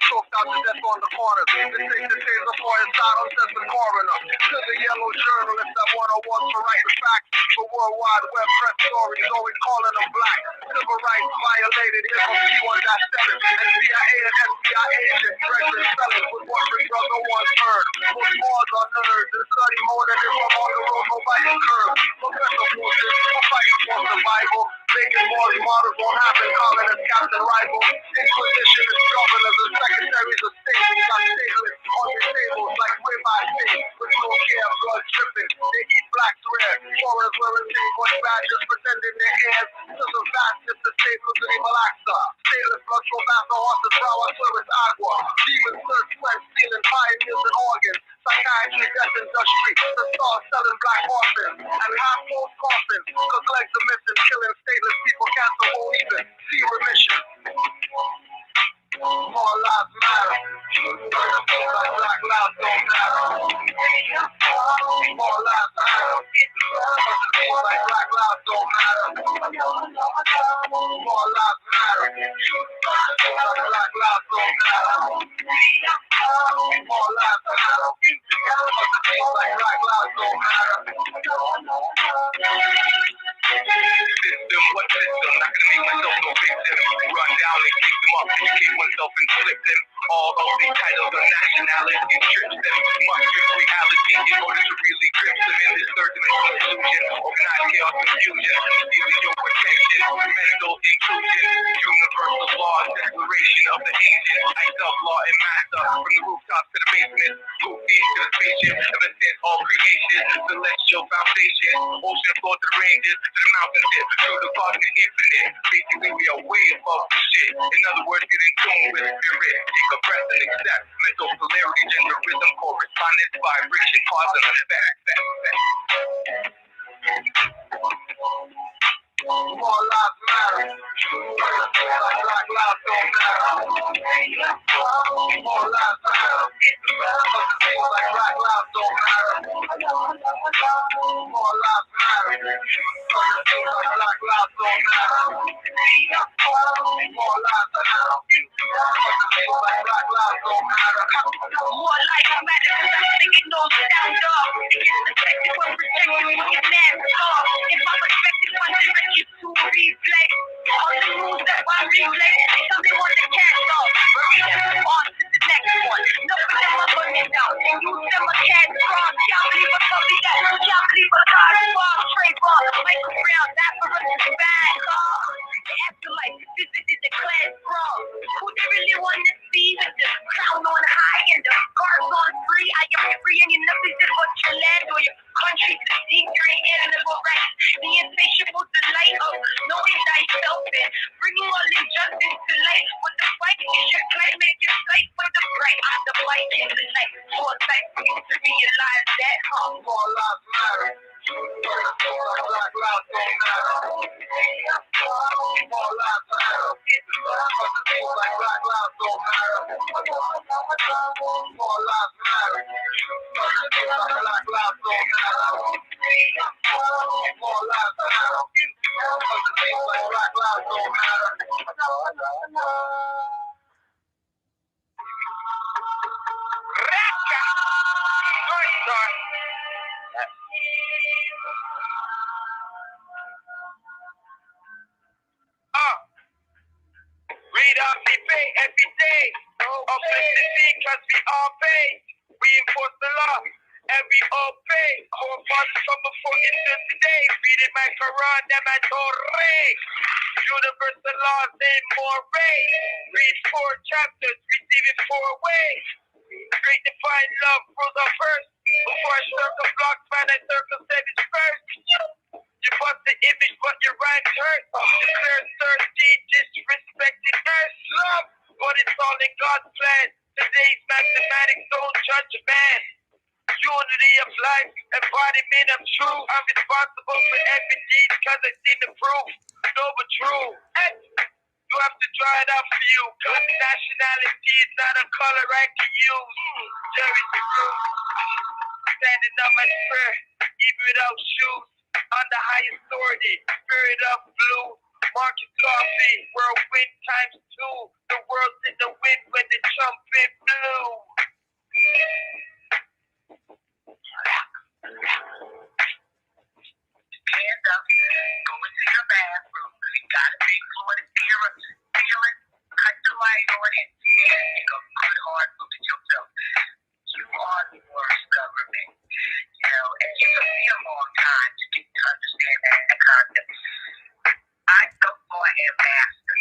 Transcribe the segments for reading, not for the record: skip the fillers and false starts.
choked out to death on the corners. They take the taser for his silence, says the coroner. To the yellow journalist that won awards for writing facts for World Wide Web press stories, always calling them black. Civil rights violated, here from P1-7. And CIA and FBI agents, treasure felons with what Big Brother once heard. Most wars are nerds and study more than if I'm on the road, nobody's curved. Professor forces, I'm fighting for survival. Making wars models won't happen, calling us captain rival. Inquisition is governors and secretaries of state. Got stateless on the tables like ribeye steak. With no care, blood dripping. They eat blacks rare. Foreigners wearing tinfoil badges, pretending they're heirs to the vastness of state Muslim Al-Aqsa. Sailors blood from the horses, brow, I swear it's agua. Demons, third sweat, stealing pioneers and organs. Psychiatry, death industry, the stars selling black orphans. And half-closed coffins, cause legs are missing, killing stateless people, cancer won't even see remission. More lives matter. Like black lives don't matter. More lives matter. Like black lives don't matter. More lives matter. Like black lives don't matter. More lives matter. Like black lives don't matter. System, what system? Not gonna make myself no victim. Run down and kick them up, educate oneself and flip them. All of these titles of nationality strips them. Must grip reality in order to really grip them in this third dimensional illusion. Organized chaos confusion, stealing your protection. Mental inclusion, universal law, declaration of the ancient. I self-law and master from the rooftops to the basement. Roof deep to the spaceship, ever since all creation. Celestial foundation, ocean floor to the ranges, to the mountains hit, through the cosmic infinite. Basically, we are way above the shit. In other words, get in tune with spirit. Take a breath and accept mental polarity, gender, rhythm, correspondence, vibration, cause and effect. More lives matter. Like black lives don't matter. More lives matter. Like black lives don't matter. More lives matter. Like black lives don't matter. More lives matter. Like black lives don't matter. More lives matter because I think it knows sound off. It gets protected when protected when your man's off. If my perspective was direct you to replay all the moves that I replay until they want to cast off. On to the next one. No for them I'm burning down. And use them a cat cross. Y'all believe a puppy that. Y'all believe a car ball. Trey ball. Michael Brown. That for us is bad. The afterlife. Visited the class brawl. Who they really want to see with the crown on high and the guards on free? I am free and you're nothing but your land or your country to seek your inalienable rights. The insatiable delight of knowing thyself and bringing all injustice to light. What the fight is your climate, your sight for the bright. I'm the light in the night. More sight for you to realize that, More lives matter. Black lives don't matter. More lives matter. Like black lives don't matter. More lives matter. Like black lives don't matter. More lives matter. Like black lives don't matter. Read off the pay every day. Uplift the scene cause we all pay. We enforce the law and we all pay. Our fathers from before into today. Reading my Quran and my Torah. Universal laws in more ways. Read 4 chapters, receive it 4 ways. Great divine love rules on first. Before I circle blocks, man, I circle seconds first. You bust the image, but your rhymes hurt. Declare 13 disrespected earth. Love, but it's all in God's plan. Today's mathematics don't judge a man. Unity of life, embodiment of truth. I'm responsible for every deed because I seen the proof. No, but true. You have to draw it out for you. Cause nationality is not a color I can use. Jerry Screw, standing on my square, even without shoes. On the highest authority, spirit of blue. Market coffee, whirlwind times 2. The world's in the wind when the trumpet blew. Stand up, go into your bathroom. You got a big floor to feeling, cut the light on it, and take a good hard look at yourself. You are the worst government, you know, and it took me a long time to get to understand that concept. I don't go ahead, master.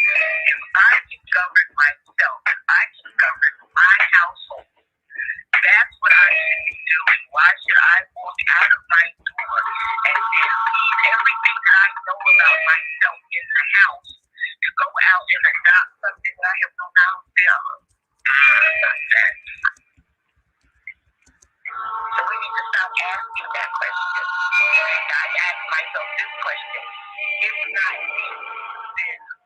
If I can govern myself, I can govern my household. That's what I should be doing. Why should I walk out of my door and then leave everything that I know about myself in the house to go out and adopt something that I have no knowledge of? So we need to stop asking that question. I ask myself this question. If not me, then who?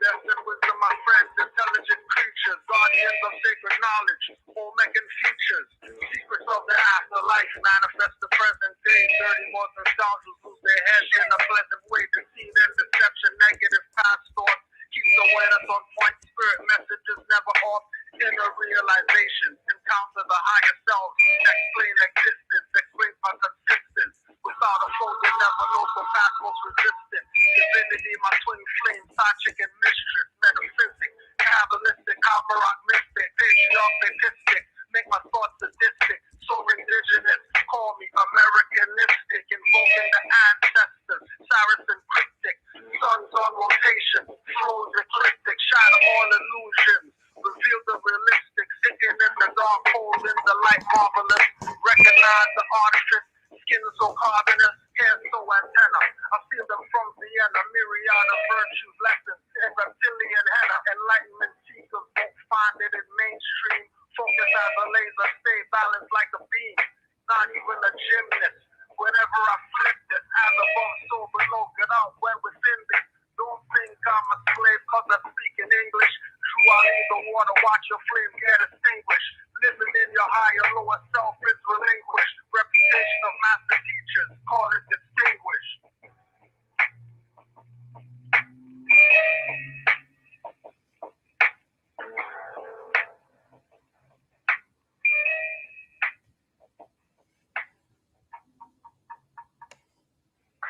Destined wisdom, my friends, intelligent creatures, guardians of sacred knowledge, all making futures. Secrets of the afterlife manifest the present day. Dirty mortals and scoundrels lose their heads in a pleasant way. Deceit and deception, negative past thoughts. Keep the awareness on point. Spirit messages never off. Inner realization. Encounter the higher self. Explain existence. Explain my consistence. Without a foe, you never know, so fast, most resistant. Divinity, my twin flame, Sachik and mistress. Metaphysics, Kabbalistic, Kabarak mystic. Patriarch, statistic. Make my thoughts sadistic. So indigenous, call me Americanistic. Invoking the ancestors. Saracen cryptic. Suns on rotation. Flows ecliptic. Shatter all illusions. Reveal the realistic. Sitting in the dark, holding the light marvelous. Recognize the artifice. Skin so carbonous, hair so antenna. I feel them from Vienna, myriad of virtues, lessons, and reptilian henna. Enlightenment seekers won't find it in mainstream. Focus as a laser, stay balanced like a beam. Not even a gymnast. Whenever I flip this, as above, so below, get out when within this. Don't think I'm a slave cause I speak in English. True, I'll leave the water, watch your flame get extinguished. Living in your higher, lower self is relinquished. Reputation of master teachers, call it distinguished.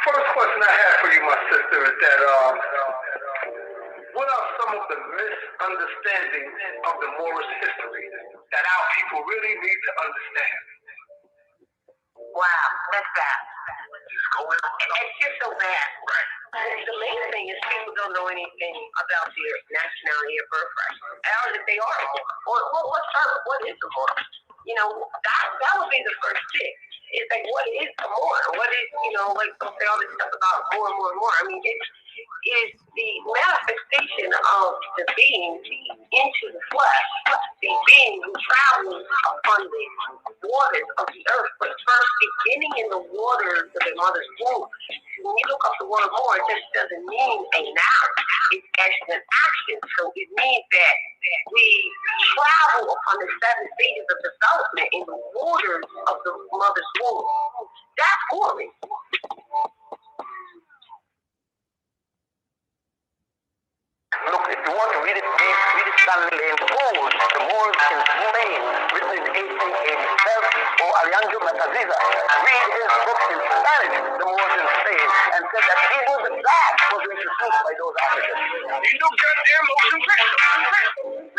First question I have for you, my sister, is that what are some of the misunderstandings of the Moorish history that our people really need to understand? Wow, that's bad. It's just so bad. Right. The main thing is people don't know anything about their nationality or birthright. Or that they are Moor. What is a Moor? You know, that would be the first thing. It's like, what is a Moor? What is, you know, like, don't say all this stuff about more. I mean, it's the manifestation of the being into the flesh, the being who travels upon the waters of the earth, but first beginning in the waters of the mother's womb. When you look up the word more, it just doesn't mean a noun. It's actually an action. So it means that we travel upon the 7 stages of development in the waters of the mother's womb. That's boring. Look, if you want to read it deep, read it Canaanland Gold, the Moors in Spain, written in 1887, or Alejandro Mataziza. Read his books in Spanish, The Moors in Spain, and said that even the black was introduced by those Africans. You know goddamn motion picture.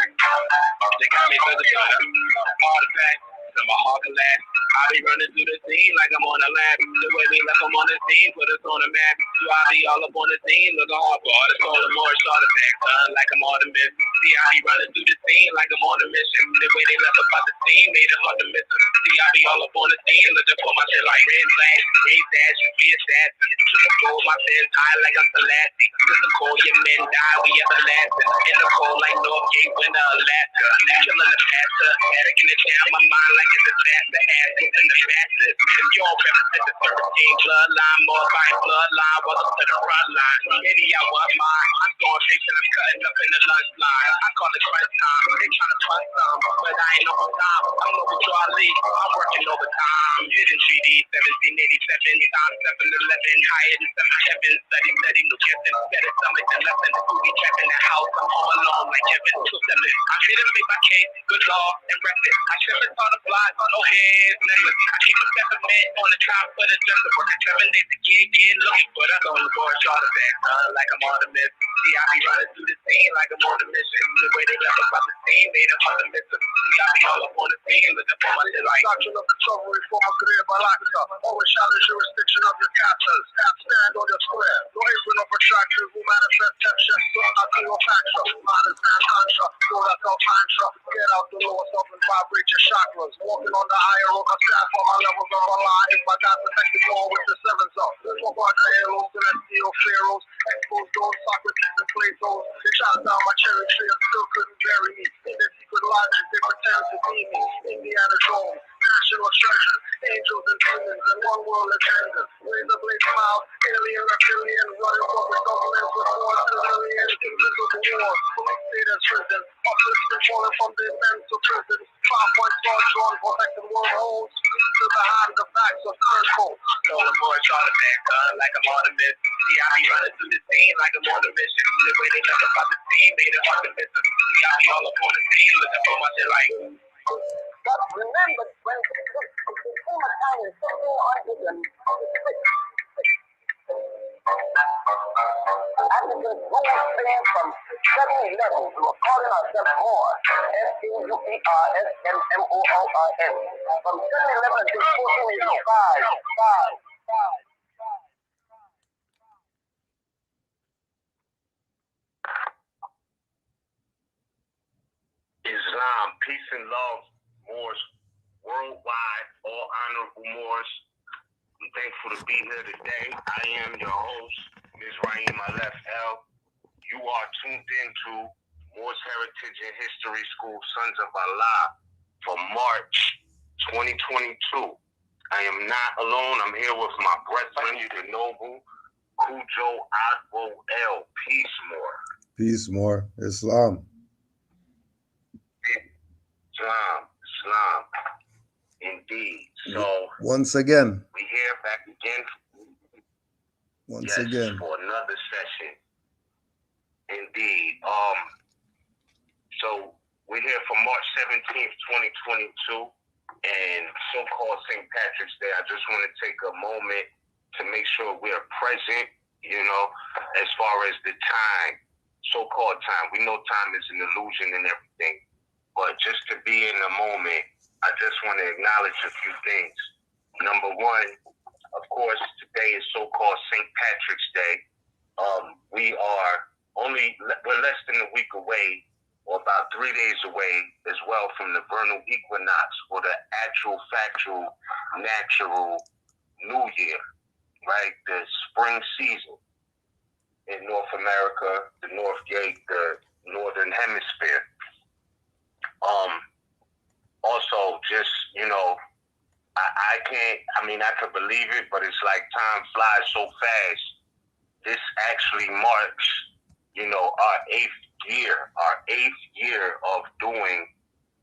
They got me for the artifact. To my heart collapse. I be running through the scene like I'm on a lap. The way we left them on the scene, put us on the map. So I be all up on the scene, looking hard for artists, all the Moorish artifacts, like I'm Artemis. See, I be running through the scene like I'm on a mission. The way they left about the scene made it hard to miss us. See, I be all up on the scene, looking for my shit like red flash, red dash, be assassin. Just hold my fist high like I'm Selassie. Just to call your men die, we everlasting. In the cold like Northgate when Alaska. Killing the pastor, attic in the town, my mind like it's a disaster. Athletes in the bastards. If you don't represent the 13 bloodline, more by bloodline, welcome to the front line. Any hour of mine, I'm going fixing, I'm cutting up in the lunch line. I call it crunch time. They trying to fund some, but I ain't over time. I'm over Charlie, I'm working overtime. Hidden treaty, 1787 times 711, higher than 7 heaven. Study, no guessing. Better stomach than lesson. Who be trapping the house? I'm home alone like Kevin. So selling. I'm here to make my case, good law and record. I never taught a fly, no heads, necklace. I keep a peppermint on the top for the justice. Working 7 days a year, looking for the on the board, shot of back, like I'm on the miss. See, I be running through the scene like I'm on a mission. The way they left about the scene made them on the mission. See, I be all up on the scene looking for my delight. Doctrine of the trouble reform of Korea Balaka. Always challenge jurisdiction of your captors. Stand on your square. No apron of protraction who manifest tension. So I'm not Cleopatra. Mine is man mantra. So that's our mantra. Get out the lower stuff and vibrate your chakras. Walking on the higher road. I stand for my levels of Allah. If I got protected more with the sevens up. Walk on the halos, celestial pharaohs. Expose those Socrates and Plato's. They shot down my cherry tree and still couldn't bury me. In their secret logic, they pretend to be me. Indiana Jones, national treasure, angels and demons, and one world agenda. Razor blade smiles, alien, reptilian, running from the government with more civilians, invisible wars. Police state as prison, uplifting falling from the immense of prison. 5-point sword drawn, protecting wormholes. To the hand of facts of third coast. So the boy shot a back, like I'm on the miss. See, I be running through the scene like I'm on the mission. The way they left about the scene made it hard to miss them. See, I be all up on the scene looking for my delight. But remember, when it became a time in 1706, Africans ruled Spain from 711 to calling ourselves Moors, S-T-U-E-R-S-M-M-O-O-R-S. From 711 to 1485. Islam, peace and love, Moors worldwide, all honorable Moors. I'm thankful to be here today. I am your host, Ms. Raheem Aleph L. You are tuned into Moors Heritage and History School, Sons of Allah, for March 2022. I am not alone. I'm here with my brethren, the noble Cujo Adbo L. Peace, Moor. Peace, Moor. Islam. Islam. Indeed. So once again. We here back again. Once again. For another session. Indeed. So we're here for March 17th, 2022, and so-called St. Patrick's Day. I just want to take a moment to make sure we are present, as far as the time, so-called time. We know time is an illusion and everything, but just to be in the moment, I just want to acknowledge a few things. Number one, of course, today is so-called St. Patrick's Day. We're less than a week away, or about 3 days away as well, from the vernal equinox, or the actual, factual, natural New Year, right? The spring season in North America, the North Gate, the Northern Hemisphere. Also, just, I could believe it, but it's like time flies so fast. This actually marks, our eighth year of doing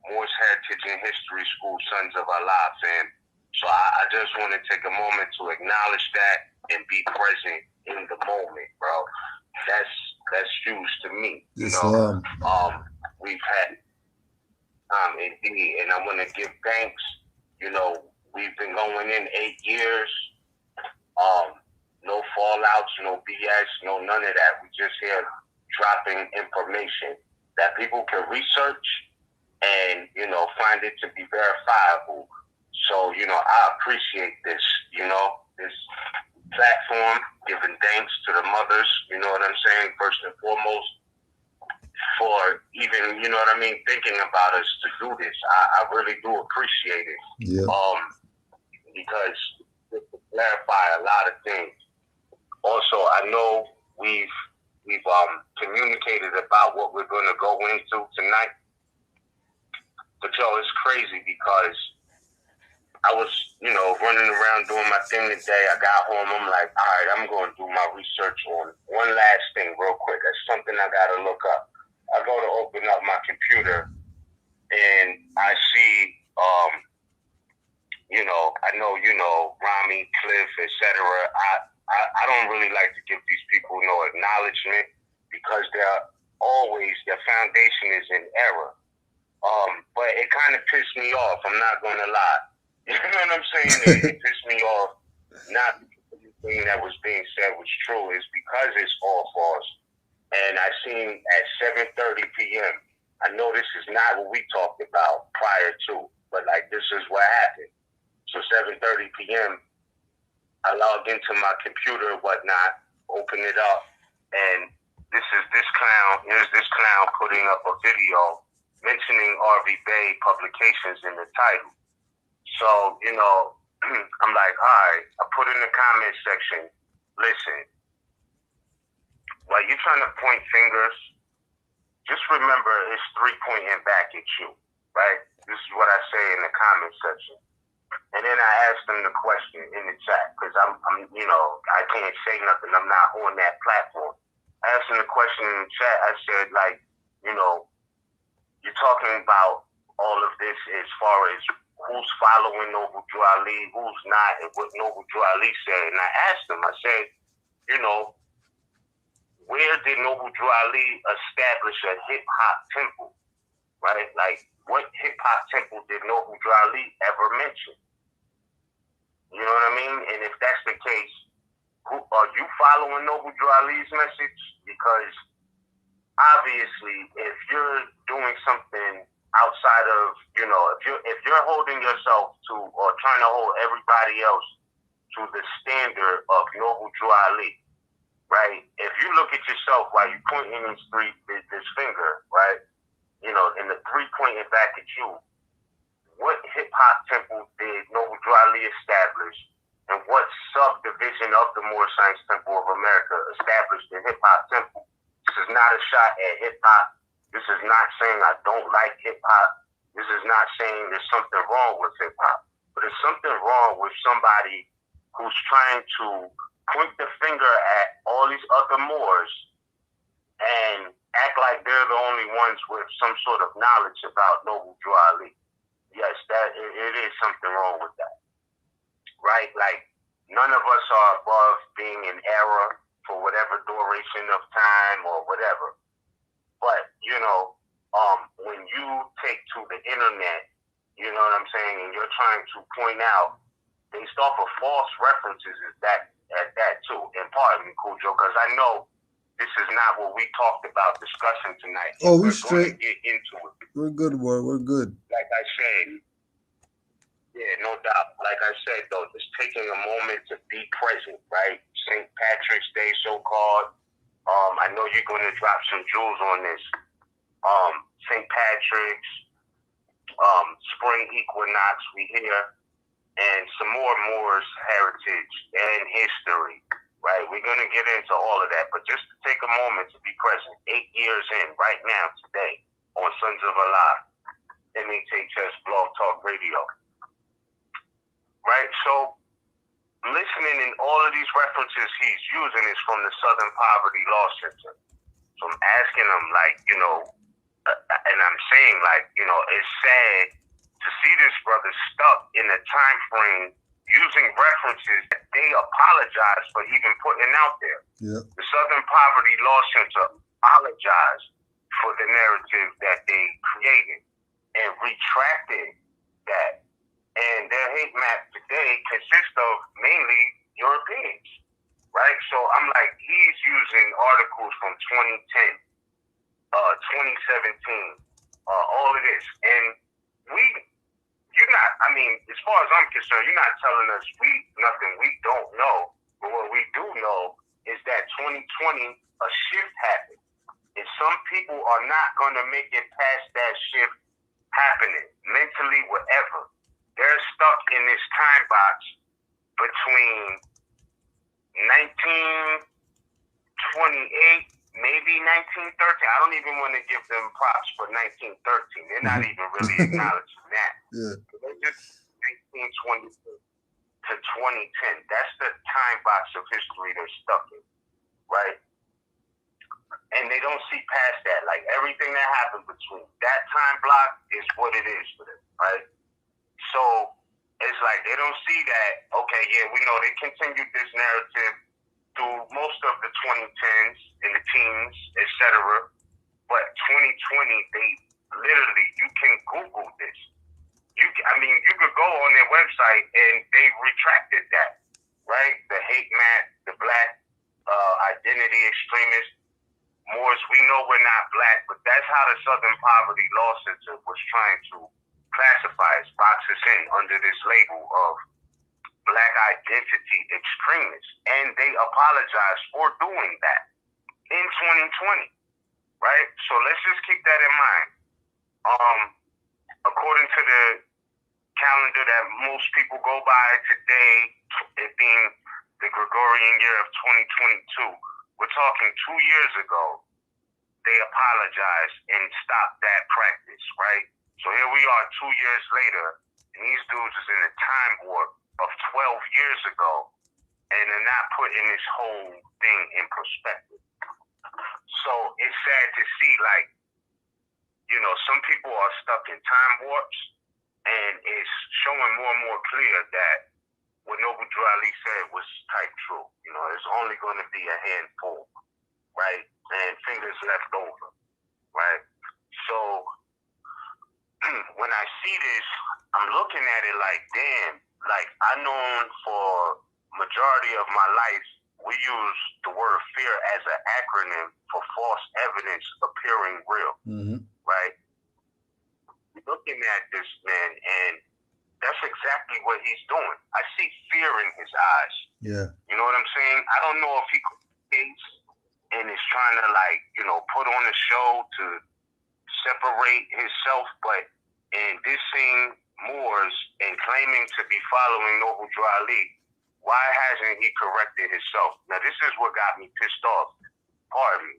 Moorish Heritage and History School, Sons of Allah, fam. So I just want to take a moment to acknowledge that and be present in the moment, bro. That's huge to me. Islam. We've had indeed, and I want to give thanks. We've been going in 8 years. No fallouts, no BS, no none of that. We just here dropping information that people can research and, find it to be verifiable. So, I appreciate this, this platform, giving thanks to the mothers, you know what I'm saying, first and foremost, for even, thinking about us to do this. I really do appreciate it. Yeah. Because it can clarify a lot of things. Also, I know we've, we've communicated about what we're going to go into tonight. But yo, it's crazy because I was, running around doing my thing today. I got home. I'm like, all right, I'm going to do my research on one last thing real quick. It's something I got to look up. I go to open up my computer and I see, I know, Rami, Cliff, etc. I don't really like to give these people no acknowledgement because their foundation is in error. But it kind of pissed me off. I'm not going to lie. You know what I'm saying? It pissed me off. Not because everything that was being said was true. It's because it's all false. And I seen at 7:30 p.m. I know this is not what we talked about prior to, but like this is what happened. So 7:30 p.m. I logged into my computer and whatnot, opened it up, and here's this clown putting up a video mentioning R.V. Bay publications in the title. So, I'm like, all right, I put in the comment section, listen, while you're trying to point fingers, just remember it's 3 pointing back at you, right? This is what I say in the comment section. And then I asked them the question in the chat, because I'm I can't say nothing. I'm not on that platform. I asked them the question in the chat. I said, you're talking about all of this as far as who's following Noble Drew Ali, who's not, and what Noble Drew Ali said. And I asked them, I said, where did Noble Drew Ali establish a hip-hop temple, right? Like, what hip-hop temple did Noble Drew Ali ever mention? You know what I mean? And if that's the case, are you following Noble Drew Ali's message? Because obviously, if you're doing something outside of, if you're holding yourself to or trying to hold everybody else to the standard of Noble Drew Ali, right? If you look at yourself while you're pointing this finger, right? And the 3 pointing back at you, what hip-hop temple did Noble Drew Ali establish, and what subdivision of the Moorish Temple of America established the hip-hop temple? This is not a shot at hip-hop. This is not saying I don't like hip-hop. This is not saying there's something wrong with hip-hop. But there's something wrong with somebody who's trying to point the finger at all these other Moors and act like they're the only ones with some sort of knowledge about Noble Drew Ali. Yes, it is something wrong with that, right? Like, none of us are above being in error for whatever duration of time or whatever. But, when you take to the internet, you know what I'm saying, and you're trying to point out based off of false references at that too. And pardon me, Cujo, because I know this is not what we talked about discussing tonight. Oh, we're straight. going to get into it. We're good, boy. We're good. Like I said, yeah, no doubt. Like I said, though, just taking a moment to be present, right? St. Patrick's Day, so-called. I know you're going to drop some jewels on this. St. Patrick's, Spring Equinox, we hear, and some more Moorish heritage and history, right? We're going to get into all of that, but just to take a moment to be present, 8 years in, right now, today, on Sons of Allah, MHHS Blog Talk Radio. Right? So, listening in all of these references he's using is from the Southern Poverty Law Center. So I'm asking him, and I'm saying, it's sad to see this brother stuck in a time frame using references that they apologize for even putting out there. Yep. The Southern Poverty Law Center apologized for the narrative that they created and retracted that. And their hate map today consists of mainly Europeans, right? So I'm like, he's using articles from 2010, 2017, all of this. And as far as I'm concerned, you're not telling us nothing we don't know. But what we do know is that 2020, a shift happened. And some people are not going to make it past that shift happening, mentally, whatever. They're stuck in this time box between 1928, maybe 1913. I don't even want to give them props for 1913. They're not even really acknowledging that. Yeah. They're just 1920 to 2010. That's the time box of history they're stuck in, right? And they don't see past that. Like, everything that happened between that time block is what it is for them, right? So it's like they don't see that, okay, yeah, we know they continued this narrative through most of the 2010s and the teens, etc. But 2020, they literally, you can Google this. You could go on their website and they retracted that, right? The hate map, the black identity extremist Moors. We know we're not black, but that's how the Southern Poverty Law Center was trying to classify us, box us in under this label of black identity extremists, and they apologized for doing that in 2020, right? So let's just keep that in mind. According to the calendar that most people go by today, it being the Gregorian year of 2022, we're talking 2 years ago, they apologized and stopped that practice, right? So here we are 2 years later, and these dudes is in a time warp of 12 years ago, and they're not putting this whole thing in perspective. So it's sad to see, like, you know, some people are stuck in time warps, and it's showing more and more clear that what Noble Drew Ali said was type true. You know, there's only going to be a handful, right? And fingers left over, right? So when I see this, I'm looking at it like, damn, like, I known for majority of my life, we use the word fear as an acronym for false evidence appearing real, right? Looking at this man, and that's exactly what he's doing. I see fear in his eyes. Yeah. You know what I'm saying? I don't know if he creates and is trying to, like, you know, put on a show to separate himself, but in dissing Moors and claiming to be following Noble Drew Ali, why hasn't he corrected himself? Now, this is what got me pissed off. Pardon me.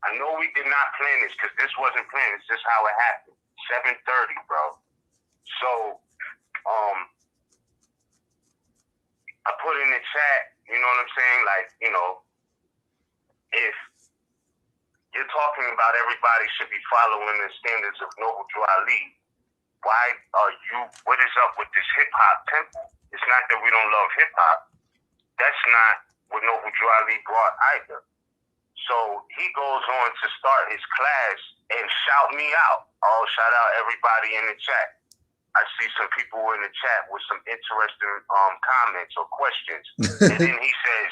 I know we did not plan this because this wasn't planned. It's just how it happened. 7:30, bro. So, I put in the chat, you know what I'm saying? Like, you know, if you're talking about everybody should be following the standards of Noble Drew Ali, what is up with this hip hop temple? It's not that we don't love hip hop. That's not what Noble Drew Ali brought either. So he goes on to start his class and shout me out. Oh, shout out everybody in the chat. I see some people in the chat with some interesting comments or questions. And then he says,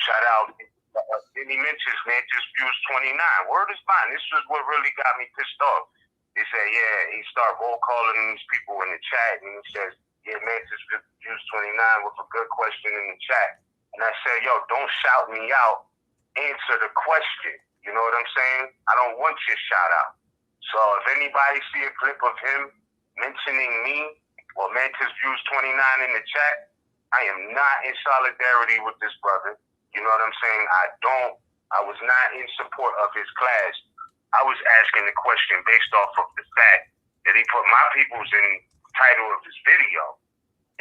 shout out. Then he mentions Mantis Views 29. Word is mine. This is what really got me pissed off. He said, yeah, he started roll calling these people in the chat. And he says, yeah, Mantis Views 29 with a good question in the chat. And I said, yo, don't shout me out. Answer the question. You know what I'm saying? I don't want your shout out. So if anybody see a clip of him mentioning me or Mantis Views 29 in the chat, I am not in solidarity with this brother. You know what I'm saying? I was not in support of his class. I was asking the question based off of the fact that he put my peoples in the title of his video.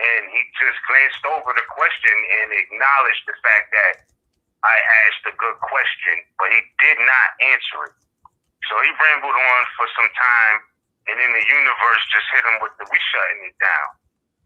And he just glanced over the question and acknowledged the fact that I asked a good question, but he did not answer it. So he rambled on for some time, and then the universe just hit him with we shutting it down,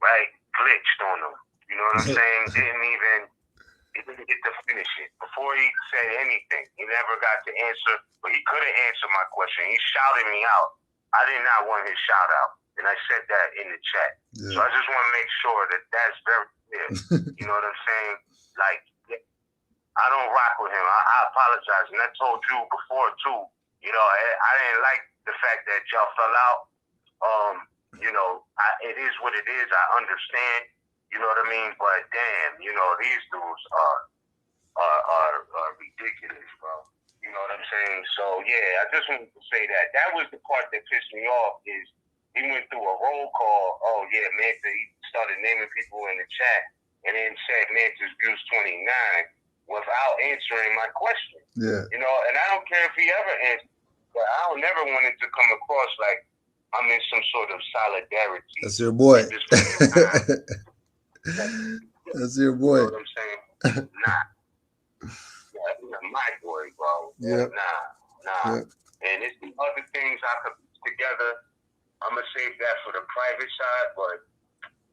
right? Glitched on him. You know what I'm saying? He didn't get to finish it. Before he said anything, he never got to answer, but he couldn't answer my question. He shouted me out. I did not want his shout out, and I said that in the chat. Yeah. So I just want to make sure that that's very clear. You know what I'm saying? Like, I don't rock with him. I apologize, and I told you before too. You know, I didn't like the fact that y'all fell out. You know, it is what it is. I understand. You know what I mean? But damn, you know, these dudes are ridiculous, bro. You know what I'm saying? So yeah, I just wanted to say that. That was the part that pissed me off. Is he went through a roll call. Oh yeah, man. He started naming people in the chat, and then said Mantis Views 29 without answering my question. Yeah. You know, and I don't care if he ever answers, but I don't never want it to come across like I'm in some sort of solidarity. That's your boy. at this point in time. That's your You boy. know what I'm saying? Nah. Yeah, my boy, bro. Yep. Nah. Yep. And it's the other things I could put together. I'm going to save that for the private side, but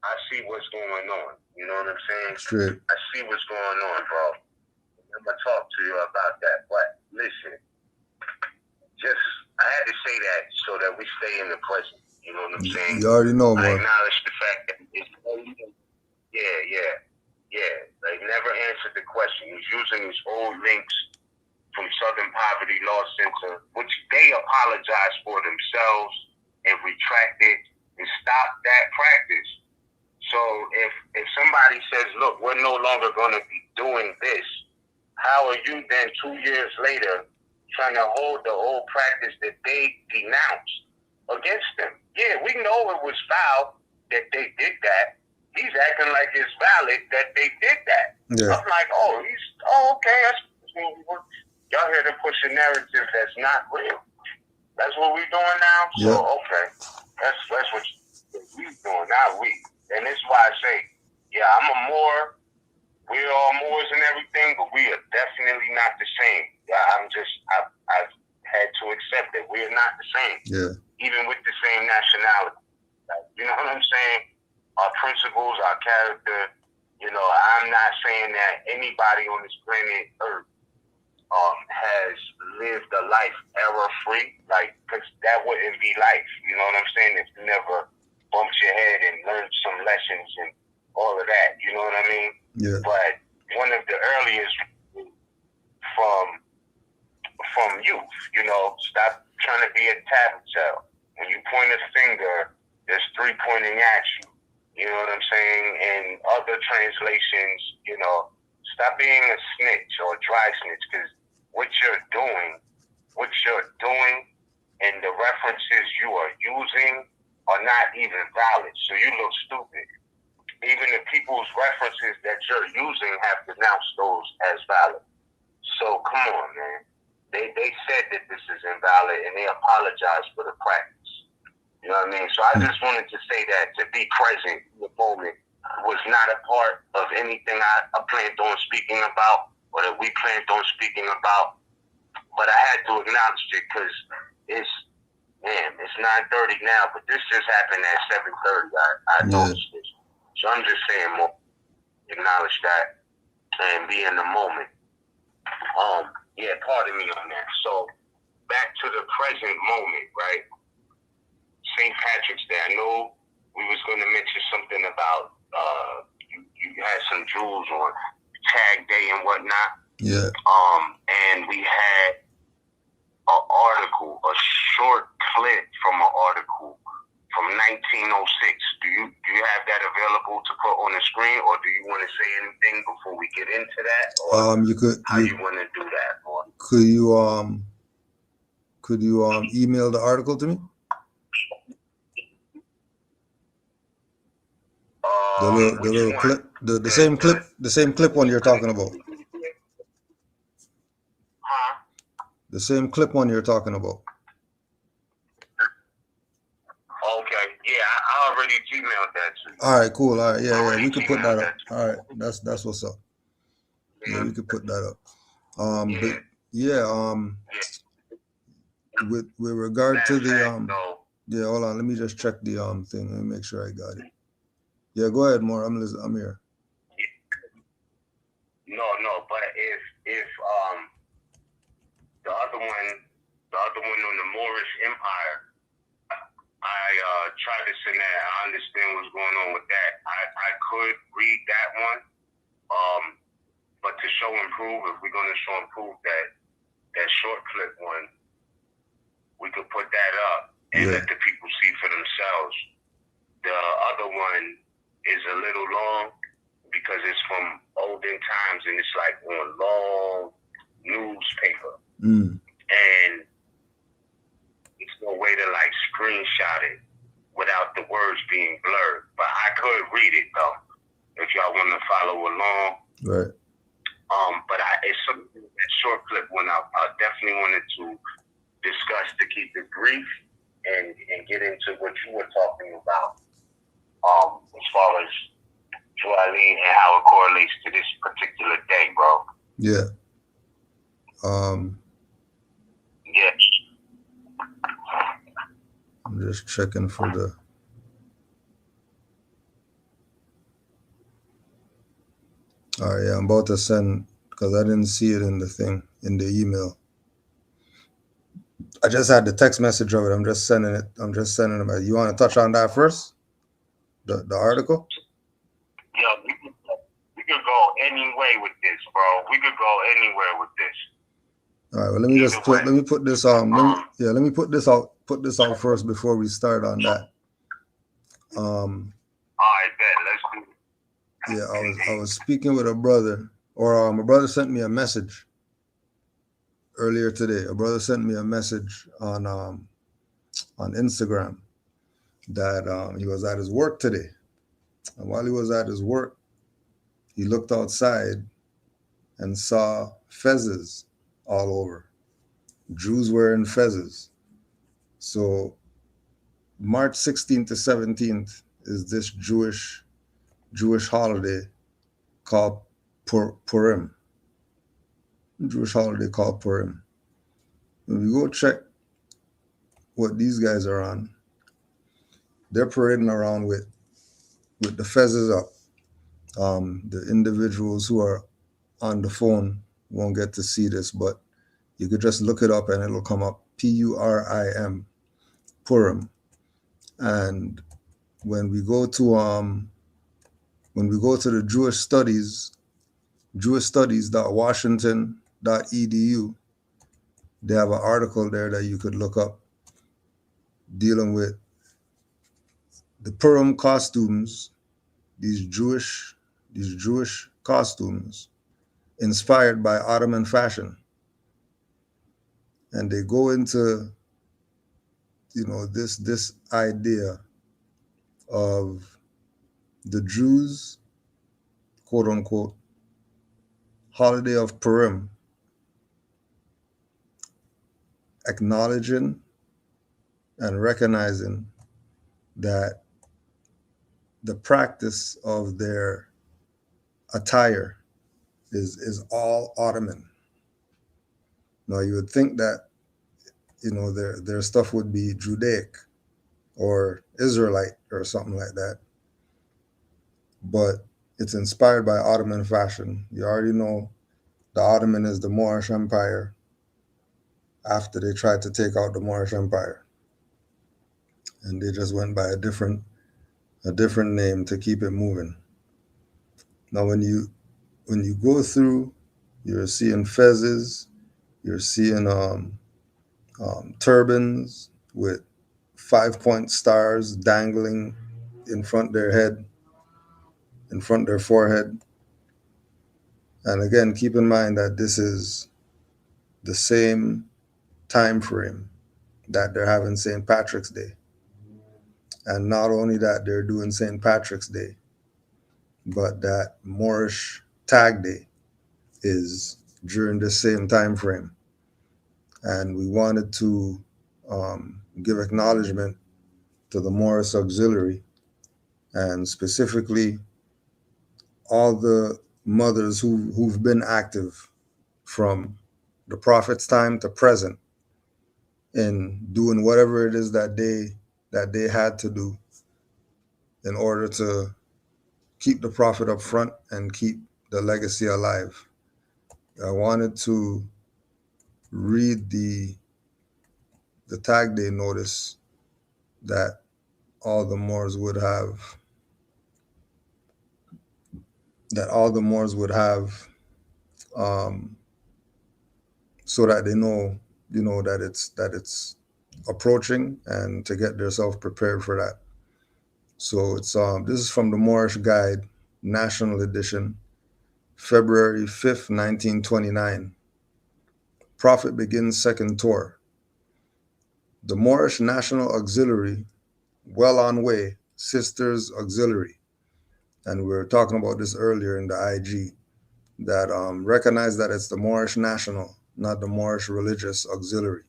I see what's going on. You know what I'm saying? Straight. I see what's going on, bro. I'm going to talk to you about that. But listen, I had to say that so that we stay in the present. You know what I'm saying? You already know, I man. acknowledge the fact that it's They never answered the question. He's using his old links from Southern Poverty Law Center, which they apologized for themselves and retracted and stopped that practice. So if somebody says, look, we're no longer going to be doing this, how are you then 2 years later trying to hold the old practice that they denounced against them? Yeah, we know it was foul that they did that. He's acting like it's valid that they did that. Yeah. I'm like, okay, y'all here to push a narrative that's not real. That's what we're doing now? So, okay. That's what we're doing, not we. And this is why I say, yeah, I'm a Moor. We're all Moors and everything, but we are definitely not the same. Yeah, I've had to accept that we are not the same. Yeah. Even with the same nationality. You know what I'm saying? Our principles, our character, I'm not saying that anybody on this planet Earth has lived a life error-free, because that wouldn't be life. You know what I'm saying? If you never bumped your head and learned some lessons and all of that, you know what I mean? Yeah. But one of the earliest from youth, stop trying to be a tattletale. When you point a finger, there's three pointing at you. You know what I'm saying? In other translations, stop being a snitch or a dry snitch, because what you're doing and the references you are using are not even valid. So you look stupid. Even the people's references that you're using have denounced those as valid. So come on, man. They said that this is invalid and they apologized for the practice. You know what I mean? So I just wanted to say that to be present in the moment was not a part of anything I planned on speaking about or that we planned on speaking about. But I had to acknowledge it because it's 9:30 now, but this just happened at 7:30. I noticed this. So I'm just saying more, acknowledge that and be in the moment. Pardon me on that. So back to the present moment, right? St. Patrick's Day. I know we was going to mention something about you had some jewels on Tag Day and whatnot. Yeah. And we had an article, a short clip from an article from 1906. Do you have that available to put on the screen, or do you want to say anything before we get into that? Or how you want to do that? Or could you email the article to me? The little clip, the same clip one you're talking about. Huh? The same clip one you're talking about. Okay. Yeah, I already Gmailed that to you. All right, cool. All right, yeah, we could put that up. All right, that's what's up. Yeah, we could put that up. But with regard to the hold on, let me just check the thing. Let me make sure I got it. Yeah, go ahead, Moore. I'm listening. I'm here. No, but if the other one on the Moorish Empire, I tried to send that. I understand what's going on with that. I could read that one, but to show and prove, if we're going to show and prove that short clip one, we could put that up and let the people see for themselves. The other one is a little long because it's from olden times and it's like on long newspaper. And it's no way to like screenshot it without the words being blurred. But I could read it though, if y'all want to follow along. Right. But it's something that short clip went out. I definitely wanted to discuss to keep it brief and get into what you were talking about, as far as Joaline and how it correlates to this particular day, bro. Yeah. Yes. I'm just checking for the. All right, yeah, I'm about to send because I didn't see it in the thing in the email. I just had the text message of it. I'm just sending it. You want to touch on that first? The article? Yeah, we could go any way with this, bro. We could go anywhere with this. All right. Well, let me just put. Let me put this let me put this out. Put this out first before we start on that. All right, bet. Let's do it. Yeah, I was speaking with a brother, or a brother sent me a message earlier today. A brother sent me a message on Instagram that he was at his work today, and while he was at his work, he looked outside and saw fezzes all over. Jews wearing fezzes. So March 16th to 17th is this Jewish holiday called Purim. Jewish holiday called Purim. When we go check what these guys are on, they're parading around with the fezzes up. The individuals who are on the phone won't get to see this, but you could just look it up and it'll come up. Purim, Purim. And when we go to the Jewish studies.washington.edu, they have an article there that you could look up dealing with the Purim costumes, these Jewish costumes inspired by Ottoman fashion. And they go into, this idea of the Jews, quote unquote, holiday of Purim, acknowledging and recognizing that the practice of their attire is all Ottoman. Now you would think that their stuff would be Judaic or Israelite or something like that, but it's inspired by Ottoman fashion. You already know the Ottoman is the Moorish Empire after they tried to take out the Moorish Empire, and they just went by a different name to keep it moving. Now when you go through, you're seeing fezzes, you're seeing turbans with 5-point stars dangling in front of their head, in front of their forehead. And again, keep in mind that this is the same time frame that they're having St. Patrick's Day. And not only that they're doing St. Patrick's Day, but that Moorish Tag Day is during the same time frame. And we wanted to give acknowledgement to the Moorish Auxiliary, and specifically all the mothers who've been active from the Prophet's time to present in doing whatever it is that they had to do in order to keep the Prophet up front and keep the legacy alive. I wanted to read the Tag Day notice that all the Moors would have, so that they know, that it's approaching, and to get themselves prepared for that. So it's this is from the Moorish Guide, National Edition, February 5th, 1929. Prophet begins second tour. The Moorish National Auxiliary, well on way, Sisters Auxiliary. And we were talking about this earlier in the IG. that recognize that it's the Moorish National, not the Moorish Religious Auxiliary.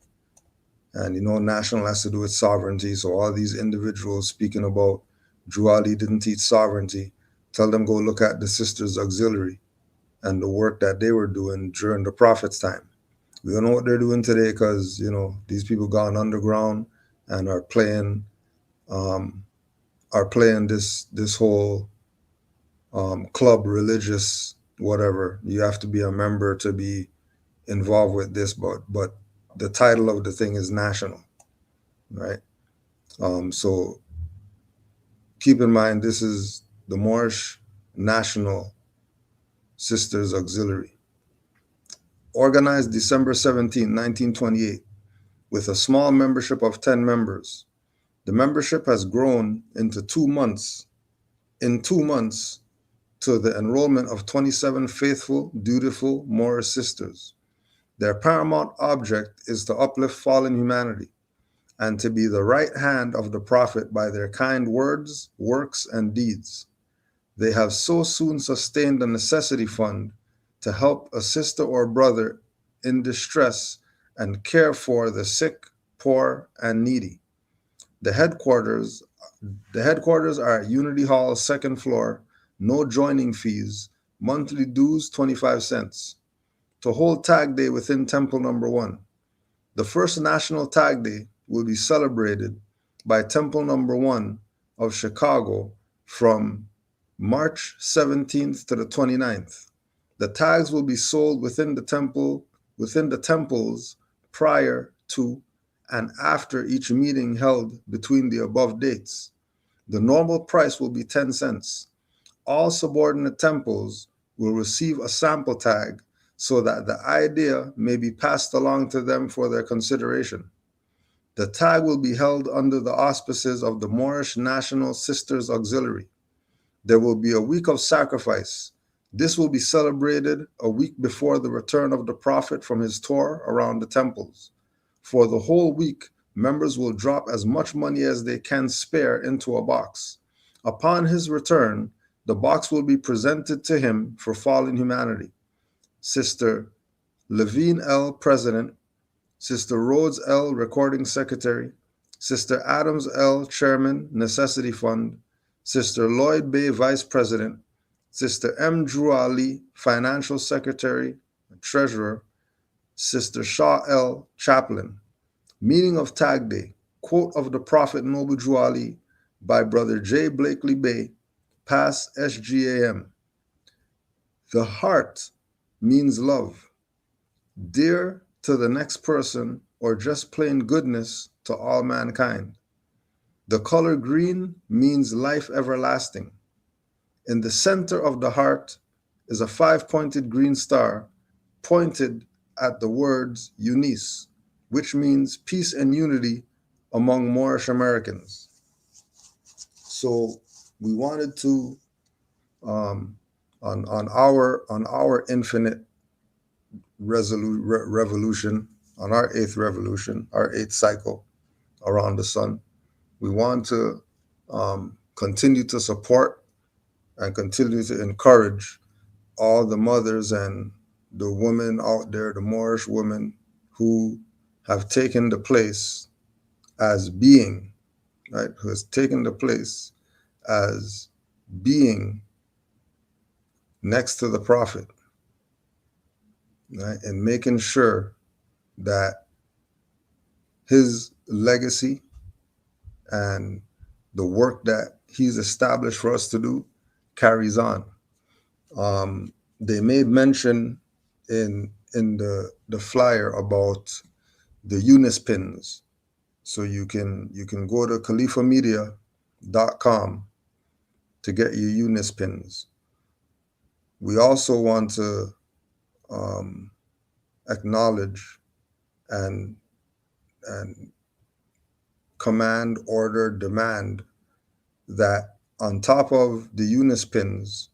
And national has to do with sovereignty. So all these individuals speaking about Drew Ali didn't teach sovereignty, tell them go look at the Sisters Auxiliary and the work that they were doing during the Prophet's time. We don't know what they're doing today because these people gone underground and um, are playing this whole club religious whatever. You have to be a member to be involved with this, but the title of the thing is national, right? So keep in mind this is the Moorish National Sisters Auxiliary, organized December 17, 1928, with a small membership of 10 members. The membership has grown into 2 months. In 2 months, to the enrollment of 27 faithful, dutiful Moorish sisters. Their paramount object is to uplift fallen humanity and to be the right hand of the Prophet by their kind words, works, and deeds. They have so soon sustained a necessity fund to help a sister or brother in distress and care for the sick, poor, and needy. The headquarters are at Unity Hall, second floor, no joining fees, monthly dues 25 cents. To hold Tag Day within Temple Number 1. The first National Tag Day will be celebrated by Temple Number 1 of Chicago from March 17th to the 29th. The tags will be sold within the temples prior to and after each meeting held between the above dates. The normal price will be 10 cents. All subordinate temples will receive a sample tag so that the idea may be passed along to them for their consideration. The tag will be held under the auspices of the Moorish National Sisters Auxiliary. There will be a week of sacrifice. This will be celebrated a week before the return of the Prophet from his tour around the temples. For the whole week, members will drop as much money as they can spare into a box. Upon his return, the box will be presented to him for fallen humanity. Sister Levine L., President, Sister Rhodes L., Recording Secretary, Sister Adams L., Chairman, Necessity Fund, Sister Lloyd Bay, Vice President, Sister M. Drew Ali, Financial Secretary, Treasurer, Sister Shaw L., Chaplain. Meaning of Tag Day, quote of the Prophet Noble Drew Ali by Brother J. Blakely Bay, Pass SGAM. The heart means love, dear to the next person, or just plain goodness to all mankind. The color green means life everlasting. In the center of the heart is a 5-pointed green star pointed at the words Unice, which means peace and unity among Moorish Americans. So we wanted to, on our infinite revolution, on our 8th revolution, our 8th cycle around the sun, we want to continue to support and continue to encourage all the mothers and the women out there, the Moorish women who have taken the place as being, right, who has taken the place as being next to the Prophet, right, and making sure that his legacy and the work that he's established for us to do carries on. They made mention in the flyer about the Unice pins. So you can go to khalifamedia.com to get your Unice pins. We also want to acknowledge and command, order, demand that on top of the Unice pins,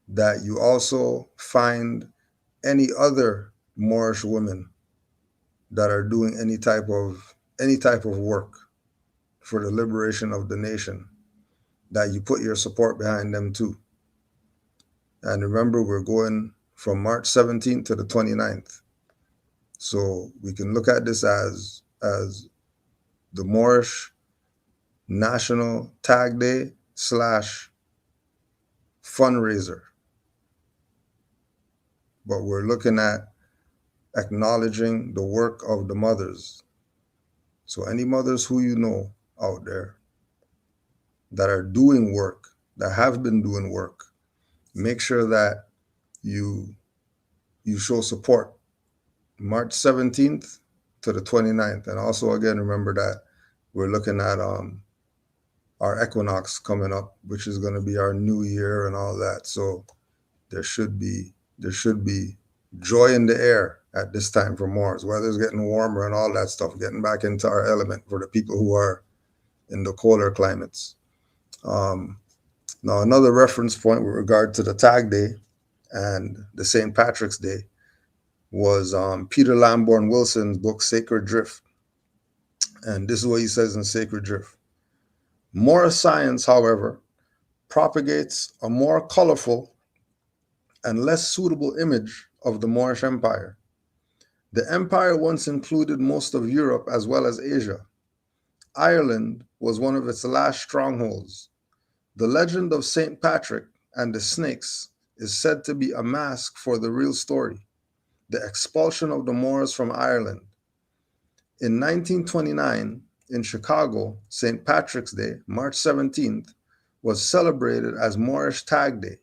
that you also find any other Moorish women that are doing any type of work for the liberation of the nation, that you put your support behind them too. And remember, we're going from March 17th to the 29th. So we can look at this as the Moorish National Tag Day / fundraiser. But we're looking at acknowledging the work of the mothers. So any mothers who you know out there that are doing work, that have been doing work, make sure that you show support. March 17th to the 29th. And also, again, remember that we're looking at our Equinox coming up, which is going to be our new year and all that. So there should be joy in the air at this time for Mars. Weather's getting warmer and all that stuff, getting back into our element for the people who are in the colder climates. Now, another reference point with regard to the Tag Day and the St. Patrick's Day was Peter Lamborn Wilson's book, Sacred Drift. And this is what he says in Sacred Drift. Moorish science, however, propagates a more colorful and less suitable image of the Moorish Empire. The empire once included most of Europe as well as Asia. Ireland was one of its last strongholds. The legend of St. Patrick and the snakes is said to be a mask for the real story, the expulsion of the Moors from Ireland. In 1929, in Chicago, St. Patrick's Day, March 17th, was celebrated as Moorish Tag Day.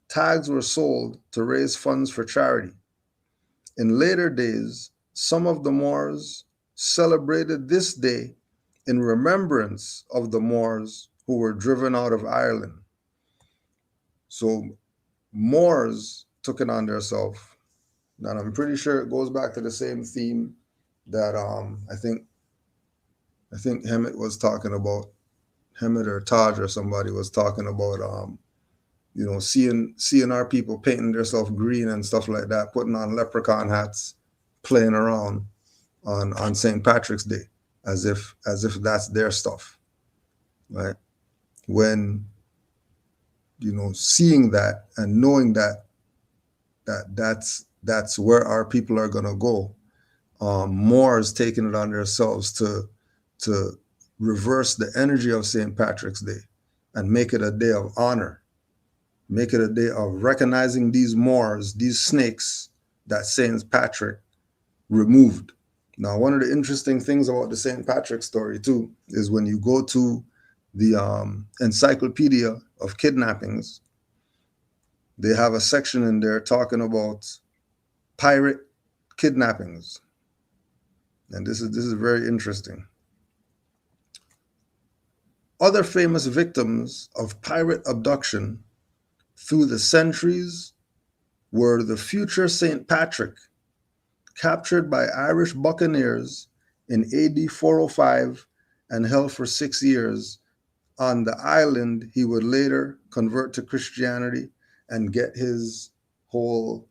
Tags were sold to raise funds for charity. In later days, some of the Moors celebrated this day in remembrance of the Moors who were driven out of Ireland. So Moors took it on themselves, and I'm pretty sure it goes back to the same theme that I think Hemet was talking about. Hemet or Taj or somebody was talking about seeing our people painting themselves green and stuff like that, putting on leprechaun hats, playing around on St. Patrick's Day, as if that's their stuff, right? When seeing that and knowing that's where our people are gonna go, Moors taking it on themselves to reverse the energy of St. Patrick's Day and make it a day of honor. Make it a day of recognizing these Moors, these snakes that St. Patrick removed. Now, one of the interesting things about the St. Patrick story, too, is when you go to the Encyclopedia of Kidnappings, they have a section in there talking about pirate kidnappings. And this is very interesting. Other famous victims of pirate abduction through the centuries were the future St. Patrick, captured by Irish buccaneers in AD 405 and held for 6 years. On the island, he would later convert to Christianity and get his whole,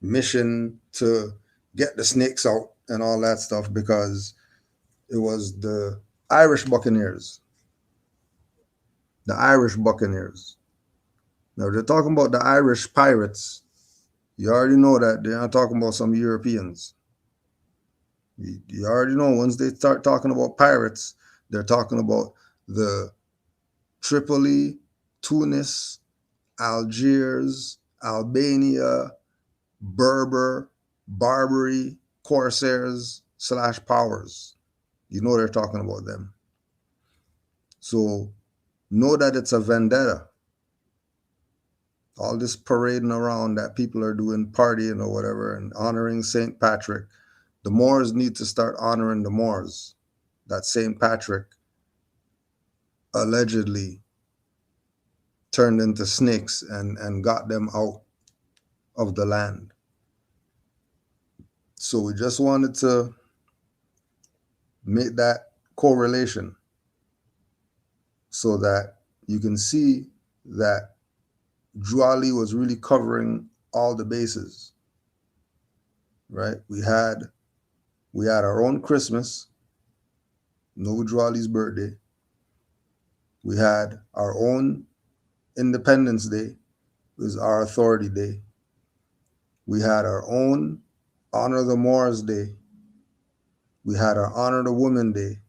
mission to get the snakes out and all that stuff, because it was the Irish buccaneers. The Irish buccaneers. Now, they're talking about the Irish pirates. You already know that they're not talking about some Europeans. You already know once they start talking about pirates, they're talking about the Tripoli, Tunis, Algiers, Albania, Berber, Barbary, corsairs / powers. You know they're talking about them. So know that it's a vendetta. All this parading around that people are doing, partying or whatever, and honoring St. Patrick. The Moors need to start honoring the Moors that St. Patrick allegedly turned into snakes and got them out of the land. So we just wanted to make that correlation so that you can see that Juali was really covering all the bases, right? We had our own Christmas, no Juali's birthday. We had our own Independence Day was our Authority Day. We had our own Honor the Moors Day. We had our Honor the Women Day.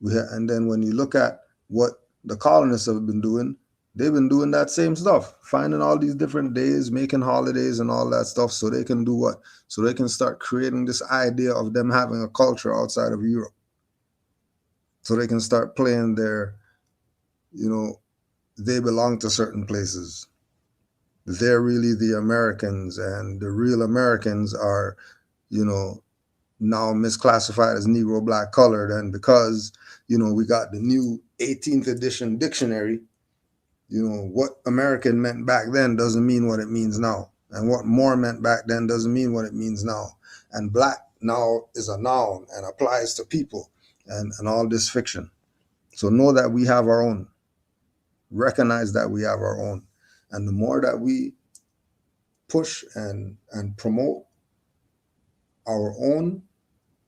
And then when you look at what the colonists have been doing, they've been doing that same stuff, finding all these different days, making holidays and all that stuff so they can do what? So they can start creating this idea of them having a culture outside of Europe. So they can start playing their, they belong to certain places. They're really the Americans, and the real Americans are, now misclassified as Negro, black, colored. And because, we got the new 18th edition dictionary, what American meant back then doesn't mean what it means now. And what Moor meant back then doesn't mean what it means now. And black now is a noun and applies to people and all this fiction. So know that we have our own. Recognize that we have our own. And the more that we push and promote our own,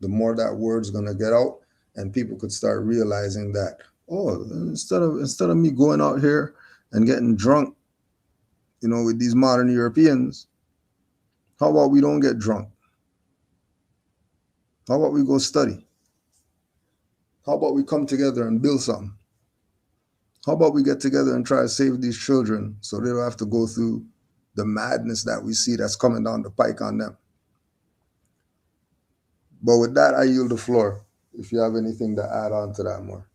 the more that word's going to get out, and people could start realizing that, instead of me going out here and getting drunk, with these modern Europeans, how about we don't get drunk? How about we go study? How about we come together and build something? How about we get together and try to save these children so they don't have to go through the madness that we see that's coming down the pike on them? But with that, I yield the floor. If you have anything to add on to that more.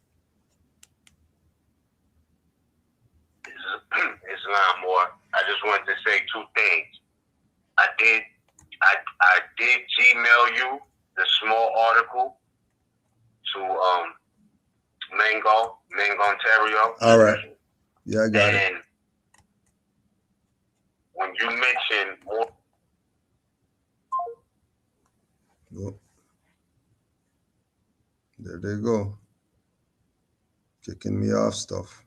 Islam more. I just wanted to say two things. I did Gmail you the small article to Mango, Ontario. All right. Yeah, I got it. And when you mentioned more. Oh. There they go. Kicking me off stuff.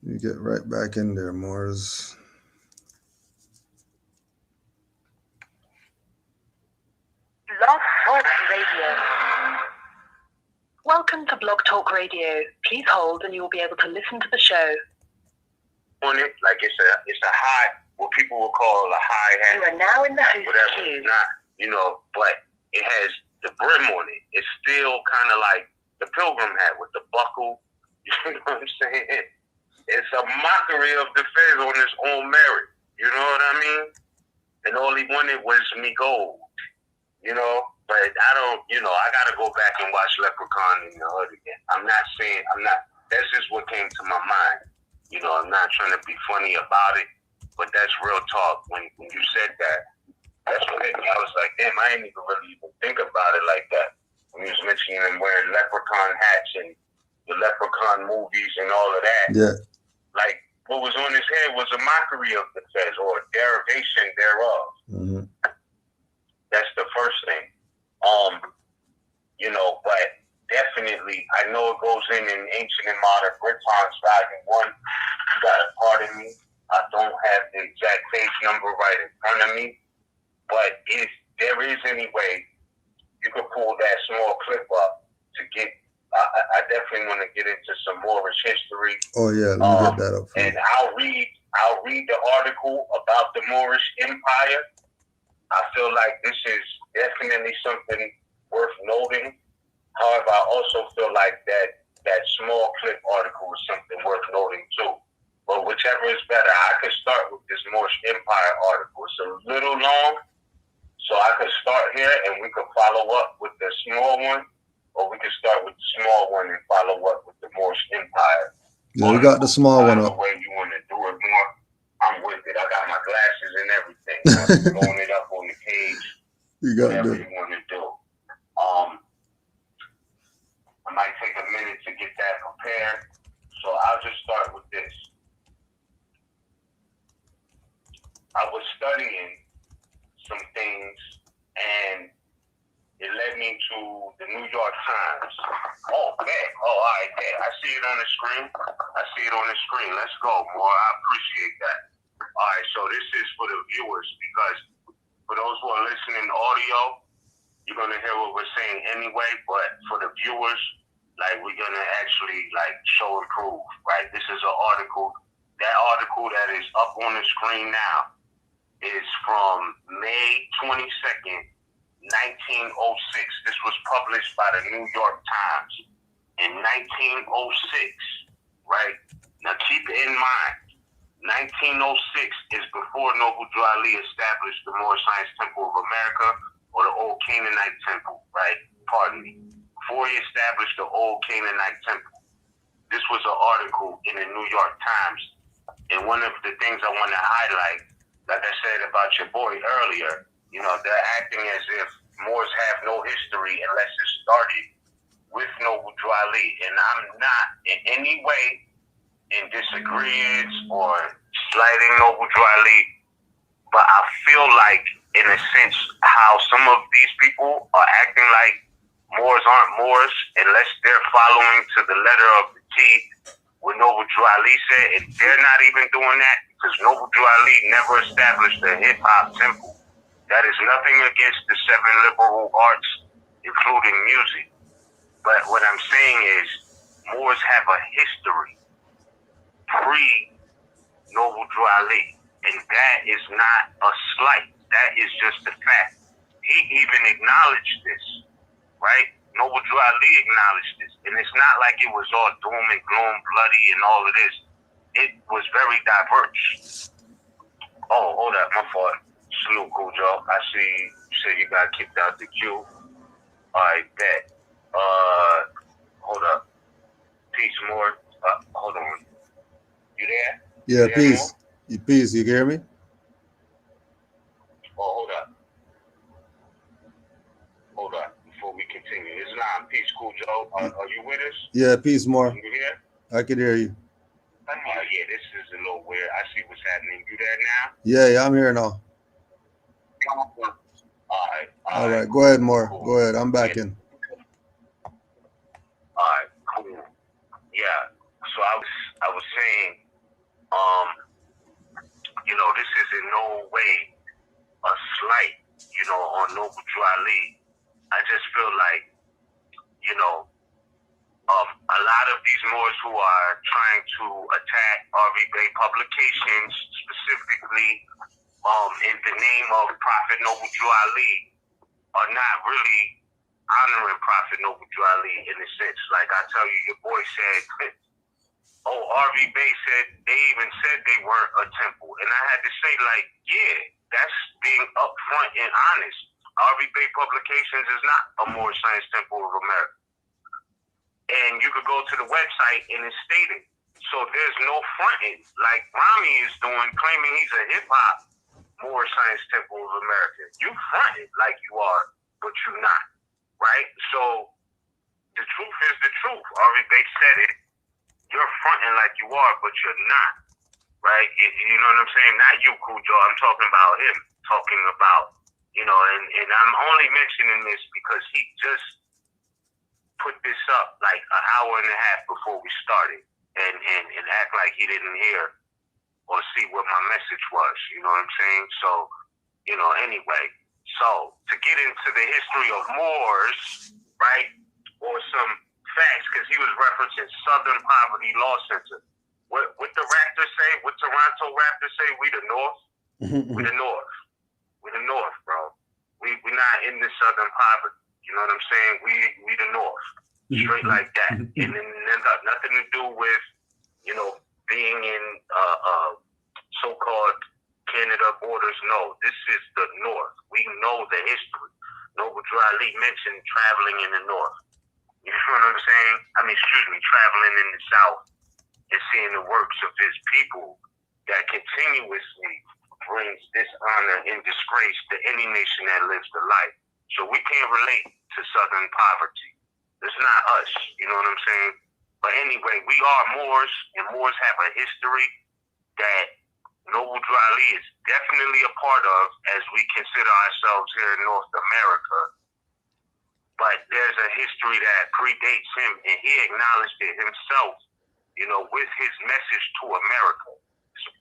You get right back in there, Mars. Blog Talk Radio. Welcome to Blog Talk Radio. Please hold and you will be able to listen to the show. On it, like it's a high, what people would call a high hat. You are now in the host whatever. queue. It's not, but it has the brim on it. It's still kind of like the pilgrim hat with the buckle. You know what I'm saying? It's a mockery of the Fez on his own merit. You know what I mean? And all he wanted was me gold. But I don't, I got to go back and watch Leprechaun in the Hood again. That's just what came to my mind. I'm not trying to be funny about it, but that's real talk. When you said that, that's what hit me. I was like, damn, I ain't even think about it like that. When you was mentioning them wearing leprechaun hats and the leprechaun movies and all of that. Yeah. Like, what was on his head was a mockery of the Fez or a derivation thereof. Mm-hmm. That's the first thing. But definitely, I know it goes in Ancient and Modern Britons Volume 1. You gotta pardon me. I don't have the exact page number right in front of me. But if there is any way you could pull that small clip up to get, I definitely want to get into some Moorish history. Oh yeah, let me get that up. And I'll read the article about the Moorish Empire. I feel like this is definitely something worth noting. However, I also feel like that small clip article is something worth noting too. But whichever is better, I could start with this Moorish Empire article. It's a little long, so I could start here and we could follow up with the small one, or we could start with the small one and follow up with the Moorish Empire. Yeah, you got the small one up. The way you want to do it more, I'm with it. I got my glasses and everything. I'm throwing it up on the page. You got whatever it. you want to do. I might take a minute to get that prepared, so I'll just start with this. I was studying some things, and it led me to the New York Times. Oh, man. Oh, all right, there. I see it on the screen. Let's go, more. I appreciate that. All right, so this is for the viewers, because for those who are listening to audio, you're going to hear what we're saying anyway, but for the viewers, Like, we're gonna actually like show and prove, right? This is an article. That article that is up on the screen now is from May 22nd, 1906. This was published by the New York Times in 1906, right? Now keep it in mind, 1906 is before Noble Drew Ali established the Moorish Science Temple of America, or the Old Canaanite Temple, right? Pardon me. Before he established the Old Canaanite Temple. This was an article in the New York Times. And one of the things I want to highlight, like I said about your boy earlier, you know, they're acting as if Moors have no history unless it started with Noble Drew Ali. And I'm not in any way in disagreement or slighting Noble Drew Ali, but I feel like, in a sense, how some of these people are acting like Moors aren't Moors unless they're following to the letter of the T what Noble Drew Ali said, and they're not even doing that because Noble Drew Ali never established a hip-hop temple. That is nothing against the 7 liberal arts, including music. But what I'm saying is, Moors have a history pre-Noble Drew Ali, and that is not a slight. That is just a fact. He even acknowledged this, right? Noble Drew Ali acknowledged this. And it's not like it was all doom and gloom, bloody and all of this. It was very diverse. Oh, hold up, my fault. Salute, cool, Joe. I see you said you got kicked out the queue. All right, bet. Hold up. Peace, more. Hold on. You there? Yeah, You there, peace. Mo? Peace. You hear me? Oh, hold up. Hold up. Before we continue. Islam, peace, cool, Joe. Are you with us? Yeah, peace, more. You here? I can hear you. Yeah, this is a little weird. I see what's happening. You there now? Yeah, I'm here now. All right. Go ahead, more. Cool. Go ahead. I'm back in. All right, cool. Yeah. So I was saying, you know, this is in no way a slight, you know, on Noble Drew Ali. I just feel like, you know, a lot of these Moors who are trying to attack RV Bay publications, specifically in the name of Prophet Noble Drew Ali, are not really honoring Prophet Noble Drew Ali in a sense. Like I tell you, your boy said, oh, RV Bay said, they even said they weren't a temple. And I had to say, like, yeah, that's being upfront and honest. RV Bay Publications is not a Moorish Science Temple of America. And you could go to the website and it's stated. So there's no fronting like Rami is doing, claiming he's a hip-hop Moorish Science Temple of America. You fronted like you are, but you're not, right? So the truth is the truth. RV Bay said it. You're fronting like you are, but you're not, right? You know what I'm saying? Not you, Cujo. I'm talking about him. Talking about, you know, and I'm only mentioning this because he just put this up like an hour and a half before we started and act like he didn't hear or see what my message was. You know what I'm saying? So, you know, anyway. So, to get into the history of Moors, right, or some facts, because he was referencing Southern Poverty Law Center. What the Raptors say? What Toronto Raptors say? We the North. We the North. We the North, bro. We not in the Southern Poverty. You know what I'm saying? We the North. Straight like that. And then nothing to do with, you know, being in so-called Canada borders. No, this is the North. We know the history. Noble Drew Ali mentioned traveling in the North. You know what I'm saying? Traveling in the South and seeing the works of his people that continuously brings dishonor and disgrace to any nation that lives the life. So we can't relate to Southern poverty. It's not us, you know what I'm saying? But anyway, we are Moors, and Moors have a history that Noble Drew Ali is definitely a part of as we consider ourselves here in North America. But there's a history that predates him, and he acknowledged it himself, you know, with his message to America.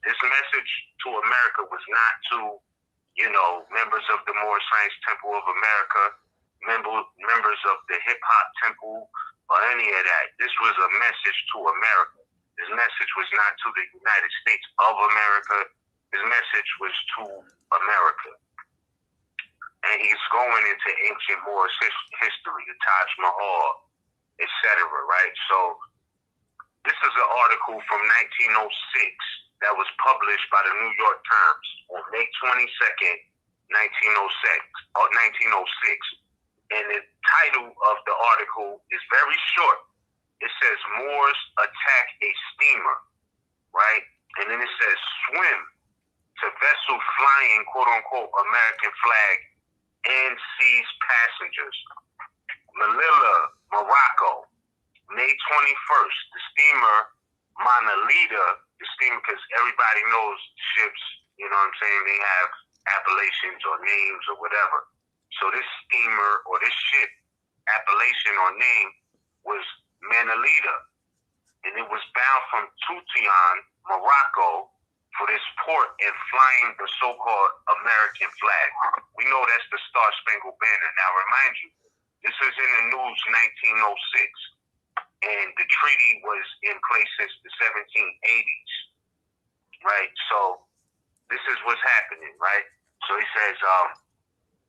This message to America was not to, you know, members of the Moorish Science Temple of America, members of the Hip Hop Temple or any of that. This was a message to America. This message was not to the United States of America. His message was to America. And he's going into ancient Moorish history, the Taj Mahal, etc., right? So this is an article from 1906 that was published by the New York Times on May 22nd, 1906. And the title of the article is very short. It says, Moors attack a steamer, right? And then it says, swim to vessel flying, quote-unquote, American flag and seize passengers. Melilla, Morocco, May 21st, the steamer Manalita, the steamer, because everybody knows ships, you know what I'm saying, they have appellations or names or whatever. So this steamer or this ship, appellation or name, was Manalita, and it was bound from Tution, Morocco, for this port and flying the so-called American flag. We know that's the Star-Spangled Banner. Now, remind you, this is in the news 1906, and the treaty was in place since the 1780s, right? So this is what's happening, right? So he says,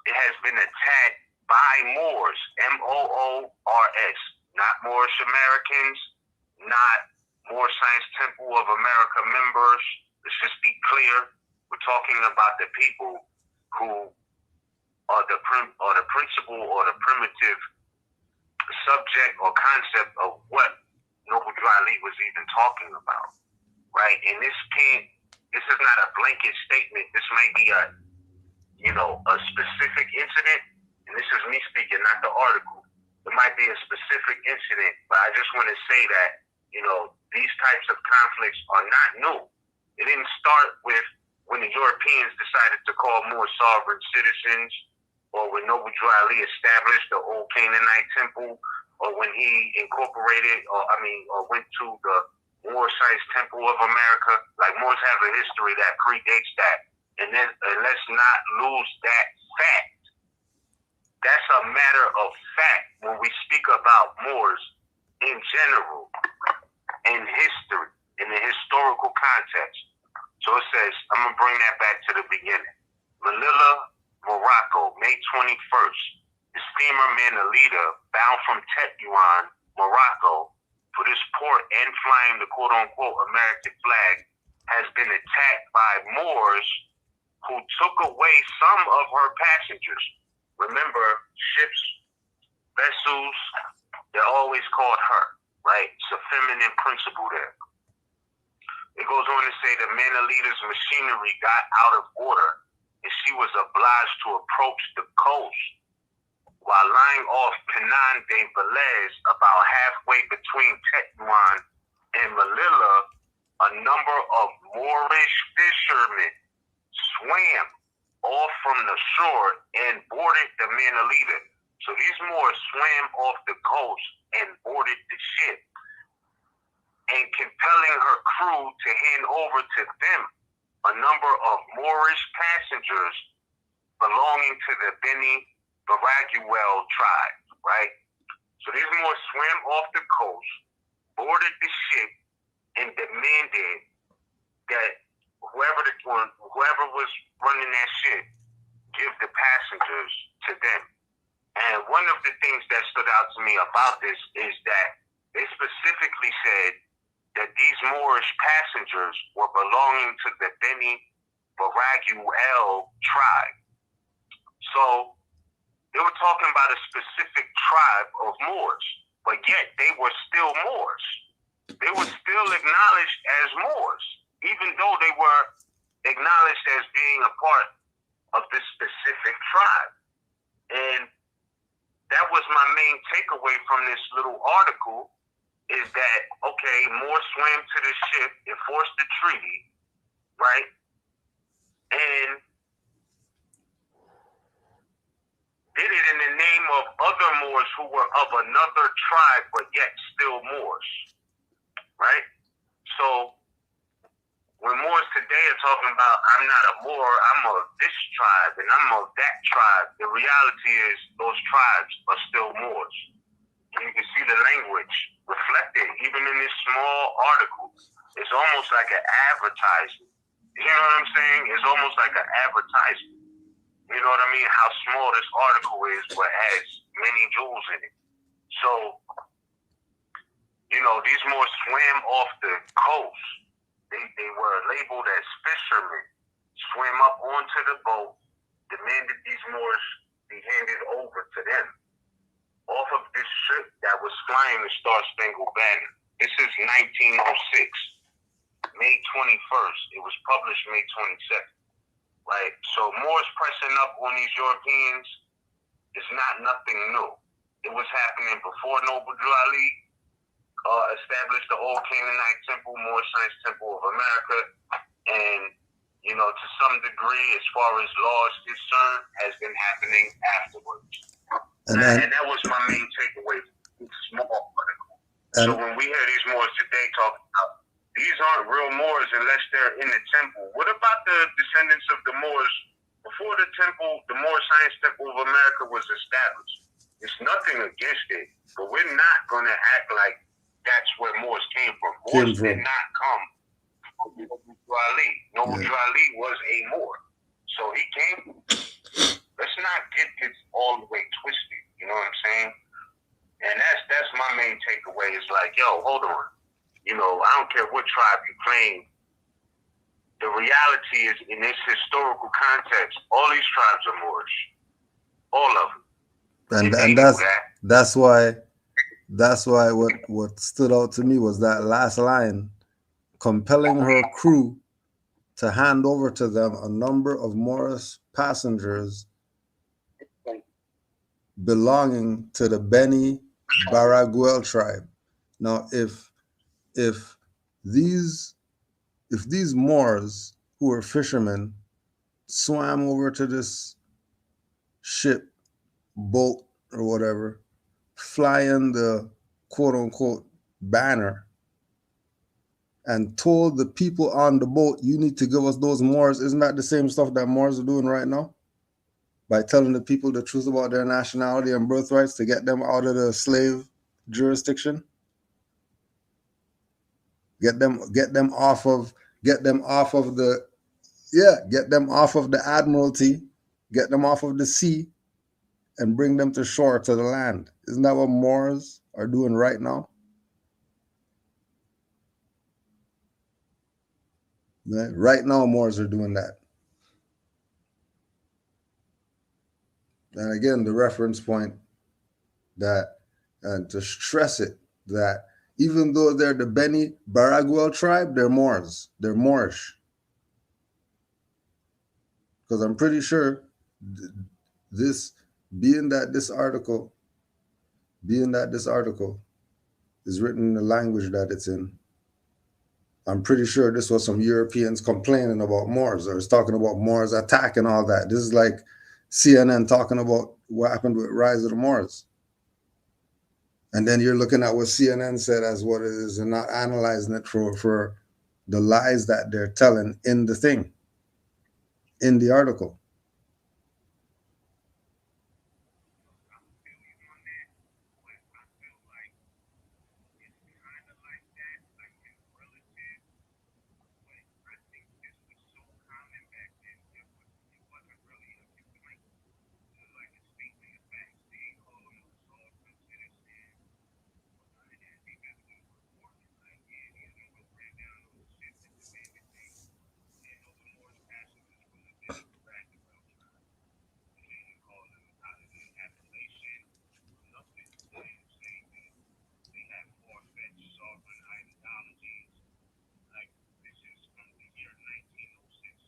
it has been attacked by Moors, M-O-O-R-S, not Moorish Americans, not Moorish Science Temple of America members. Let's just be clear. We're talking about the people who are the principle or the primitive subject or concept of what Noble Drew Ali was even talking about, right? And this is not a blanket statement. This might be a specific incident, and this is me speaking, not the article. It might be a specific incident, but I just want to say that, these types of conflicts are not new. It didn't start with when the Europeans decided to call more sovereign citizens, or when Noble Drew Ali established the old Canaanite temple, or when he incorporated, or went to the Moorish Science Temple of America. Like, Moors have a history that predates that. And let's not lose that fact. That's a matter of fact when we speak about Moors in general, in history, in the historical context. So it says, I'm going to bring that back to the beginning. Melilla, Morocco, May 21st. The steamer Manalita, bound from Tetuan, Morocco, for this port and flying the quote-unquote American flag, has been attacked by Moors who took away some of her passengers. Remember, ships, vessels, they're always called her, right? It's a feminine principle there. It goes on to say that Manalita's machinery got out of order and she was obliged to approach the coast. While lying off Canaanland, about halfway between Tetuan and Melilla, a number of Moorish fishermen swam off from the shore and boarded the Manalita. So these Moors swam off the coast and boarded the ship, and compelling her crew to hand over to them a number of Moorish passengers belonging to the Beni Baraguel tribe, right? So these Moors swam off the coast, boarded the ship, and demanded that whoever was running that ship give the passengers to them. And one of the things that stood out to me about this is that they specifically said that these Moorish passengers were belonging to the Beni Baraguel tribe. So they were talking about a specific tribe of Moors, but yet they were still Moors. They were still acknowledged as Moors, even though they were acknowledged as being a part of this specific tribe. And that was my main takeaway from this little article, is that, okay, Moors swam to the ship, enforced the treaty, right? And did it in the name of other Moors who were of another tribe, but yet still Moors, right? So when Moors today are talking about, I'm not a Moor, I'm of this tribe and I'm of that tribe, the reality is those tribes are still Moors. And you can see see the language reflected even in this small article. It's almost like an advertisement. You know what I'm saying? It's almost like an advertisement. You know what I mean? How small this article is, but has many jewels in it. So, you know, these Moors swam off the coast. They were labeled as fishermen. Swam up onto the boat, demanded these Moors be handed over to them. Off of this ship that was flying the Star Spangled Banner. This is 1906, May 21st. It was published May 22nd. Right? So Moors pressing up on these Europeans is not nothing new. It was happening before Noble Drew Ali established the old Canaanite temple, Moorish Science Temple of America, and, you know, to some degree, as far as law is concerned, has been happening afterwards. And that was my main takeaway from this small article. So when we hear these Moors today talking about these aren't real Moors unless they're in the temple, what about the descendants of the Moors before the temple, the Moorish Science Temple of America was established? It's nothing against it, but we're not going to act like that's where Moors came from. Moors did not come from Noble Drew Ali. Noble Drew Ali was a Moor. So he came. Let's not get this all the way twisted. You know what I'm saying? And that's my main takeaway. Is like, yo, hold on. You know, I don't care what tribe you claim. The reality is, in this historical context, all these tribes are Moorish. All of them. And that's why what stood out to me was that last line, compelling her crew to hand over to them a number of Moorish passengers belonging to the Beni Baraguel tribe. Now, if these Moors who were fishermen swam over to this ship, boat, or whatever, flying the quote unquote banner, and told the people on the boat, you need to give us those Moors, isn't that the same stuff that Moors are doing right now? By telling the people the truth about their nationality and birthrights to get them out of the slave jurisdiction? Get them off of the admiralty, get them off of the sea, and bring them to shore, to the land. Isn't that what Moors are doing right now? Right now, Moors are doing that. And again, the reference point that, and to stress it, that even though they're the Beni Baraguel tribe, they're Moors. They're Moorish. Because I'm pretty sure this article is written in the language that it's in, I'm pretty sure this was some Europeans complaining about Moors, or it's talking about Moors attack and all that. This is like CNN talking about what happened with Rise of the Moors. And then you're looking at what CNN said as what it is and not analyzing it for the lies that they're telling in the thing, in the article.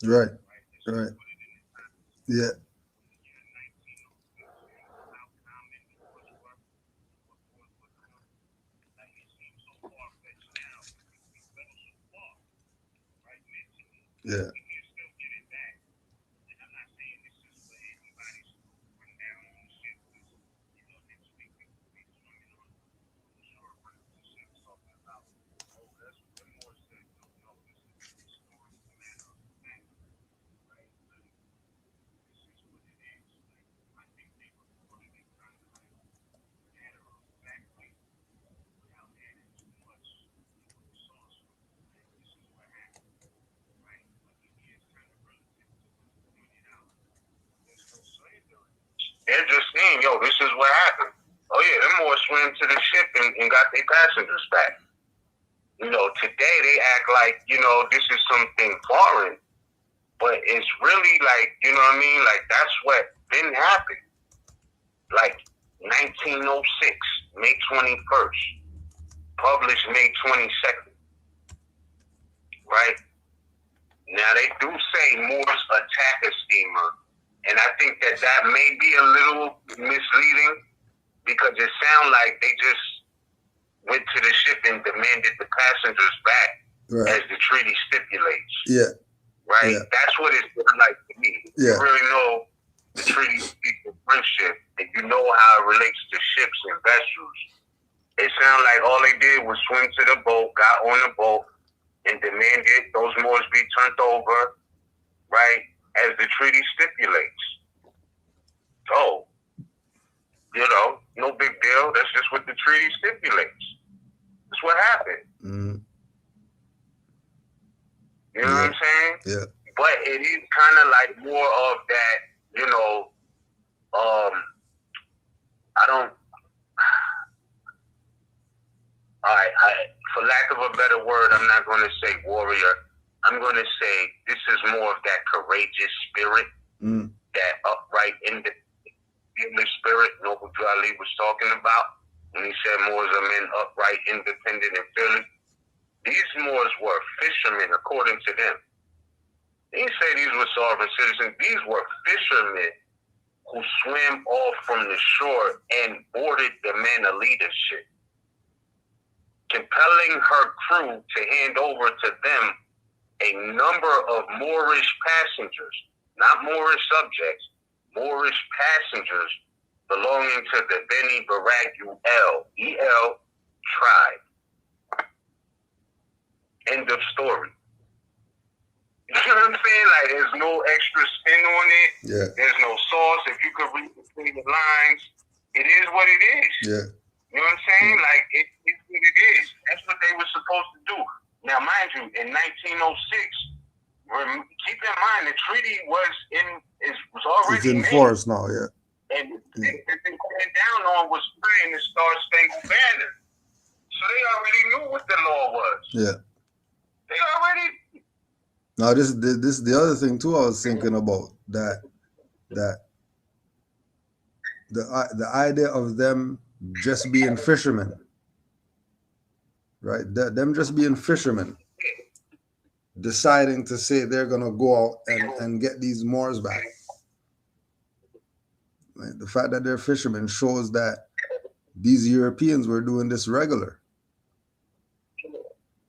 Right. Yeah. Yeah. what happened. Oh yeah, them Moors swam to the ship and got their passengers back. You know, today they act like, you know, this is something foreign, but it's really like, you know what I mean? Like, that's what didn't happen. Like 1906, May 21st, published May 22nd, right? Now they do say Moors attack a steamer, and I think that may be a little misleading because it sounds like they just went to the ship and demanded the passengers back, right, as the treaty stipulates. Yeah. Right? Yeah. That's what it's like to me. Yeah. You really know the treaty speaks of friendship, and you know how it relates to ships and vessels. It sounds like all they did was swim to the boat, got on the boat, and demanded those Moors be turned over, right, as the treaty stipulates. So, you know, no big deal. That's just what the treaty stipulates. That's what happened. Mm. You know what I'm saying? Yeah. But it is kind of like more of that, you know, for lack of a better word, I'm not going to say warrior. I'm going to say this is more of that courageous spirit, that upright, independent spirit Noble Drew Ali was talking about when he said Moors are men upright, independent, and fearless. These Moors were fishermen, according to them. They didn't say these were sovereign citizens. These were fishermen who swam off from the shore and boarded the Manalita ship, compelling her crew to hand over to them a number of Moorish passengers, not Moorish subjects, Moorish passengers belonging to the Beni Baragu El tribe. End of story. You know what I'm saying? Like, there's no extra spin on it. Yeah. There's no sauce. If you could read between the lines, it is what it is. Yeah. You know what I'm saying? Like, it's what it is. That's what they were supposed to do. Now, mind you, in 1906, keep in mind, the treaty was already it's in made. force now, yeah. And the thing that they went down on was praying the Star-Spangled Banner. So they already knew what the law was. Yeah. They already... Now, this is the other thing, too, I was thinking about, that the idea of them just being fishermen, right? Them just being fishermen, deciding to say they're going to go out and get these Moors back. Right? The fact that they're fishermen shows that these Europeans were doing this regular.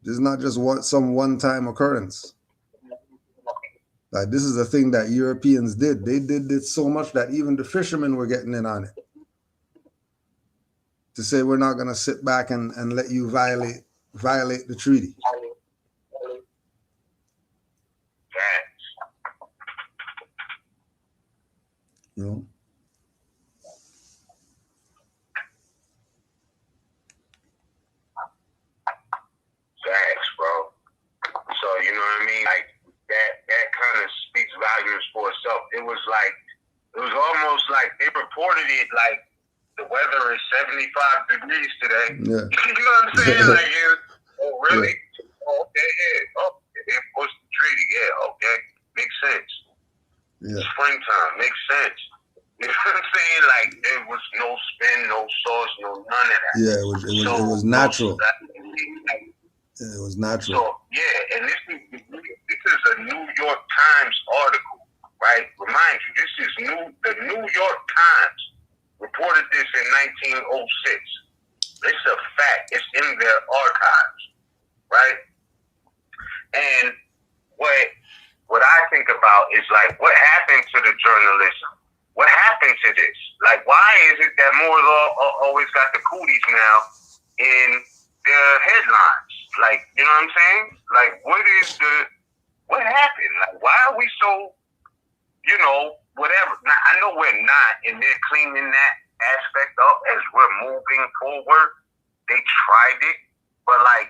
This is not just some one-time occurrence. Like, this is a thing that Europeans did. They did it so much that even the fishermen were getting in on it. To say we're not going to sit back and let you violate the treaty. You know? Facts, bro. So, you know what I mean? Like, that kind of speaks volumes for itself. It was almost like they reported it like the weather is 75 degrees today. Yeah. You know what I'm saying? Like, oh, really? Yeah. Oh, okay, yeah. Oh, they enforced the treaty. Yeah, okay. Makes sense. Yeah. Springtime. Makes sense. You know what I'm saying? Like, there was no spin, no sauce, no none of that. Yeah, it was natural. Yeah, it was natural. So, yeah, and this is a New York Times article, right? Remind you, this is the New York Times reported this in 1906. It's a fact. It's in their archives, right? And what I think about is, like, what happened to the journalism? What happened to this? Like, why is it that Moors always got the cooties now in their headlines? Like, you know what I'm saying? Like, what happened? Like, why are we so, you know, whatever? Now, I know we're not, and they're cleaning that aspect up as we're moving forward. They tried it, but, like,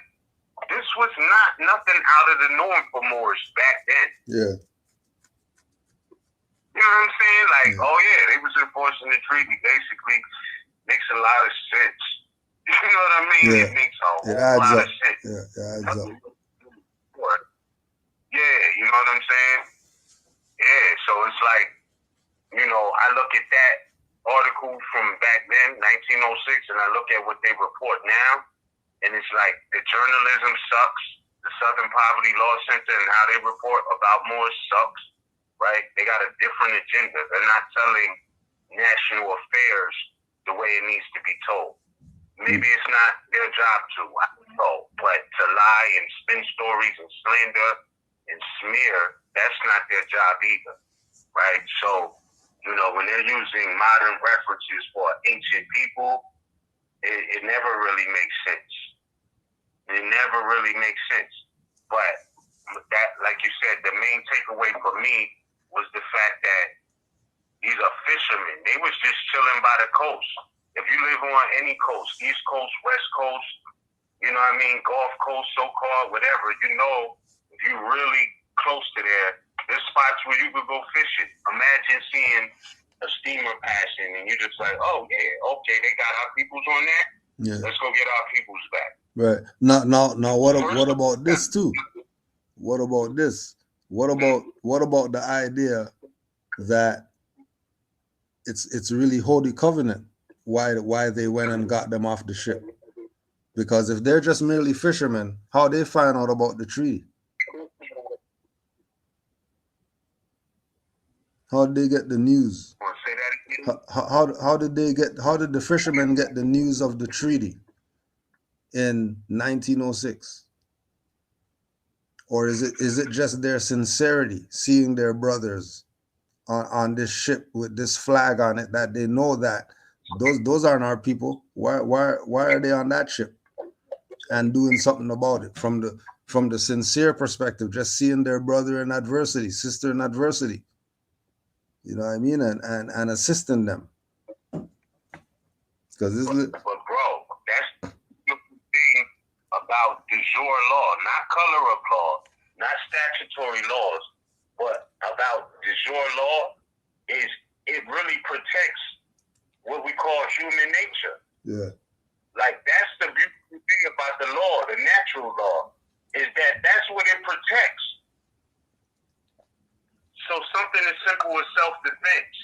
this was nothing out of the norm for Moors back then. Yeah. You know what I'm saying? Like, oh yeah, they was enforcing the treaty, basically. makes a lot of sense. You know what I mean? Yeah. It makes a It whole adds lot up. of sense. Yeah, it adds up. Yeah, you know what I'm saying? Yeah, so it's like, you know, I look at that article from back then, 1906, and I look at what they report now, and it's like the journalism sucks. The Southern Poverty Law Center and how they report about Moors sucks, right? They got a different agenda. They're not telling national affairs the way it needs to be told. Maybe it's not their job to, I don't know, but to lie and spin stories and slander and smear, that's not their job either, right? So, you know, when they're using modern references for ancient people, it never really makes sense. It never really makes sense. But that, like you said, the main takeaway for me was the fact that these are fishermen. They was just chilling by the coast. If you live on any coast, East Coast, West Coast, you know what I mean, Gulf Coast, so-called, whatever, you know, if you're really close to there, there's spots where you could go fishing. Imagine seeing a steamer passing and you're just like, oh, yeah, okay, they got our peoples on there. Yeah. Let's go get our peoples back. Right. Now what about this too? What about this? What about the idea that it's really holy covenant why they went and got them off the ship? Because if they're just merely fishermen, how they find out about the treaty? How did they get the news? How did the fishermen get the news of the treaty in 1906? Or is it just their sincerity, seeing their brothers on this ship with this flag on it, that they know that those aren't our people? Why are they on that ship and doing something about it from the sincere perspective, just seeing their brother in adversity, sister in adversity, you know what I mean, and assisting them? Because this is. But bro, that's the thing about de jure law, not color of law, not statutory laws, but about de jure law is it really protects what we call human nature. Yeah. Like, that's the beautiful thing about the law, the natural law, is that that's what it protects. So something as simple as self-defense,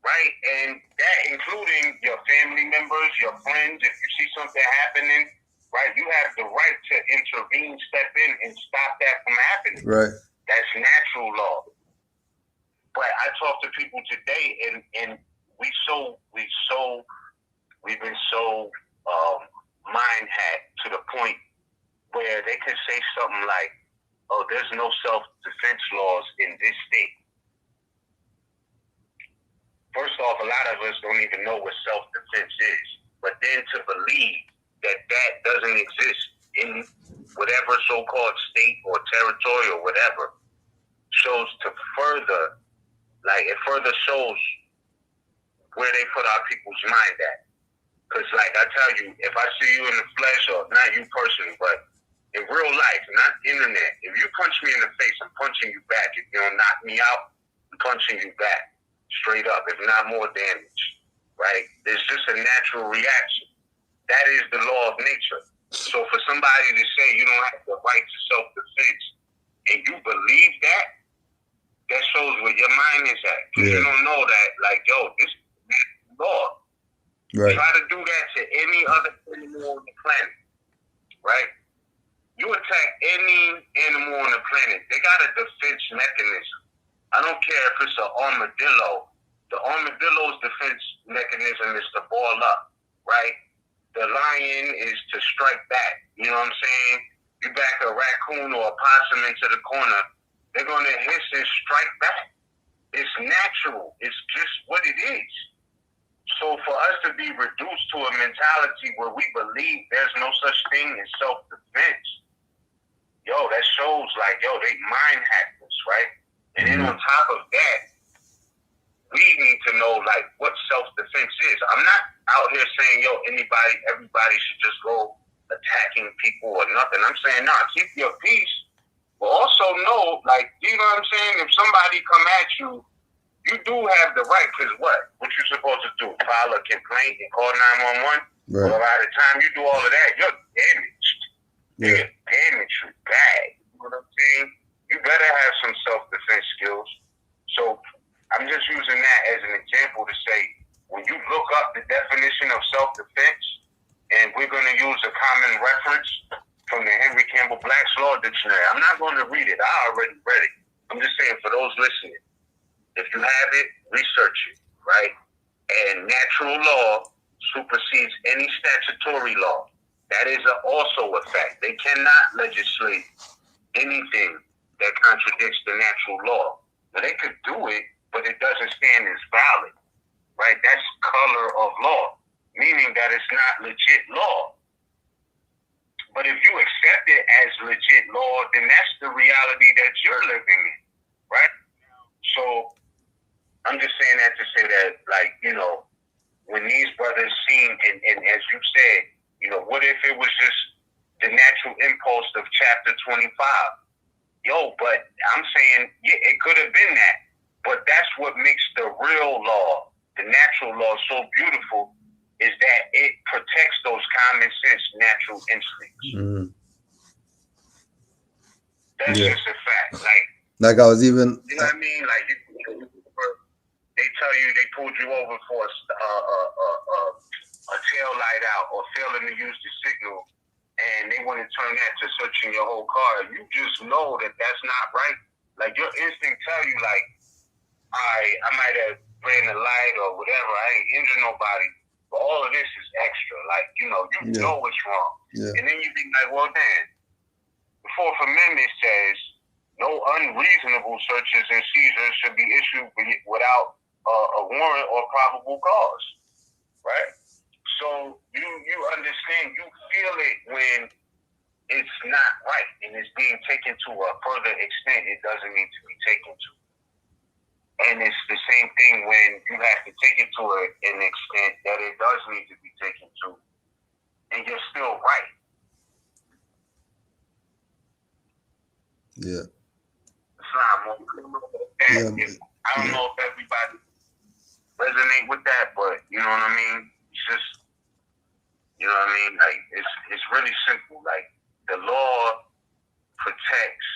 right? And that including your family members, your friends. If you see something happening, right, you have the right to intervene, step in, and stop that from happening. Right. That's natural law. But I talk to people today, and we've been so mind hacked to the point where they could say something like, oh, there's no self-defense laws in this state. First off, a lot of us don't even know what self-defense is. But then to believe that doesn't exist in whatever so-called state or territory or whatever shows to further, like, it further shows where they put our people's mind at. Because, like, I tell you, if I see you in the flesh, or not you personally, but in real life, not internet, if you punch me in the face, I'm punching you back. If you don't knock me out, I'm punching you back. Straight up, if not more damage, right? There's just a natural reaction. That is the law of nature. So for somebody to say you don't have the right to self-defense, and you believe that shows where your mind is at. Because you don't know that, like, yo, this is law. Right. Try to do that to any other animal on the planet, right? You attack any animal on the planet, they got a defense mechanism. I don't care if it's an armadillo. The armadillo's defense mechanism is to ball up, right? The lion is to strike back. You know what I'm saying? You back a raccoon or a possum into the corner, they're going to hiss and strike back. It's natural. It's just what it is. So for us to be reduced to a mentality where we believe there's no such thing as self-defense, yo, that shows like, yo, they mind hacked us, right? And then on top of that, we need to know like what self-defense is. I'm not out here saying, yo, everybody should just go attacking people or nothing. I'm saying, nah, keep your peace. But also know, like, you know what I'm saying? If somebody come at you you do have the right, because what? What you supposed to do? File a complaint and call 911? Right. Well, by the time you do all of that, you're damaged. Yeah. You're damaged bad. You know what I'm saying? You better have some self-defense skills. So I'm just using that as an example to say, when you look up the definition of self-defense, and we're going to use a common reference from the Henry Campbell Black's Law Dictionary. I'm not going to read it. I already read it. I'm just saying for those listening, if you have it, research it, right? And natural law supersedes any statutory law. That is also a fact. They cannot legislate anything that contradicts the natural law. Now, they could do it, but it doesn't stand as valid, right? That's color of law, meaning that it's not legit law. But if you accept it as legit law, then that's the reality that you're living in, right? So I'm just saying that to say that, like, you know, when these brothers seen, and as you said, you know, what if it was just the natural impulse of chapter 25? Yo, but I'm saying, yeah, it could have been that. But that's what makes the real law, the natural law, so beautiful, is that it protects those common sense natural instincts. Mm. That's Yeah. just a fact. Like I was even. You know what I mean? Like, they tell you they pulled you over for a tail light out or failing to use the signal, and they want to turn that to searching your whole car. You just know that that's not right. Like, your instinct tell you, like, I might have ran the light or whatever. I ain't injured nobody. But all of this is extra. Like, you know, you know what's wrong. Yeah. And then you be like, well, then, the Fourth Amendment says no unreasonable searches and seizures should be issued without a warrant or probable cause, right? So you understand, you feel it when it's not right and it's being taken to a further extent it doesn't need to be taken to. And it's the same thing when you have to take it to an extent that it does need to be taken to, and you're still right. Yeah. Islam, I don't know if everybody resonate with that, but you know what I mean? It's just, you know what I mean? Like, it's really simple. Like, the law protects,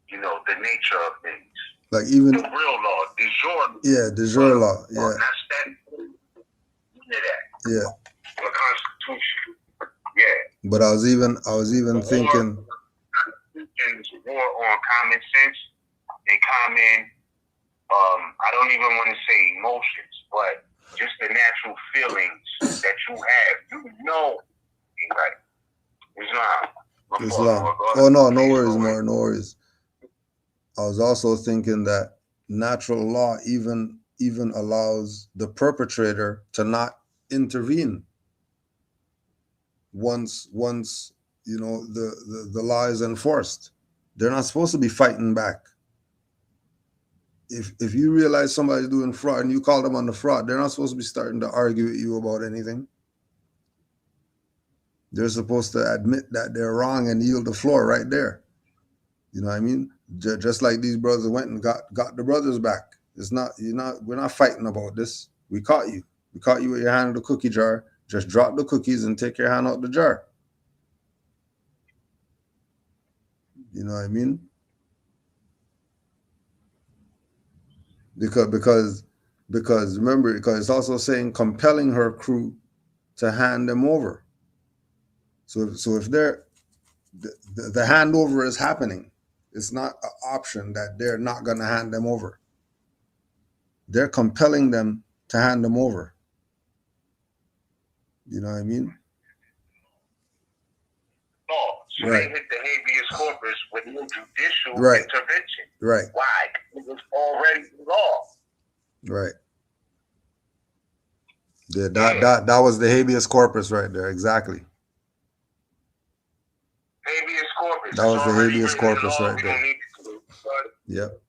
you know, the nature of things. Like even the real law, de jure. Yeah, de jure law. Yeah. That's that. That. Yeah. The Constitution. Yeah. But I was even thinking. Constitution is war on common sense and common. I don't even want to say emotions, but just the natural feelings that you have. You know, right? Islam. Oh no, no worries, more, no worries. I was also thinking that natural law even allows the perpetrator to not intervene once you know the law is enforced. They're not supposed to be fighting back. If you realize somebody's doing fraud and you call them on the fraud, they're not supposed to be starting to argue with you about anything. They're supposed to admit that they're wrong and yield the floor right there. You know what I mean? Just like these brothers went and got the brothers back. We're not fighting about this. We caught you. We caught you with your hand in the cookie jar. Just drop the cookies and take your hand out the jar. You know what I mean? Because remember, because it's also saying compelling her crew to hand them over. So if they're the handover is happening, it's not an option that they're not going to hand them over. They're compelling them to hand them over. You know what I mean? Law. So Right. they hit the habeas corpus with no judicial Right. intervention. Right. Why? It was already law. Right. Yeah, that was the habeas corpus right there. Exactly. Habeas corpus. That was the already habeas written in corpus law. right We there. don't need to Yep.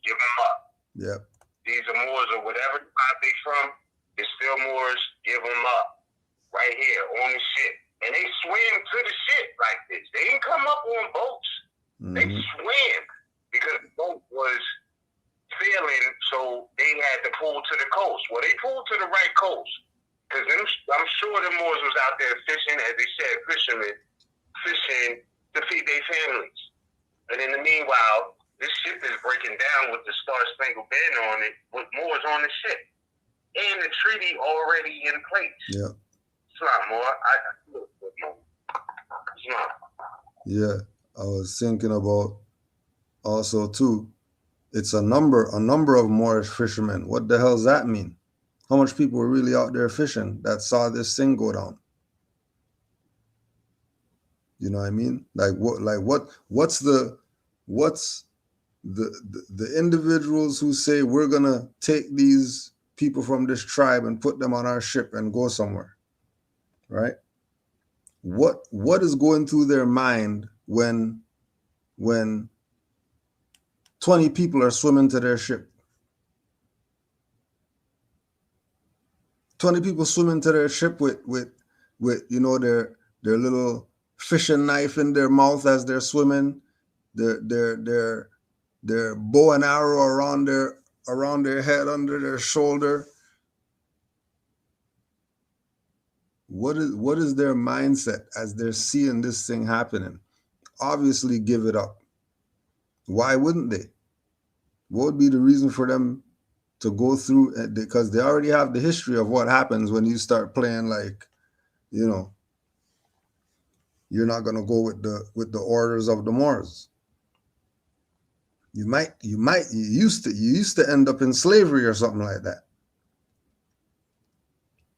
give them up. Yep. These are Moors or whatever tribe they from. It's still Moors. Give them up. Right here on the ship. And they swam to the ship like this. They didn't come up on boats. They Mm-hmm. swam because the boat was failing, so they had to pull to the coast. Well, they pulled to the right coast because I'm sure the Moors was out there fishing, as they said, fishermen fishing to feed their families. And in the meanwhile, this ship is breaking down with the Star-Spangled Banner on it, with Moors on the ship, and the treaty already in place. Yeah. It's not more. It's not. Yeah. I was thinking about also too, it's a number of Moorish fishermen. What the hell does that mean? How much people were really out there fishing that saw this thing go down? You know what I mean? What's the individuals who say we're gonna take these people from this tribe and put them on our ship and go somewhere, right? What is going through their mind when 20 people are swimming to their ship? 20 people swimming to their ship with you know, their little fishing knife in their mouth as they're swimming, their bow and arrow around their head, under their shoulder. What is their mindset as they're seeing this thing happening? Obviously give it up. Why wouldn't they? What would be the reason for them to go through it? Because they already have the history of what happens when you start playing like, you know, you're not going to go with the orders of the Moors. You used to end up in slavery or something like that.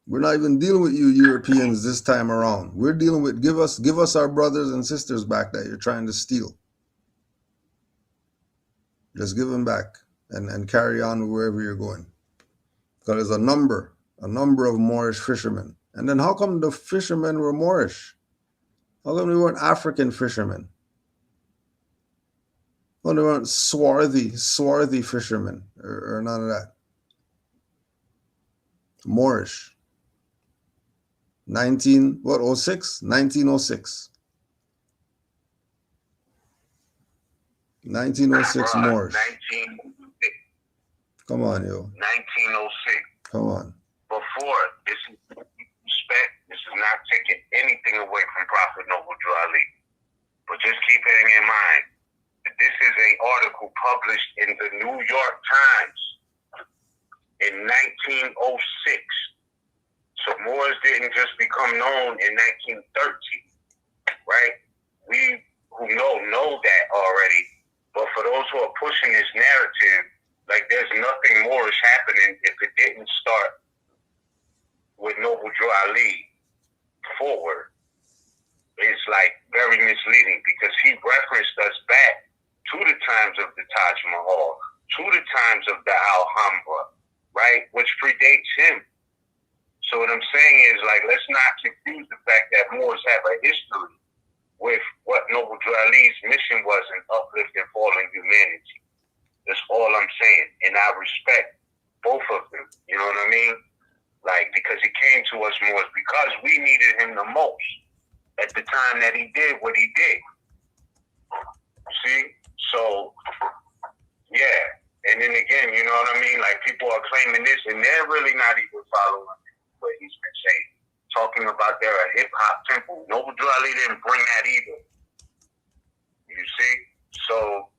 We're not even dealing with you Europeans this time around. We're dealing with give us our brothers and sisters back that you're trying to steal. Just give them back and carry on wherever you're going. Because there's a number of Moorish fishermen. And then how come the fishermen were Moorish? How come they weren't African fishermen? Well, they weren't swarthy fishermen or none of that. Moorish. 1906? 1906. 1906 Moorish. 1906. Come on, yo. 1906. Come on. Before, this is respect. This is not taking anything away from Prophet Noble Drew Ali. But just keep it in mind that this is an article published in the New York Times in 1906. So Moors didn't just become known in 1913, right? We who know that already. But for those who are pushing this narrative, like there's nothing Moorish happening if it didn't start with Noble Drew Ali forward. It's like very misleading because he referenced us back to the times of the Taj Mahal, to the times of the Alhambra, right? Which predates him. So what I'm saying is, like, let's not confuse the fact that Moors have a history with what Noble Drew Ali's mission was in uplifting fallen humanity. That's all I'm saying. And I respect both of them. You know what I mean? Like, because he came to us Moors because we needed him the most at the time that he did what he did. See? So, yeah. And then again, you know what I mean? Like, people are claiming this and they're really not even following what he's been saying. Talking about they're a hip-hop temple. Noble Drew Ali didn't bring that either. You see? So,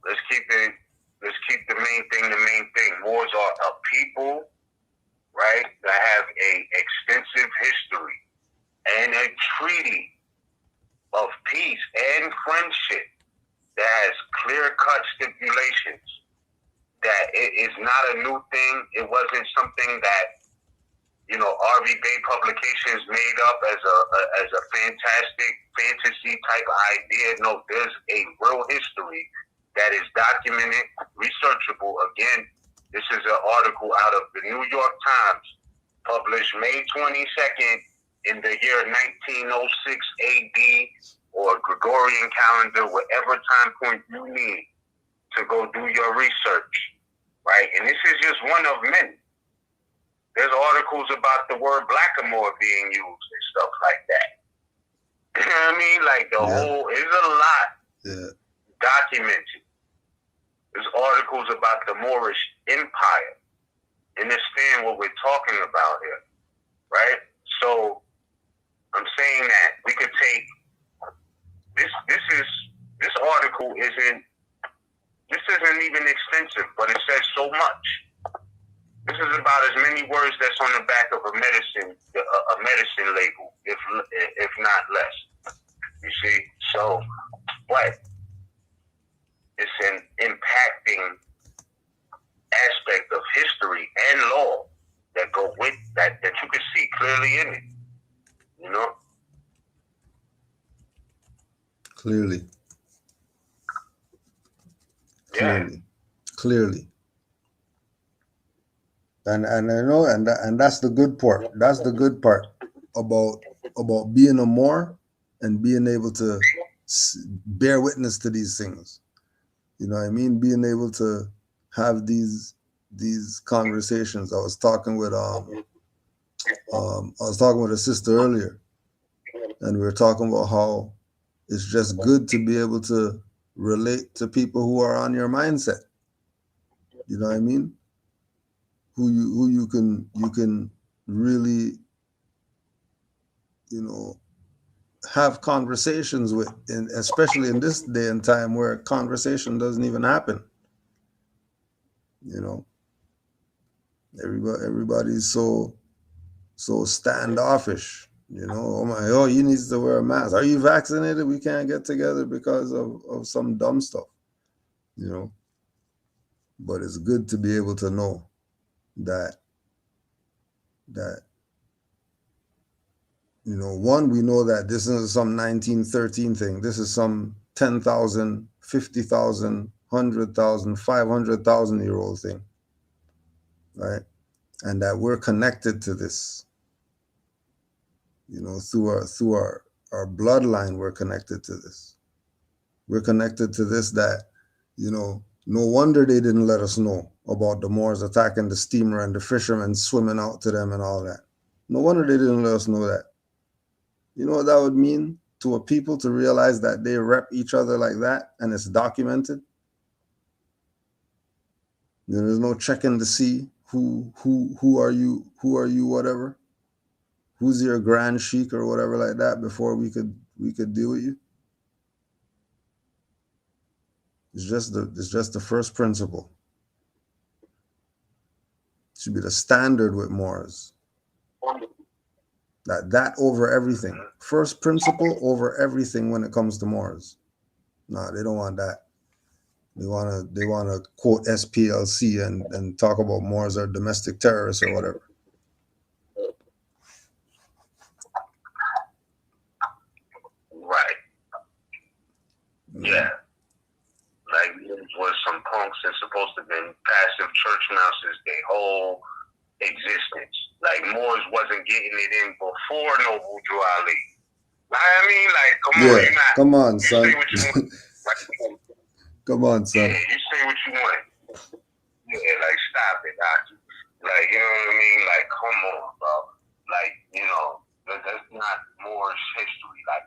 let's keep the main thing. Moors are a people, right, that have a extensive history and a treaty of peace and friendship that has clear-cut stipulations. That it is not a new thing. It wasn't something that, you know, RV Bay Publications made up as a fantastic fantasy type of idea. No, there's a real history that is documented, researchable. Again, this is an article out of the New York Times, published May 22nd in the year 1906 AD or Gregorian calendar, whatever time point you need to go do your research, right? And this is just one of many. There's articles about the word blackamoor being used and stuff like that. You know what I mean? Like the whole, there's a lot documented. There's articles about the Moorish Empire. Understand what we're talking about here, right? So I'm saying that we could take this article isn't even extensive, but it says so much. This is about as many words that's on the back of a medicine label, if not less. You see, so but it's an impacting aspect of history and law that go with that you can see clearly in it. You know, Clearly. yeah. Clearly. And I know, and that's the good part. That's the good part about being a Moor and being able to bear witness to these things. You know what I mean? Being able to have these conversations. I was talking with a sister earlier, and we were talking about how it's just good to be able to relate to people who are on your mindset. You know what I mean? Who you can really, you know, have conversations with, and especially in this day and time where conversation doesn't even happen. You know, everybody's so standoffish. You know, you need to wear a mask. Are you vaccinated? We can't get together because of some dumb stuff. You know, but it's good to be able to know that you know, one, we know that this isn't some 1913 thing. This is some 10,000, 50,000, 100,000, 500,000-year-old thing, right? And that we're connected to this. You know, through our bloodline, we're connected to this. We're connected to this that, you know, no wonder they didn't let us know about the Moors attacking the steamer and the fishermen swimming out to them and all that. No wonder they didn't let us know that. You know what that would mean to a people to realize that they rep each other like that and it's documented? You know, there's no checking to see who are you, whatever. Who's your grand sheik or whatever like that before we could deal with you. It's just the first principle. It should be the standard with Moors. That over everything. First principle over everything when it comes to Moors. No, they don't want that. They wanna quote SPLC and talk about Moors are domestic terrorists or whatever. Right. Yeah. Like it was some punks that's supposed to have been passive church mouses their whole existence. Like Moors wasn't getting it in before Noble Drew Ali. I mean, like, come on, son. Say what you want. Come on, son. Yeah, you say what you want. Yeah, like, stop it, Doctor. Like, you know what I mean? Like, come on, bro. Like, you know, that's not Moorish history. Like,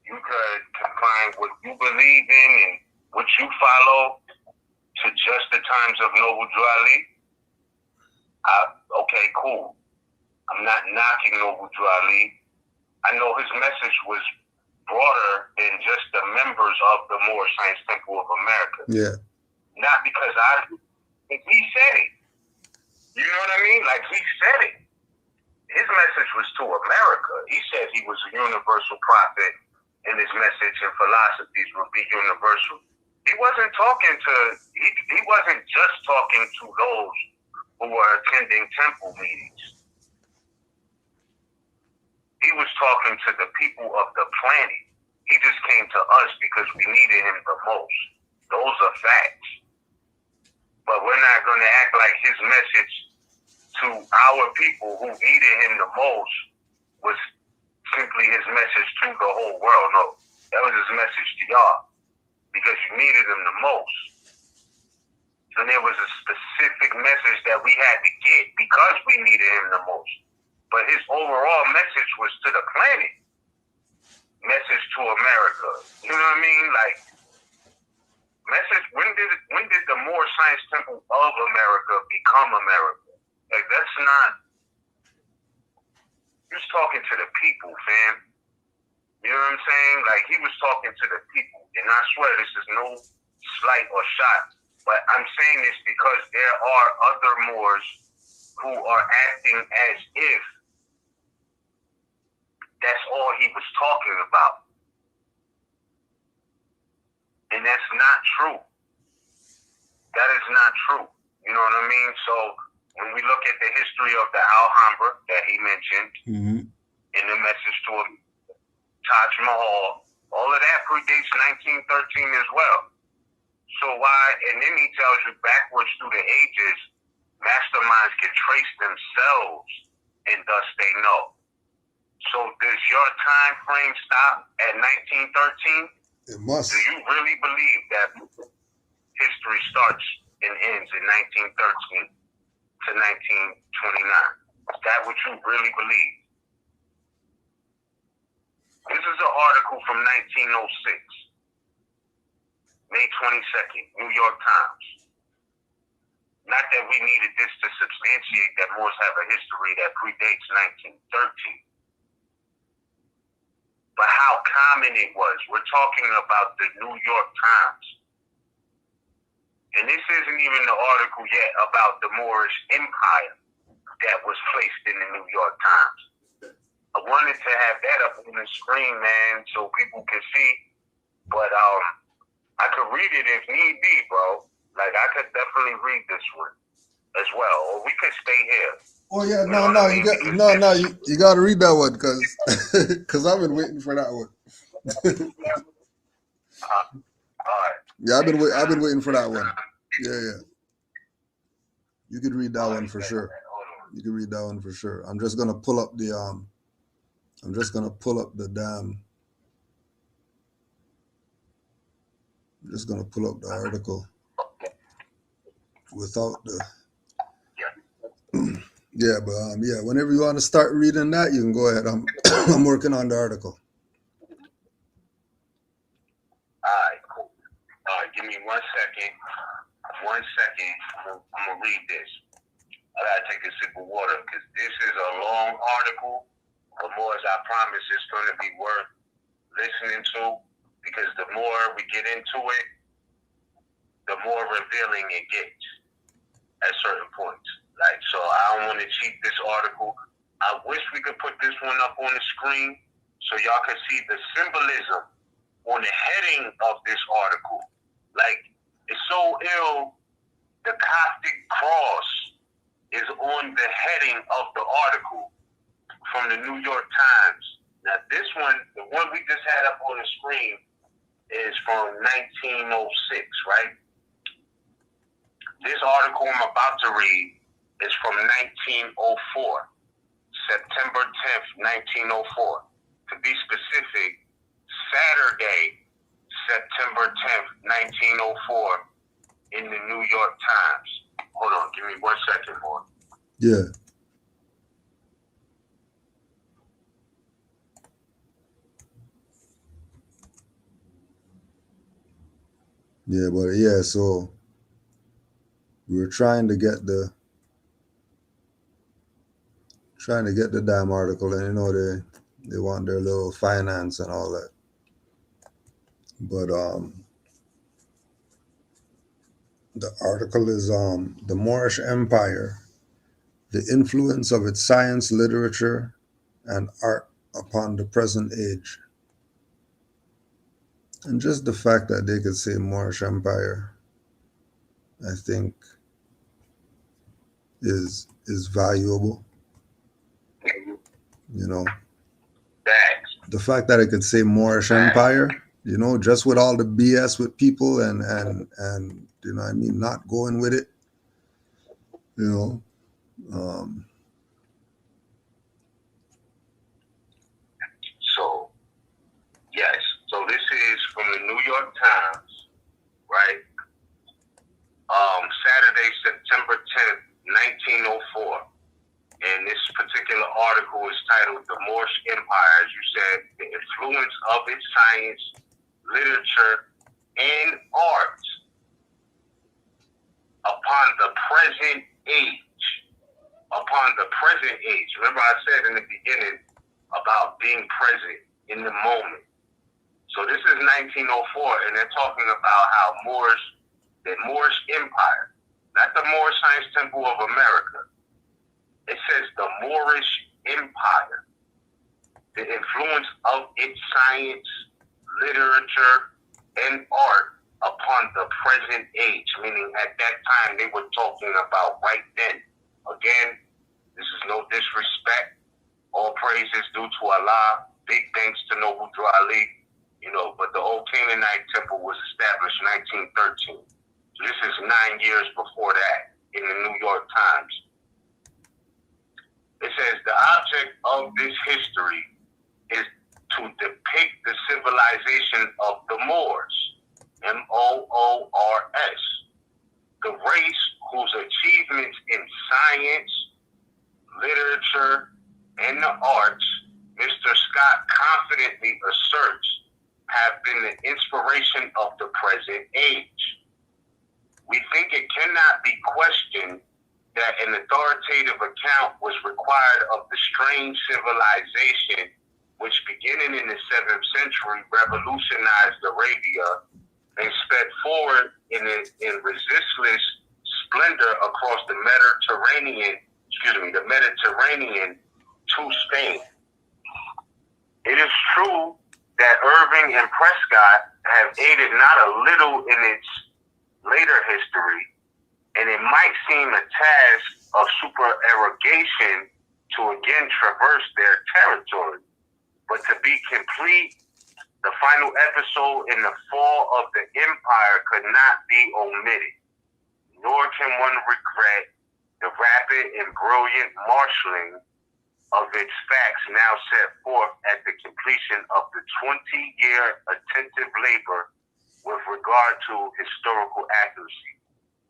you could confine what you believe in and what you follow to just the times of Noble Drew Ali. Okay, cool. I'm not knocking Noble Drew Ali. I know his message was broader than just the members of the Moorish Science Temple of America. Yeah. Not because he said it. You know what I mean? Like, he said it. His message was to America. He said he was a universal prophet and his message and philosophies would be universal. He wasn't he wasn't just talking to those who were attending temple meetings. He was talking to the people of the planet. He just came to us because we needed him the most. Those are facts. But we're not going to act like his message to our people who needed him the most was simply his message to the whole world. No, that was his message to y'all because you needed him the most. And there was a specific message that we had to get because we needed him the most. But his overall message was to the planet. Message to America. You know what I mean? Like, Message, when did the Moorish Science Temple of America become America? Like, that's not, he was talking to the people, fam. You know what I'm saying? Like, he was talking to the people. And I swear this is no slight or shot, but I'm saying this because there are other Moors who are acting as if that's all he was talking about. And that's not true. That is not true. You know what I mean? So when we look at the history of the Alhambra that he mentioned in the message to him, Taj Mahal, all of that predates 1913 as well. So why, and then he tells you backwards through the ages, masterminds can trace themselves and thus they know. So does your time frame stop at 1913? It must. Do you really believe that history starts and ends in 1913 to 1929? Is that what you really believe? This is an article from 1906, May 22nd, New York Times. Not that we needed this to substantiate that Moors have a history that predates 1913. But how common it was. We're talking about the New York Times. And this isn't even the article yet about the Moorish Empire that was placed in the New York Times. I wanted to have that up on the screen, man, so people can see. But I could read it if need be, bro. Like, I could definitely read this one as well. Or we could stay here. Oh yeah, you got to read that one because I've been waiting for that one. All right. Yeah, I've been waiting for that one. Yeah. You could read that one for sure. You could read that one for sure. I'm just gonna pull up the damn. I'm just gonna pull up the article without the. Yeah, but whenever you want to start reading that, you can go ahead. I'm working on the article. All right, cool. All right, give me 1 second. 1 second. I'm gonna read this. I gotta take a sip of water because this is a long article. But more, as I promise, it's gonna be worth listening to because the more we get into it, the more revealing it gets at certain points. Like, so I don't want to cheat this article. I wish we could put this one up on the screen so y'all can see the symbolism on the heading of this article. Like, it's so ill, the Coptic cross is on the heading of the article from the New York Times. Now, this one, the one we just had up on the screen, is from 1906, right? This article I'm about to read is from 1904, September 10th, 1904. To be specific, Saturday, September 10th, 1904, in the New York Times. Hold on, give me 1 second more. Yeah. Yeah, but yeah, so we were trying to get the damn article, and they want their little finance and all that. But the article is the Moorish Empire, the influence of its science, literature, and art upon the present age. And just the fact that they could say Moorish Empire, I think, is valuable. You know, the fact that I could say Moorish Empire, you know, just with all the BS with people and you know what I mean, not going with it, you know. So, yes, so this is from the New York Times, right? Saturday, September 10th, 1904. And this particular article is titled The Moorish Empire, as you said, the influence of its science, literature, and art upon the present age. Upon the present age. Remember I said in the beginning about being present in the moment. So this is 1904, and they're talking about how the Moorish Empire, not the Moorish Science Temple of America. It says the Moorish Empire. The influence of its science, literature, and art upon the present age, meaning at that time they were talking about right then. Again, this is no disrespect. All praises due to Allah. Big thanks to Noble Drew Ali. But the old Canaanite temple was established in 1913. So this is 9 years before that in the New York Times. It says the object of this history is to depict the civilization of the Moors, Moors, the race whose achievements in science, literature, and the arts, Mr. Scott confidently asserts, have been the inspiration of the present age. We think it cannot be questioned that an authoritative account was required of the strange civilization which, beginning in the 7th century, revolutionized Arabia and sped forward in resistless splendor across the Mediterranean to Spain. It is true that Irving and Prescott have aided not a little in its later history, and it might seem a task of supererogation to again traverse their territory. But to be complete, the final episode in the fall of the empire could not be omitted, nor can one regret the rapid and brilliant marshaling of its facts now set forth at the completion of the 20-year attentive labor with regard to historical accuracy.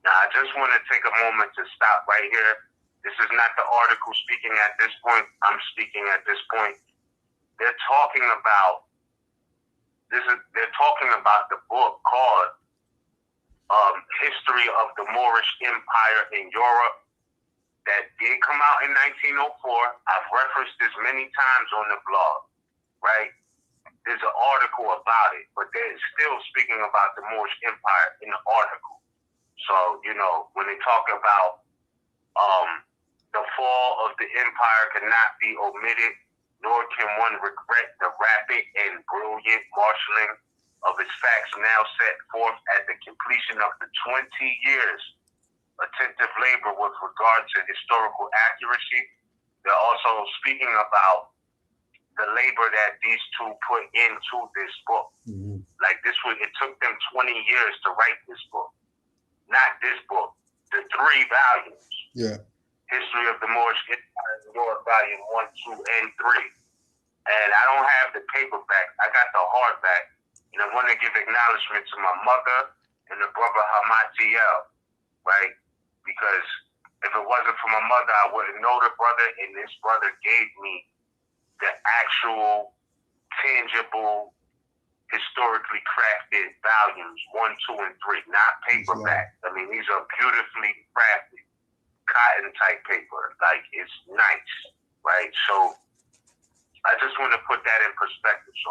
Now, I just want to take a moment to stop right here. This is not the article speaking at this point. I'm speaking at this point. They're talking about the book called History of the Moorish Empire in Europe that did come out in 1904. I've referenced this many times on the blog, right? There's an article about it, but they're still speaking about the Moorish Empire in the article. So, when they talk about the fall of the empire cannot be omitted, nor can one regret the rapid and brilliant marshaling of its facts now set forth at the completion of the 20 years attentive labor with regard to historical accuracy. They're also speaking about the labor that these two put into this book. Mm-hmm. Like it took them 20 years to write this book. Not this book, the 3 volumes. Yeah. History of the Moorish Empire in Europe, volume 1, 2, and 3. And I don't have the paperback. I got the hardback. And I want to give acknowledgement to my mother and the brother Hamatiel, right? Because if it wasn't for my mother, I wouldn't know the brother, and this brother gave me the actual, tangible, historically crafted volumes 1, 2, and 3, not paperback. I mean, these are beautifully crafted, cotton type paper. Like, it's nice, right? So I just want to put that in perspective. So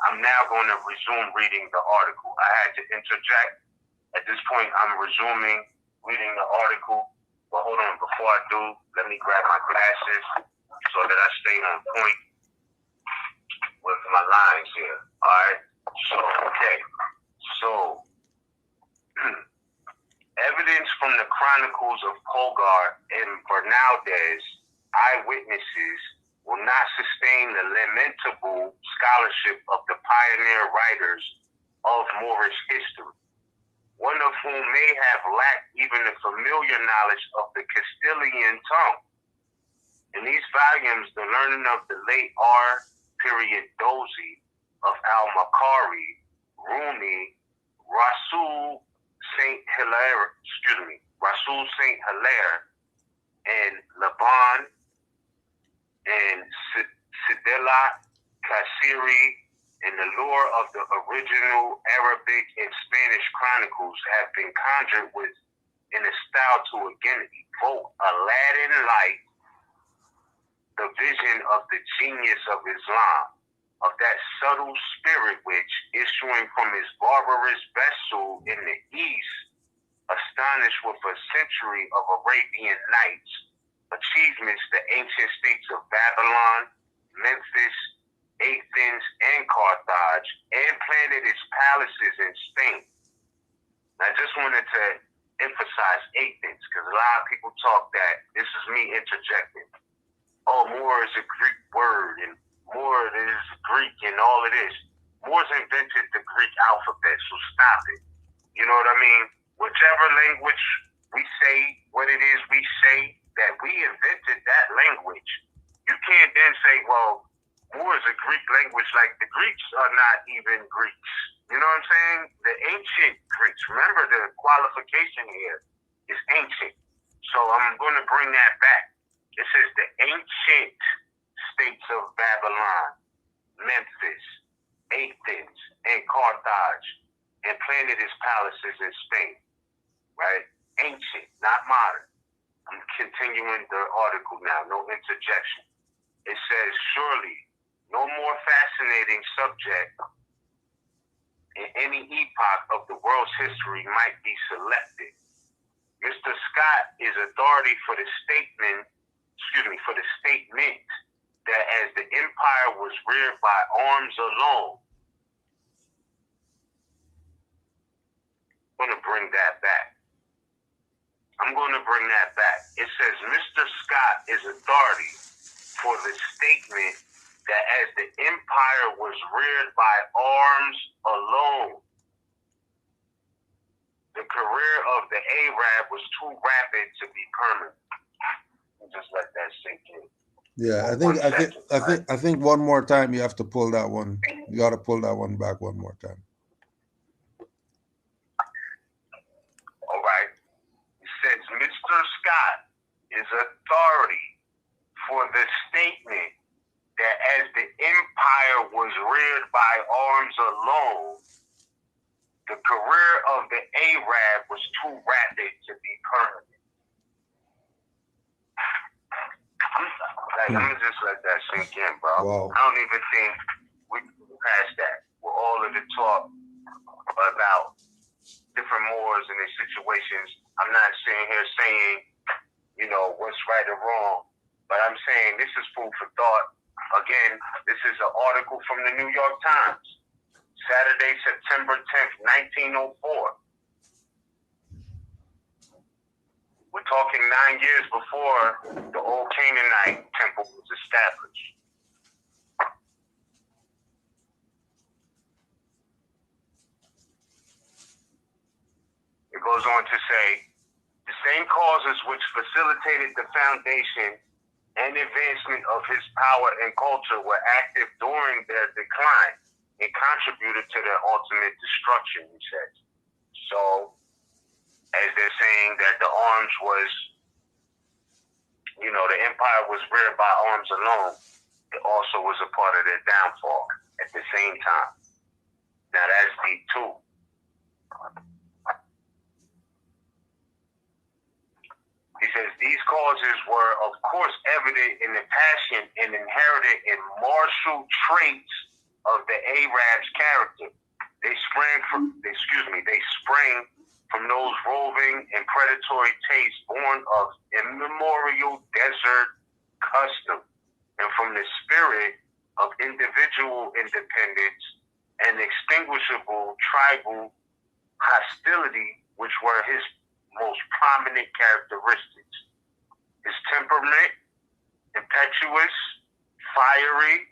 I'm now going to resume reading the article. I had to interject. At this point, I'm resuming reading the article. But hold on, before I do, let me grab my glasses so that I stay on point with my lines here. All right. So, okay. So, evidence from the chronicles of Polgar and Bernaldez, eyewitnesses, will not sustain the lamentable scholarship of the pioneer writers of Moorish history, one of whom may have lacked even the familiar knowledge of the Castilian tongue. In these volumes, the learning of the late R. Dozy of Al-Makari, Rumi, Rasul Saint Hilaire, and Laban, and Sidela Kasiri, and the lore of the original Arabic and Spanish chronicles have been conjured with in a style to again evoke Aladdin-like the vision of the genius of Islam, of that subtle spirit which, issuing from his barbarous vessel in the east, astonished with a century of Arabian Nights achievements the ancient states of Babylon, Memphis, Athens, and Carthage, and planted its palaces in Spain. I just wanted to emphasize Athens, because a lot of people talk that, this is me interjecting, oh, Moor is a Greek word, and Moor is Greek, and all of this. Moors invented the Greek alphabet, so stop it. You know what I mean? Whichever language we say, what it is we say, that we invented that language. You can't then say, well, Moor is a Greek language, like the Greeks are not even Greeks. You know what I'm saying? The ancient Greeks. Remember, the qualification here is ancient. So I'm going to bring that back. It says the ancient states of Babylon, Memphis, Athens, and Carthage, and planted its palaces in Spain. Right? Ancient, not modern. I'm continuing the article now, no interjection. It says, surely no more fascinating subject in any epoch of the world's history might be selected. Mr. Scott is authority for the statement that as the empire was reared by arms alone. I'm going to bring that back. It says Mr. Scott is authority for the statement that as the empire was reared by arms alone, the career of the Arab was too rapid to be permanent. Just let that sink in. Yeah, I think one more time you have to pull that one. You got to pull that one back one more time. All right. It says Mr. Scott is authority for the statement that as the empire was reared by arms alone, the career of the Arab was too rapid to be permanent. I'm gonna just let that sink in, bro. Wow. I don't even think we can pass that with all of the talk about different Moors and their situations. I'm not sitting here saying, you know, what's right or wrong, but I'm saying this is food for thought. Again, this is an article from the New York Times, Saturday, September 10th, 1904. We're talking 9 years before the old Canaanite temple was established. It goes on to say, the same causes which facilitated the foundation and advancement of his power and culture were active during their decline and contributed to their ultimate destruction, he says. So, as they're saying that the arms was, you know, the empire was reared by arms alone, it also was a part of their downfall at the same time. Now that's deep too. He says these causes were, of course, evident in the passion and inherited in martial traits of the Arab's character. They sprang from those roving and predatory tastes born of immemorial desert custom, and from the spirit of individual independence and extinguishable tribal hostility, which were his most prominent characteristics. His temperament, impetuous, fiery,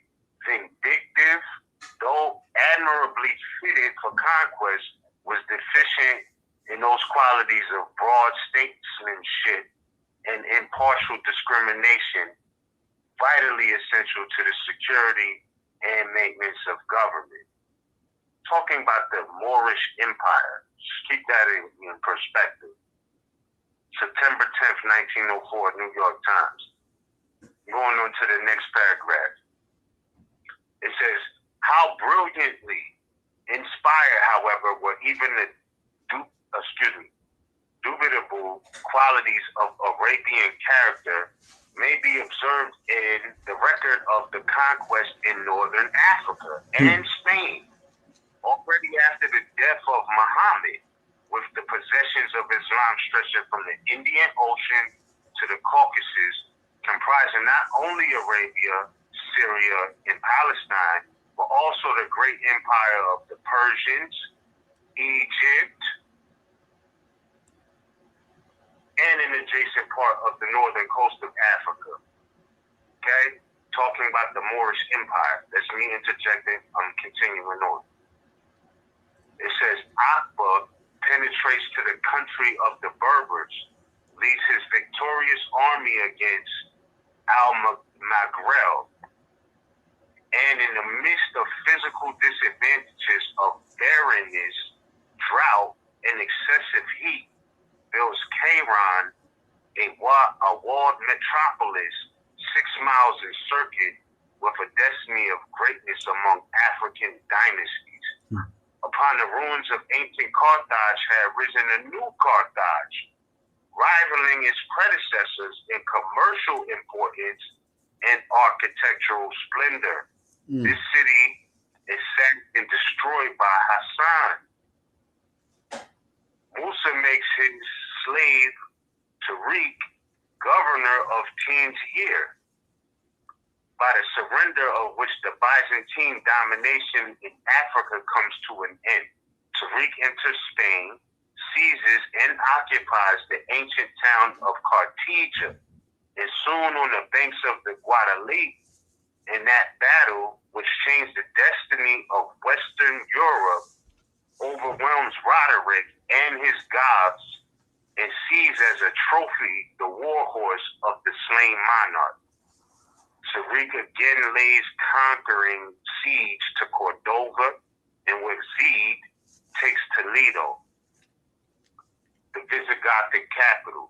vindictive, though admirably fitted for conquest, was deficient in those qualities of broad statesmanship and impartial discrimination, vitally essential to the security and maintenance of government. Talking about the Moorish Empire, just keep that in perspective. September 10th, 1904, New York Times. Going on to the next paragraph. It says, how brilliantly inspired, however, were even the dubitable notable qualities of Arabian character may be observed in the record of the conquest in northern Africa and Spain, already after the death of Muhammad, with the possessions of Islam stretching from the Indian Ocean to the Caucasus, comprising not only Arabia, Syria, and Palestine, but also the great empire of the Persians, Egypt, and an adjacent part of the northern coast of Africa. Okay? Talking about the Moorish Empire. That's me interjecting. I'm continuing on. It says, Akbar penetrates to the country of the Berbers, leads his victorious army against Al-Maghreb, and in the midst of physical disadvantages of barrenness, drought, and excessive heat, builds Kairan, a walled metropolis 6 miles in circuit with a destiny of greatness among African dynasties. Upon the ruins of ancient Carthage had risen a new Carthage, rivaling its predecessors in commercial importance and architectural splendor. This city is sacked and destroyed by Hassan. Musa makes his slave Tariq governor of Tangier, by the surrender of which the Byzantine domination in Africa comes to an end. Tariq enters Spain, seizes and occupies the ancient town of Carthage, and soon on the banks of the Guadalete, in that battle which changed the destiny of Western Europe, overwhelms Roderick and his gods, and sees as a trophy the war horse of the slain monarch. Tariq again lays conquering siege to Cordova, and with Zede takes Toledo, the Visigothic capital.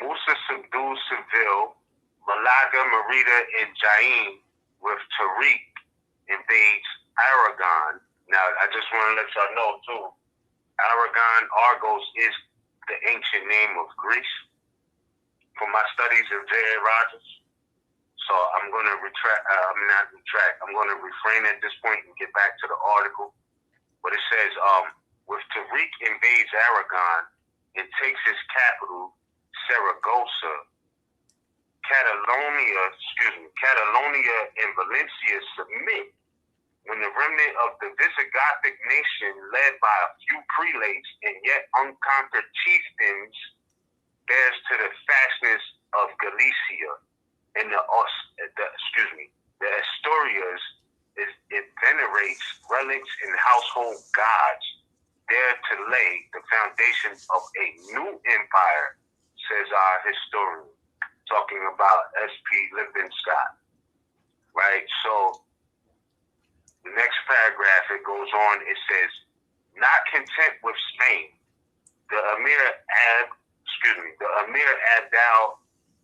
Musa subdues Seville, Malaga, Merida, and Jaén, with Tariq invades Aragon. Now, I just want to let y'all know, too, Aragon, Argos, is the ancient name of Greece. From my studies of J.A. Rogers. So I'm going to I'm going to refrain at this point and get back to the article. But it says, with Tariq invades Aragon and takes his capital, Saragossa, Catalonia and Valencia submit when the remnant of the Visigothic nation, led by a few prelates and yet unconquered chieftains, bears to the fastness of Galicia and the Asturias. It venerates relics and household gods, there to lay the foundation of a new empire, says our historian, talking about S.P. Lyndon Scott. Right? So the next paragraph, it goes on, it says, not content with Spain, the Emir Abdal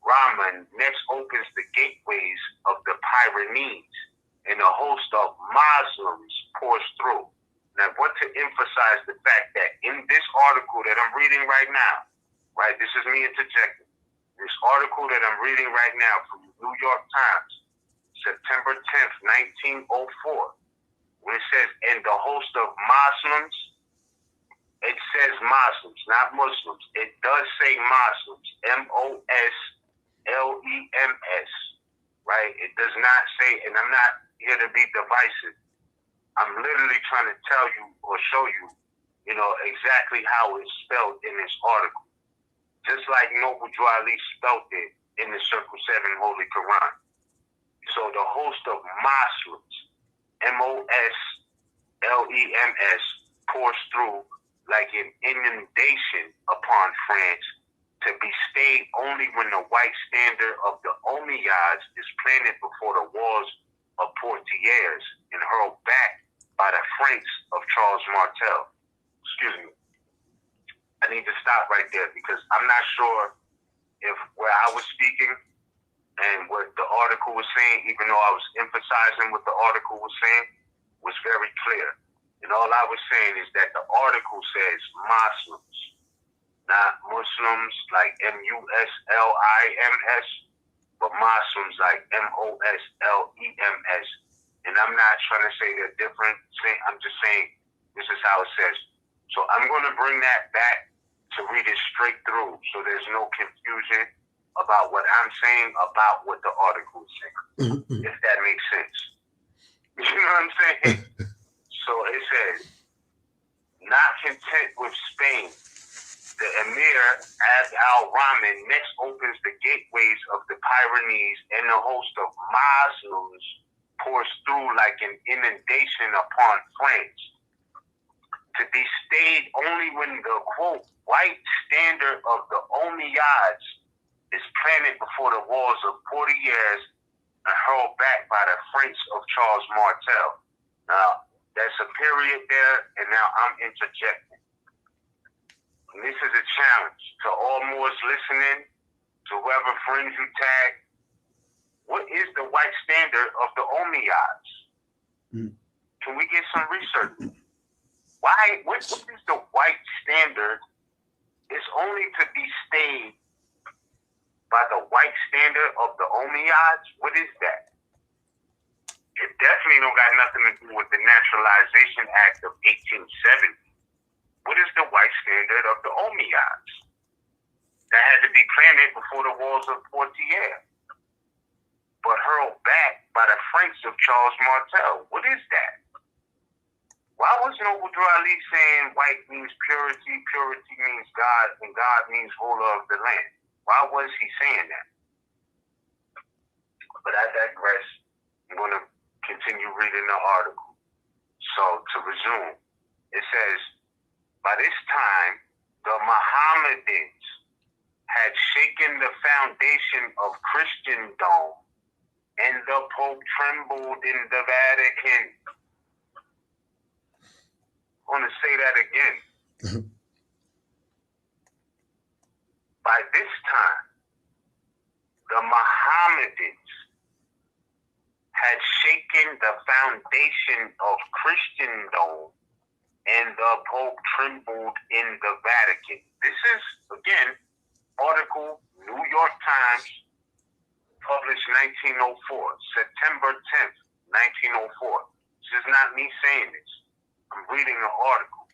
Rahman next opens the gateways of the Pyrenees, and a host of Muslims pours through. Now, I want to emphasize the fact that in this article that I'm reading right now, right, this is me interjecting, this article that I'm reading right now from the New York Times, September 10th, 1904, when it says, and the host of Muslims, it says Muslims, not Muslims. It does say Muslims, Moslems, right? It does not say, and I'm not here to be divisive. I'm literally trying to tell you or show you, exactly how it's spelled in this article. Just like Noble Drew Ali spelled it in the Circle 7 Holy Quran. So the host of Muslims, Moslems, pours through like an inundation upon France, to be stayed only when the white standard of the Umayyads is planted before the walls of Poitiers and hurled back by the Franks of Charles Martel. Excuse me. I need to stop right there because I'm not sure if where I was speaking and what the article was saying, even though I was emphasizing what the article was saying, was very clear. And all I was saying is that the article says Muslims, not Muslims like Muslims, but Muslims like Moslems. And I'm not trying to say they're different. I'm just saying this is how it says. So I'm going to bring that back to read it straight through so there's no confusion about what I'm saying about what the article is saying, if that makes sense. You know what I'm saying? So it says, not content with Spain, the Emir Abd al-Rahman next opens the gateways of the Pyrenees, and the host of Muslims pours through like an inundation upon France, to be stayed only when the, quote, white standard of the Umayyads is planted before the walls of 40 years and hurled back by the French of Charles Martel. Now, that's a period there, and now I'm interjecting. And this is a challenge to all Moors listening, to whoever friends you tag. What is the white standard of the Umayyads? Can we get some research? Why? What is the white standard? It's only to be stayed by the white standard of the Umayyads. What is that? It definitely don't got nothing to do with the Naturalization Act of 1870. What is the white standard of the Umayyads? That had to be planted before the walls of Poitiers, but hurled back by the French of Charles Martel. What is that? Why was Noble Drew Ali saying white means purity, purity means God, and God means ruler of the land? Why was he saying that? But I digress. I'm going to continue reading the article. So to resume, it says, by this time, the Mohammedans had shaken the foundation of Christendom, and the Pope trembled in the Vatican. I want to say that again. By this time, the Mohammedans had shaken the foundation of Christendom, and the Pope trembled in the Vatican. This is, again, article, New York Times, published 1904, September 10th, 1904. This is not me saying this. I'm reading an article.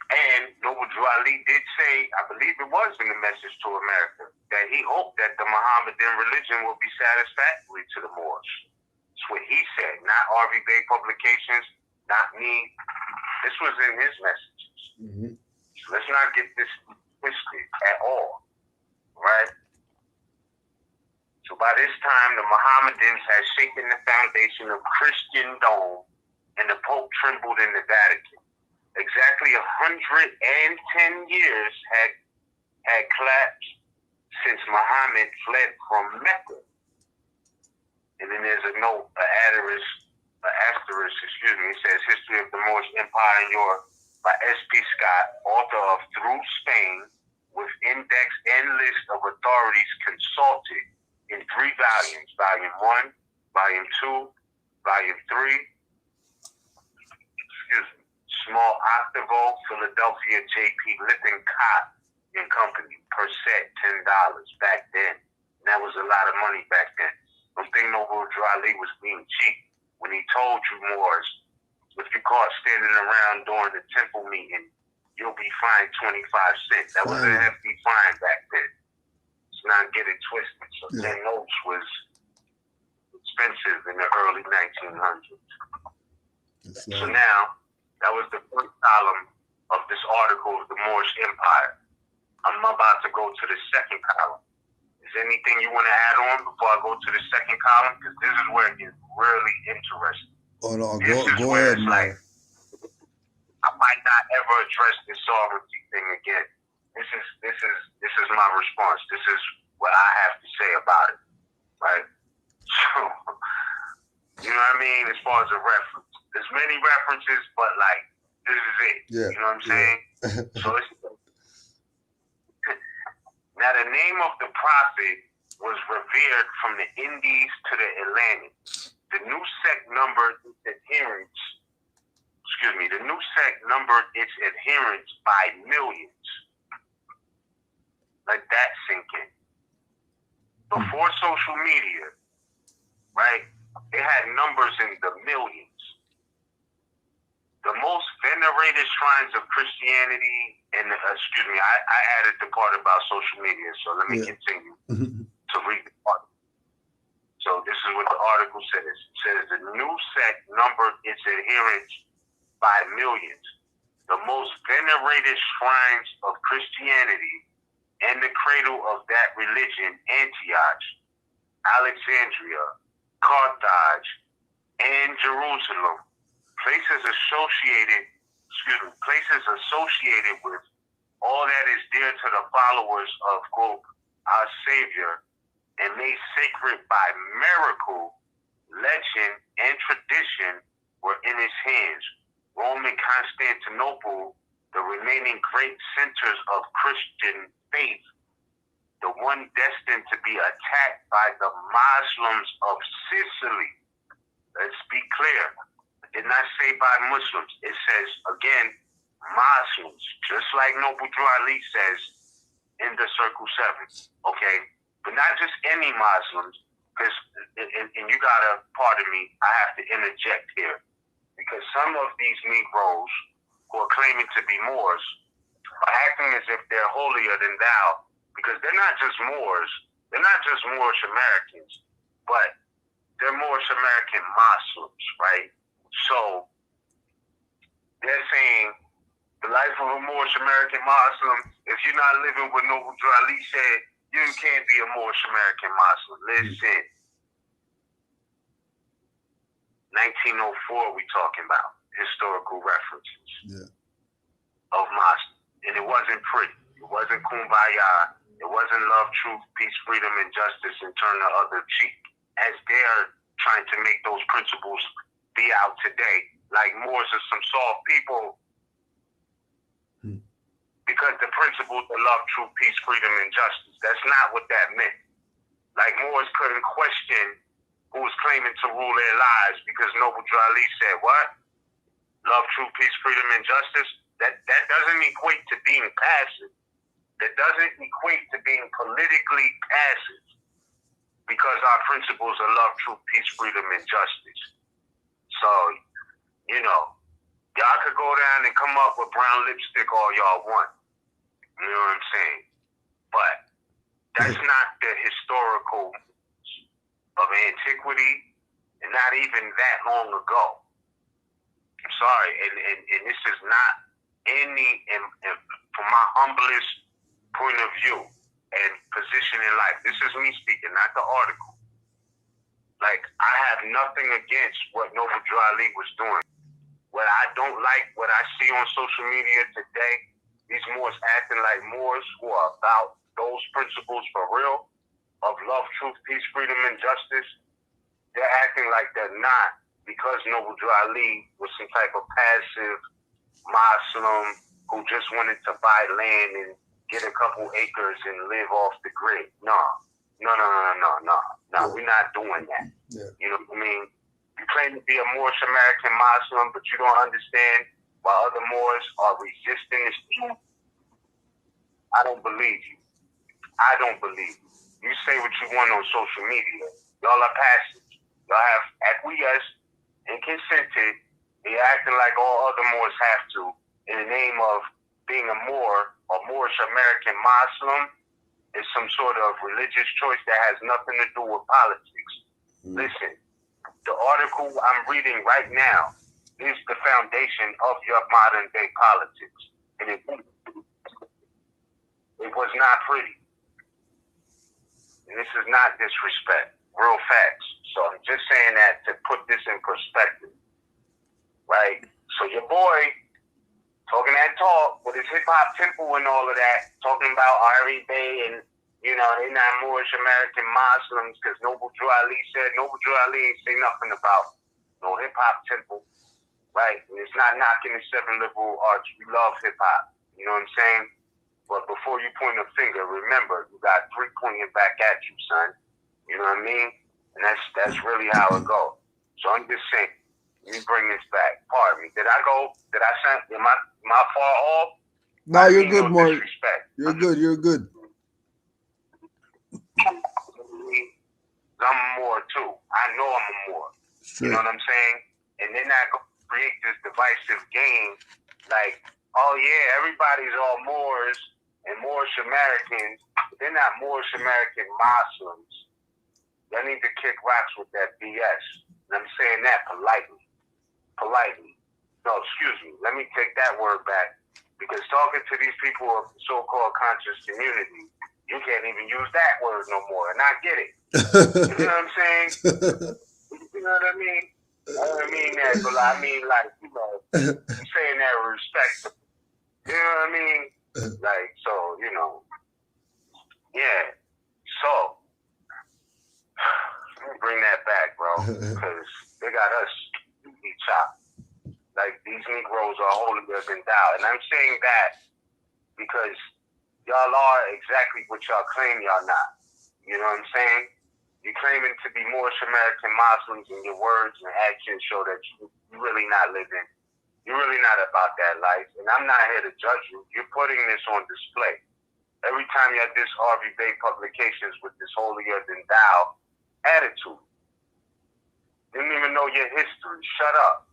And Noble Drew Ali did say, I believe it was in the Message to America, that he hoped that the Mohammedan religion will be satisfactory to the Moors. That's what he said, not RV Bay Publications, not me. This was in his messages. So let's not get this twisted at all, right? So by this time, the Mohammedans had shaken the foundation of Christendom, and the Pope trembled in the Vatican. Exactly 110 years had collapsed since Muhammad fled from Mecca. And then there's a note, an asterisk, it says History of the Moorish Empire in Europe by S.P. Scott, author of Through Spain, with index and list of authorities consulted in 3 volumes, Volume 1, Volume 2, Volume 3, Small Octavo, Philadelphia, J.P. Lippincott and Company, per set, $10 back then. And that was a lot of money back then. Don't think Noble Drew Ali was being cheap when he told you Moors, if you caught standing around during the temple meeting, you'll be fined 25 cents. That was a hefty fine back then. Let's not get it twisted. So 10 notes was expensive in the early 1900s. So now, that was the first column of this article of the Moorish Empire. I'm about to go to the second column. Is there anything you want to add on before I go to the second column? Because this is where it gets really interesting. Oh no, Go ahead, man. I might not ever address this sovereignty thing again. This is my response. This is what I have to say about it, right? So, you know what I mean? As far as a reference, there's many references, but like this is it. Yeah, you know what I'm saying? So it's, now the name of the prophet was revered from the Indies to the Atlantic. The new sect numbered its adherents. The new sect numbered its adherents by millions. Let that sink in. Before social media, right? They had numbers in the millions. The most venerated shrines of Christianity, and I added the part about social media, so let me continue to read the part. So this is what the article says. It says the new sect numbered its adherents by millions. The most venerated shrines of Christianity and the cradle of that religion, Antioch, Alexandria, Carthage, and Jerusalem, places associated with all that is dear to the followers of, quote, our Savior, and made sacred by miracle, legend, and tradition were in his hands. Rome and Constantinople, the remaining great centers of Christian faith, the one destined to be attacked by the Muslims of Sicily. Let's be clear. It did not say by Muslims. It says, again, Muslims, just like Noble Drew Ali says in the Circle 7, okay? But not just any Muslims, because, and you gotta pardon me, I have to interject here, because some of these Negroes who are claiming to be Moors are acting as if they're holier than thou, because they're not just Moors, they're not just Moorish Americans, but they're Moorish American Muslims, right? So they're saying the life of a Moorish American Muslim, if you're not living what Noble Drew Ali said, you can't be a Moorish American Muslim. Listen, 1904 we talking about, historical references of Muslim. And it wasn't pretty. It wasn't kumbaya. It wasn't love, truth, peace, freedom, and justice, and turn the other cheek, as they're trying to make those principles be out today. Like Moors are some soft people, because the principles of love, truth, peace, freedom, and justice, that's not what that meant. Like Moors couldn't question who was claiming to rule their lives, because Noble Drew Ali said, what? Love, truth, peace, freedom, and justice? That doesn't equate to being passive. That doesn't equate to being politically passive, because our principles are love, truth, peace, freedom, and justice. So, y'all could go down and come up with brown lipstick all y'all want. You know what I'm saying? But that's not the historical of antiquity, and not even that long ago. I'm sorry, and this is not from my humblest point of view and position in life. This is me speaking, not the article. Like, I have nothing against what Noble Drew Ali was doing. What I don't like, what I see on social media today, these Moors acting like Moors who are about those principles for real, of love, truth, peace, freedom, and justice. They're acting like they're not, because Noble Drew Ali was some type of passive Muslim who just wanted to buy land and get a couple acres and live off the grid. No, we're not doing that. Yeah. You know what I mean? You claim to be a Moorish American Muslim, but you don't understand why other Moors are resisting this thing. I don't believe you. I don't believe you. You say what you want on social media. Y'all are passive. Y'all have acquiesced and consented. You're acting like all other Moors have to in the name of being a Moor or Moorish American Muslim is some sort of religious choice that has nothing to do with politics. Listen, the article I'm reading right now is the foundation of your modern day politics. And it was not pretty. And this is not disrespect, real facts. So I'm just saying that to put this in perspective, right? So your boy, talking that talk with his hip-hop temple and all of that, talking about Ari Bay and, they're not Moorish American Muslims, because Noble Drew Ali said, Noble Drew Ali ain't say nothing about no hip-hop temple, right? And it's not knocking the 7 liberal arts. We love hip-hop, you know what I'm saying? But before you point a finger, remember, you got 3 pointing back at you, son. You know what I mean? And that's really how it goes. So I'm just saying, let me bring this back. Pardon me. Did I send, am I far off? No, you're good, no Moorish. disrespect. You're good. You're good. I'm a Moor too. I know I'm a Moor. Straight. You know what I'm saying? And then I go create this divisive game, like, oh yeah, everybody's all Moors and Moorish Americans. But they're not Moorish American Muslims. Y'all need to kick rocks with that BS. And I'm saying that politely. Politely. No, excuse me. Let me take that word back. Because talking to these people of the so-called conscious community, you can't even use that word no more. And I get it. You know what I'm saying? You know what I mean? I don't mean that, but I mean, like, you know, I'm saying that with respect. You know what I mean? Like, so, you know. Yeah. So, let me bring that back, bro. Because they got us chopped. Like, these Negroes are holier than thou. And I'm saying that because y'all are exactly what y'all claim y'all not. You know what I'm saying? You're claiming to be Moorish American Muslims, and your words and actions show that you're really not living. You're really not about that life. And I'm not here to judge you. You're putting this on display. Every time you have this Harvey Bay Publications with this holier than thou attitude. Didn't even know your history. Shut up.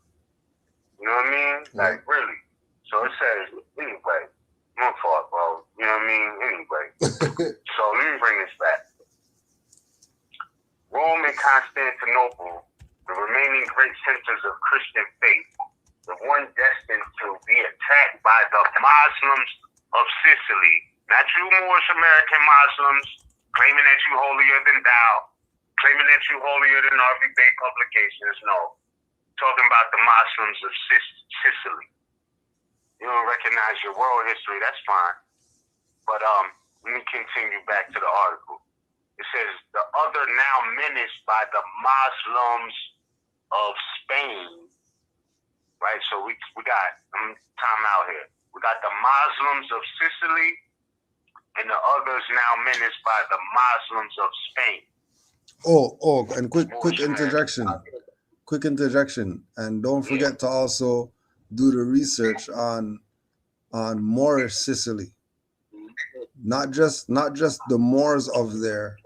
You know what I mean? Like, really. So it says, anyway, my fault, bro. You know what I mean? Anyway. So let me bring this back. Rome and Constantinople, the remaining great centers of Christian faith, the one destined to be attacked by the Muslims of Sicily. Not you Moorish American Muslims, claiming that you holier than thou, claiming that you holier than Harvey Bay Publications. No. Talking about the Muslims of Sicily. You don't recognize your world history, that's fine. But let me continue back to the article. It says, the other now menaced by the Muslims of Spain. Right, so we got, time out here. We got the Muslims of Sicily and the others now menaced by the Muslims of Spain. Oh, and quick interjection. Quick interjection, and don't forget to also do the research on Moorish Sicily. Not just the Moors of there,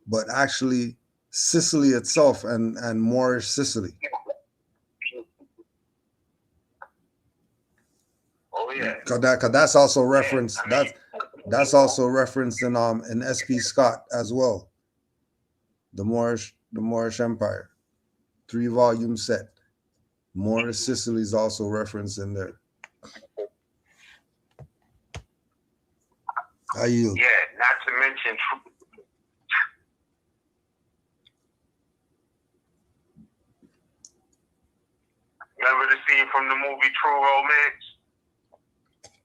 but actually Sicily itself and Moorish Sicily. Oh yeah. Cause that's also referenced. That's also referenced in S.P. Scott as well. The Moorish Empire. 3-volume set. Moorish Sicily is also referenced in there. I yield. Yeah, not to mention. Remember the scene from the movie True Romance?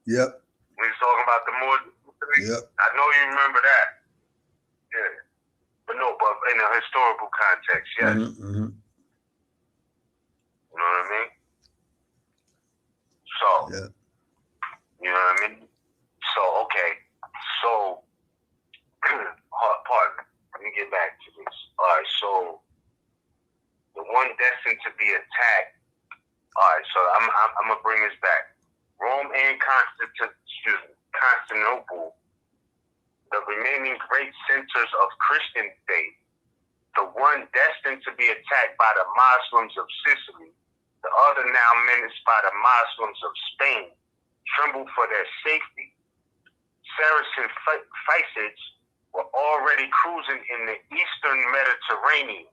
Yep. When he's talking about the Moors. Yep. I know you remember that. Yeah. But no, but in a historical context, yes. Mm-hmm. You know what I mean? So, yeah. You know what I mean? So, okay. So, pardon me. Let me get back to this. All right, so the one destined to be attacked. All right, so I'm gonna bring this back. Rome and Constantinople, the remaining great centers of Christian faith, the one destined to be attacked by the Muslims of Sicily, the other now menaced by the Muslims of Spain, trembled for their safety. Saracen Phaisids were already cruising in the eastern Mediterranean.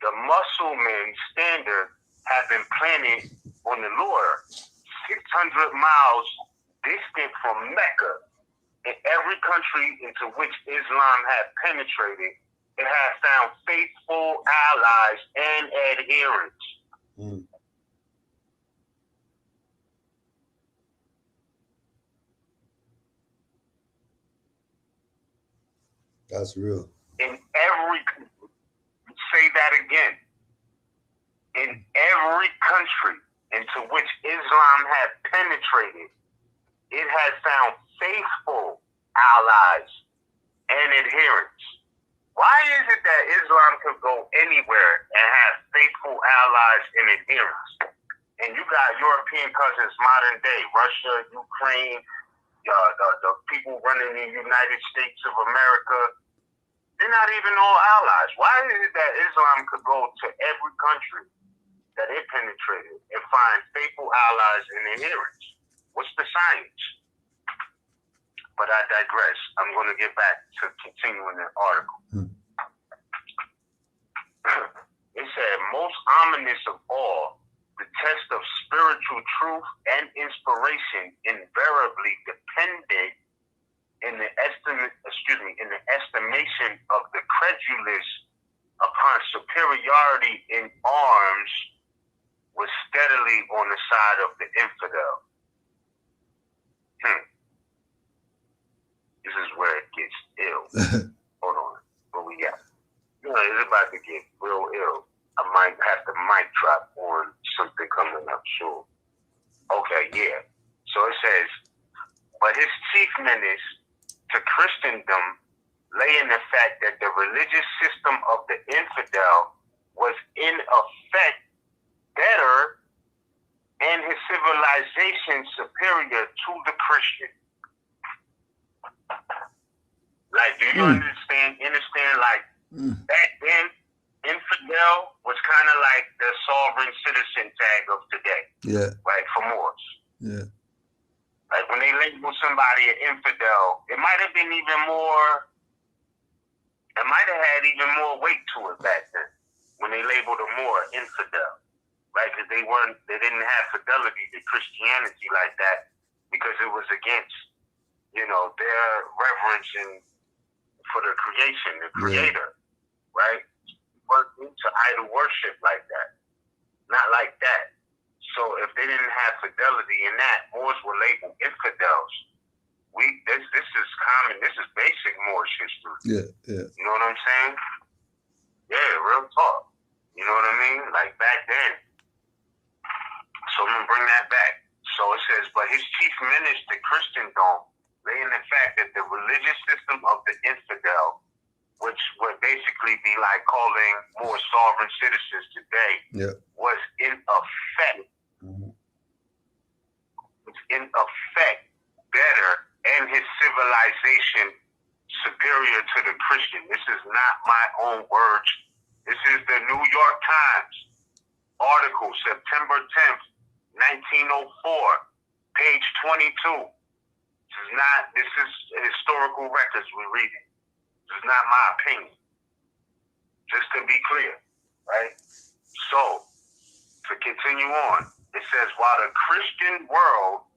The Mussulman standard had been planted on the Loire, 600 miles distant from Mecca. In every country into which Islam had penetrated, it had found faithful allies and adherents. Mm. That's real. Say that again. In every country into which Islam had penetrated, it has found faithful allies and adherents. Why is it that Islam could go anywhere and have faithful allies and adherents? And you got European cousins, modern day, Russia, Ukraine, the people running the United States of America, they're not even all allies. Why is it that Islam could go to every country that it penetrated and find faithful allies and adherents? What's the science? But I digress. I'm going to get back to continuing the article. It said, most ominous of all, the test of spiritual truth and inspiration invariably depended in the estimation of the credulous upon superiority in arms was steadily on the side of the infidel. This is where it gets ill. Hold on. What we got? It's about to get real ill. I might have to mic drop on something coming up soon. Okay, yeah. So it says, but his chief menace to Christendom lay in the fact that the religious system of the infidel was in effect better and his civilization superior to the Christian. Like, do you understand, like, back then, infidel was kind of like the sovereign citizen tag of today. Yeah. Right, for Moors. Yeah. Like, when they labeled somebody an infidel, it might have been even more, it might have had even more weight to it back then, when they labeled a Moor infidel. Right, because they didn't have fidelity to Christianity like that, because it was against, their reverence for the creation, the creator, right? But into idol worship like that. Not like that. So if they didn't have fidelity in that, Moors were labeled infidels. This is common, this is basic Moorish history. Yeah, yeah. You know what I'm saying? Yeah, real talk. You know what I mean? Like back then. So I'm gonna bring that back. So it says, but his chief menace to Christendom lay in the fact that the religious system of the infidel, which would basically be like calling more sovereign citizens today, was in effect, better and his civilization superior to the Christian. This is not my own words. This is the New York Times article, September 10th, 1904, page 22. This is historical records we're reading. This is not my opinion. Just to be clear, right? So, to continue on, it says, while the Christian world,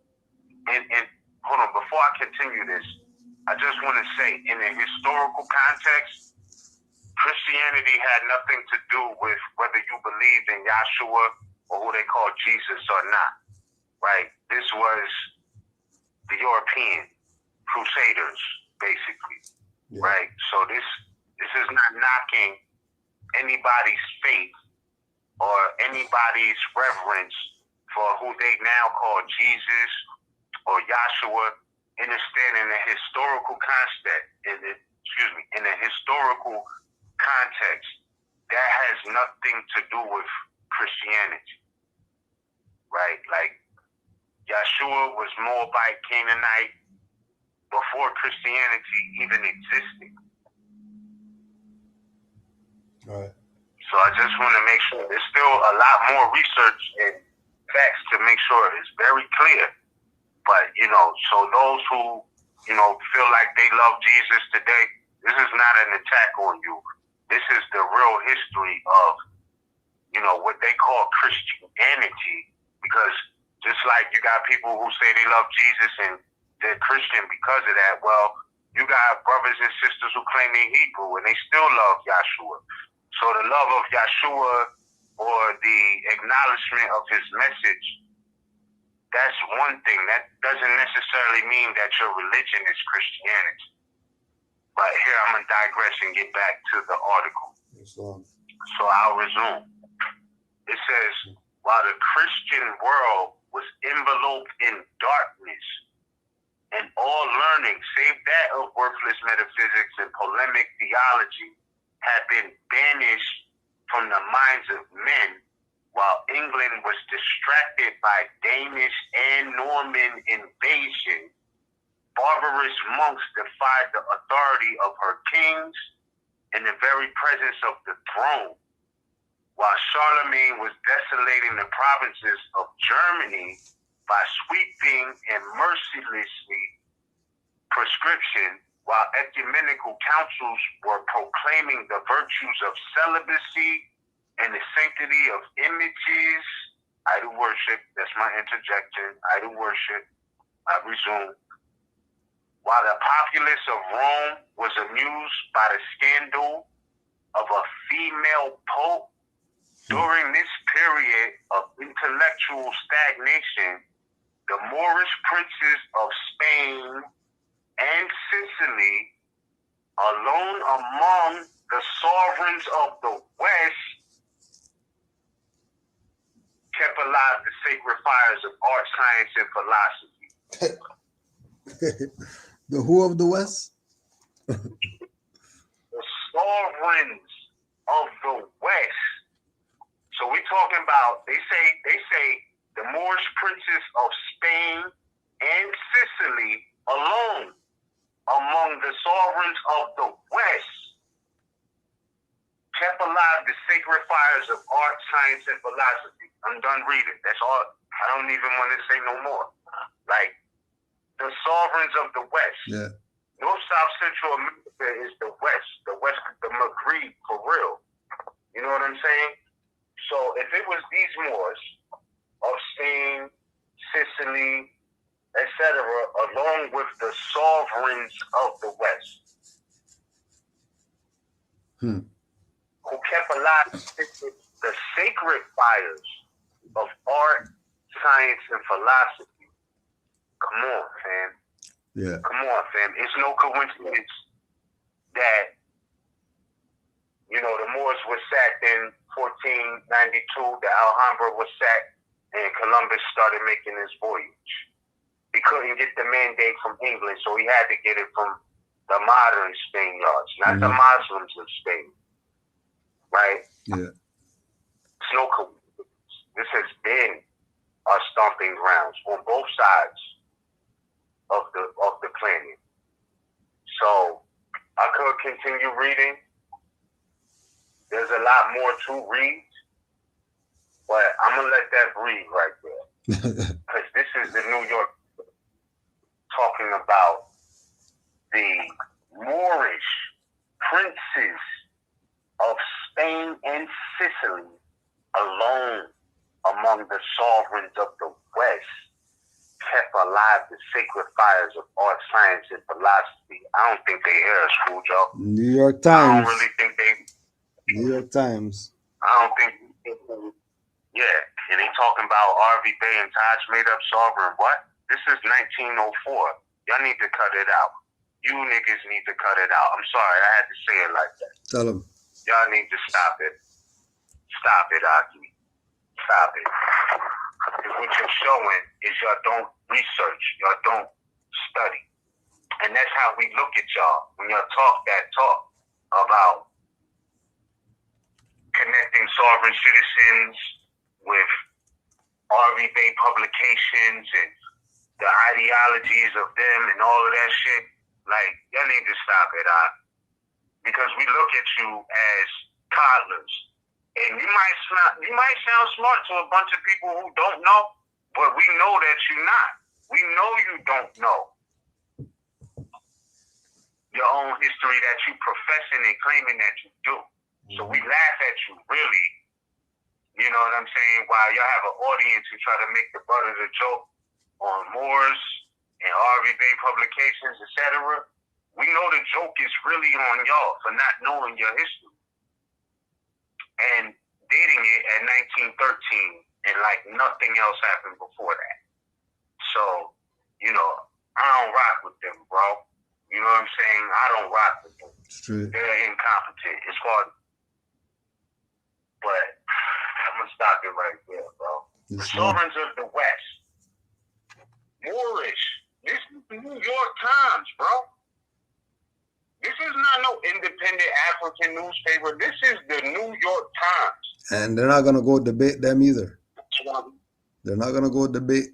and hold on, before I continue this, I just want to say, in a historical context, Christianity had nothing to do with whether you believed in Yahshua or who they call Jesus or not, right? This was the European Crusaders, basically, right? So this is not knocking anybody's faith or anybody's reverence for who they now call Jesus or Yahshua. Understanding the historical context, in the historical context, that has nothing to do with Christianity, right? Like, Yahshua was Moabite, Canaanite, before Christianity even existed. Right. So I just want to make sure there's still a lot more research and facts to make sure it's very clear. But, so those who, feel like they love Jesus today, this is not an attack on you. This is the real history of, what they call Christianity. Because just like you got people who say they love Jesus and they're Christian because of that, well, you got brothers and sisters who claim they're Hebrew and they still love Yahshua. So the love of Yahshua or the acknowledgement of his message, that's one thing. That doesn't necessarily mean that your religion is Christianity. But here I'm going to digress and get back to the article. So I'll resume. It says, while the Christian world was enveloped in darkness and all learning, save that of worthless metaphysics and polemic theology, had been banished from the minds of men, while England was distracted by Danish and Norman invasion. Barbarous monks defied the authority of her kings in the very presence of the throne, while Charlemagne was desolating the provinces of Germany by sweeping and mercilessly prescription, while ecumenical councils were proclaiming the virtues of celibacy and the sanctity of images. Idol worship, that's my interjection, idol worship, I resume. While the populace of Rome was amused by the scandal of a female pope, during this period of intellectual stagnation, the Moorish princes of Spain and Sicily, alone among the sovereigns of the West, kept alive the sacred fires of art, science, and philosophy. The who of the West? The sovereigns of the West. So we're talking about, they say the Moorish princes of Spain and Sicily alone among the sovereigns of the West kept alive the sacred fires of art, science, and philosophy. I'm done reading. That's all. I don't even want to say no more. Like, the sovereigns of the West. Yeah. North, South, Central America is the West. The West, the Maghreb, for real. You know what I'm saying? So if it was these Moors of Spain, Sicily, etc., along with the sovereigns of the West, who kept alive the sacred fires of art, science, and philosophy. Come on, fam. Yeah. Come on, fam. It's no coincidence that, you know, the Moors were sacked in 1492, the Alhambra was sacked, and Columbus started making his voyage. He couldn't get the mandate from England, so he had to get it from the modern Spaniards, not the Muslims of Spain. Right? Yeah. It's no coincidence. This has been our stomping grounds on both sides of the planet. So I could continue reading. There's a lot more to read, but I'm gonna let that breathe right there, because this is the New York talking about the Moorish princes of Spain and Sicily alone among the sovereigns of the West kept alive the sacred fires of art, science, and philosophy. I don't think they hear us, school, Joe. New York I Times. don't really think they... New York Times. I don't think... Yeah, and they talking about R.V. Bay and Taj made up sovereign. What? This is 1904. Y'all need to cut it out. You niggas need to cut it out. I'm sorry, I had to say it like that. Tell them. Y'all need to stop it. Stop it, Aki. Stop it. Because what you're showing is y'all don't research. Y'all don't study. And that's how we look at y'all when y'all talk that talk about connecting sovereign citizens with R.V. Bay publications and the ideologies of them and all of that shit. Like, y'all need to stop it, because we look at you as toddlers. And you might sound smart to a bunch of people who don't know, but we know that you're not. We know you don't know your own history that you professing and claiming that you do. So we laugh at you, really. You know what I'm saying? While y'all have an audience who try to make the butt of the joke on Moors and R.V. Bay publications, etc., we know the joke is really on y'all for not knowing your history and dating it at 1913, and like nothing else happened before that. So, you know, I don't rock with them, bro. You know what I'm saying? I don't rock with them. Straight. They're incompetent. It's hard. But I'm going to stop it right there, bro. The sovereigns of the West. Moorish. This is the New York Times, bro. This is not no independent African newspaper. This is the New York Times. And they're not gonna go debate them either. They're not gonna go debate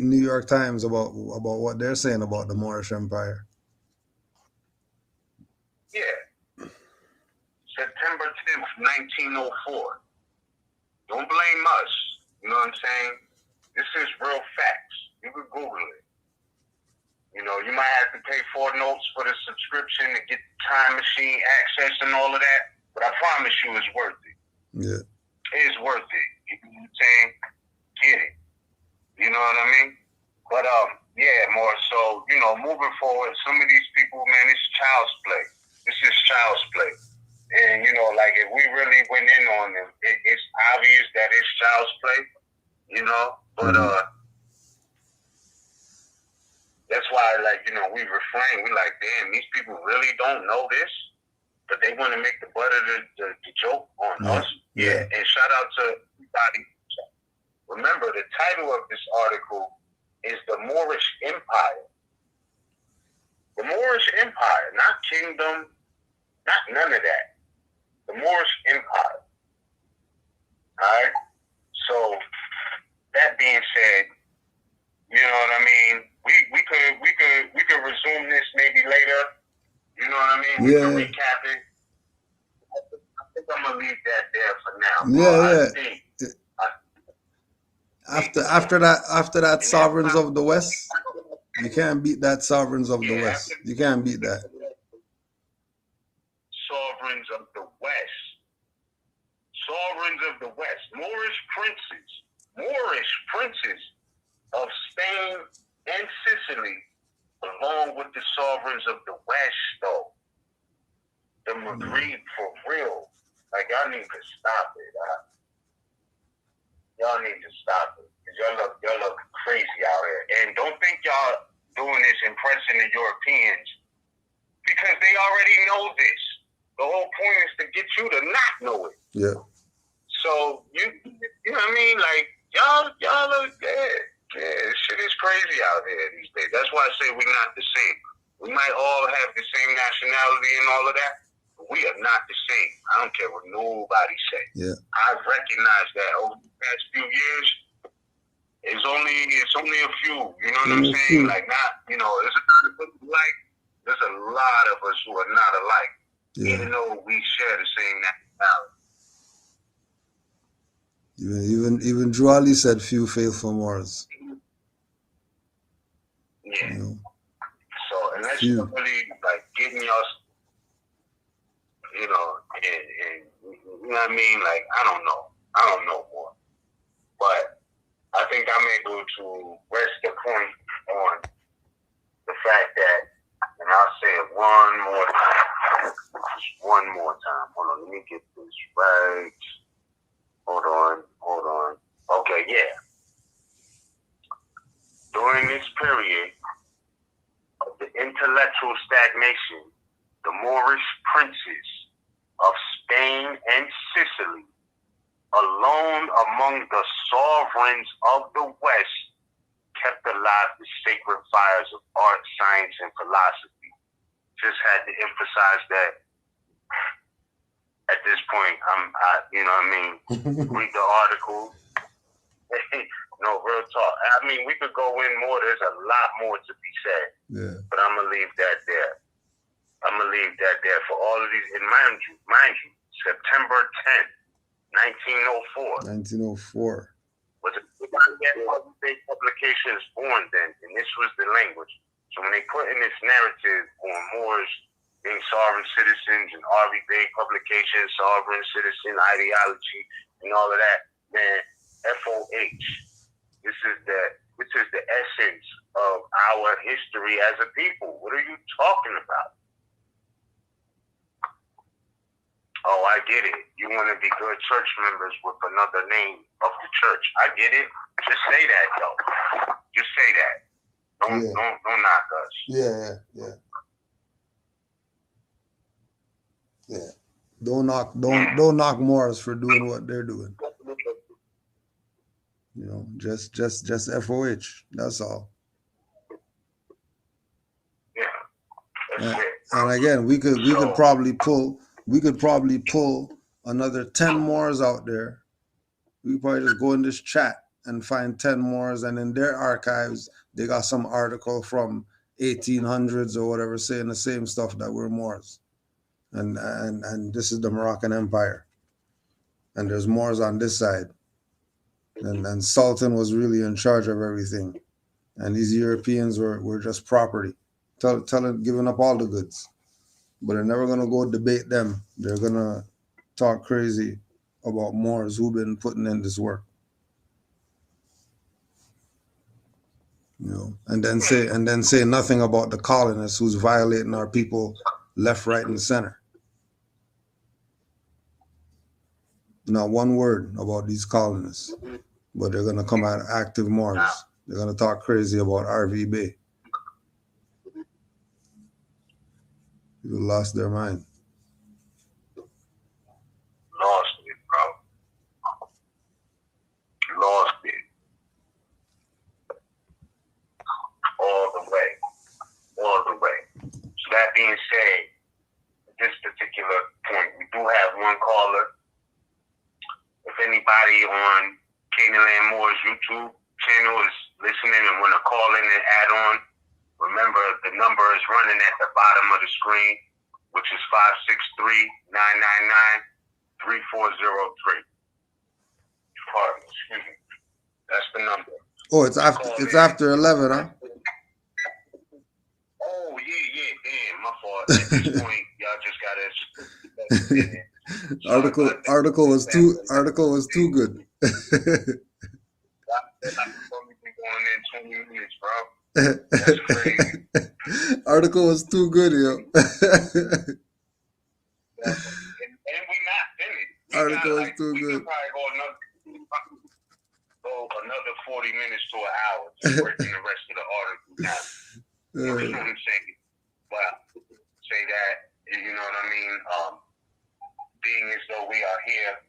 New York Times about what they're saying about the Moorish Empire. Yeah. September 10th, 1904. Don't blame us. You know what I'm saying? This is real facts. You can Google it. You know, you might have to pay $4 for the subscription to get the time machine access and all of that, but I promise you it's worth it. Yeah. It's worth it. You know what I'm saying? Get it. You know what I mean? But, yeah, more so, you know, moving forward, some of these people, man, it's child's play. This is child's play. And, you know, like, if we really went in on them, it's obvious that it's child's play, you know? But, that's why, like, you know, we refrain. We like, damn, these people really don't know this, but they want to make the butt of the joke on us. Yeah. And shout out to everybody. Remember, the title of this article is The Moorish Empire. The Moorish Empire, not kingdom, not none of that. The Moorish Empire. All right? So, that being said, you know what I mean? We could resume this maybe later. You know what I mean? We can recap it. I think I'm gonna leave that there for now. After that, Sovereigns of the West, you can't beat that. Sovereigns of the West, you can't beat that. Sovereigns of the West. Sovereigns of the West. Moorish princes of Spain and Sicily, along with the sovereigns of the West, though. The Maghreb, for real. Like, y'all need to stop it. Y'all need to stop it. Because y'all look crazy out here. And don't think y'all doing this impressing the Europeans, because they already know this. The whole point is to get you to not know it. Yeah. So, you know what I mean? Like, y'all look dead. Yeah, shit is crazy out here these days. That's why I say we're not the same. We might all have the same nationality and all of that, but we are not the same. I don't care what nobody say. Yeah. I've recognized that over the past few years. It's only a few. You know what I'm saying? Like, not, you know, there's a lot of us alike. There's a lot of us who are not alike, even though we share the same nationality. Even Drew Ali said few faithful Moors. Yeah. You know? So unless you're really like getting us, you know, and you know what I mean? Like, I don't know more. But I think I'm able to rest the point on the fact that, and I'll say it one more time. Just one more time. Hold on, let me get this right. Hold on. Okay, yeah. During this period of the intellectual stagnation, the Moorish princes of Spain and Sicily, alone among the sovereigns of the West, kept alive the sacred fires of art, science, and philosophy. Just had to emphasize that. At this point, you know what I mean? Read the article. No, real talk. I mean, we could go in more. There's a lot more to be said. Yeah. But I'm going to leave that there. For all of these. And mind you, September 10th, 1904. 1904. Was a big publications born then, and this was the language. So when they put in this narrative on Moors being sovereign citizens and R.V. Bay publications, sovereign citizen ideology, and all of that, man, FOH. This is the essence of our history as a people. What are you talking about? Oh, I get it. You want to be good church members with another name of the church. I get it. Just say that, though. Just say that. Don't knock us. Yeah. Don't knock Moors for doing what they're doing. You know, just FOH. That's all. Yeah. That's it. And again, we could probably pull another 10 Moors out there. We could probably just go in this chat and find 10 Moors, and in their archives they got some article from 1800s or whatever saying the same stuff that we're Moors. And this is the Moroccan Empire. And there's Moors on this side. And Sultan was really in charge of everything. And these Europeans were just property. Giving up all the goods. But they're never gonna go debate them. They're gonna talk crazy about Moors who've been putting in this work. You know, and then say nothing about the colonists who's violating our people left, right, and center. Not one word about these colonists, but they're gonna come out active Moors. They're gonna talk crazy about RVB. People lost their mind. Lost it, bro. Lost it. All the way. So that being said, at this particular point, we do have one caller. If anybody on Canaanland Moore's YouTube channel is listening and want to call in and add on, remember the number is running at the bottom of the screen, which is 563-999-3403. Pardon, excuse me. That's the number. Oh, it's after 11, huh? Oh yeah, damn, my fault. At this point, y'all just gotta article was too good. Like we've been going in 20 minutes, bro. That's crazy. Article was too good, yo. And we not finished. Article was too we good. could probably go another 40 minutes to an hour just breaking the rest of the article down. You know what I'm saying? Well, say that, you know what I mean? Being as though we are here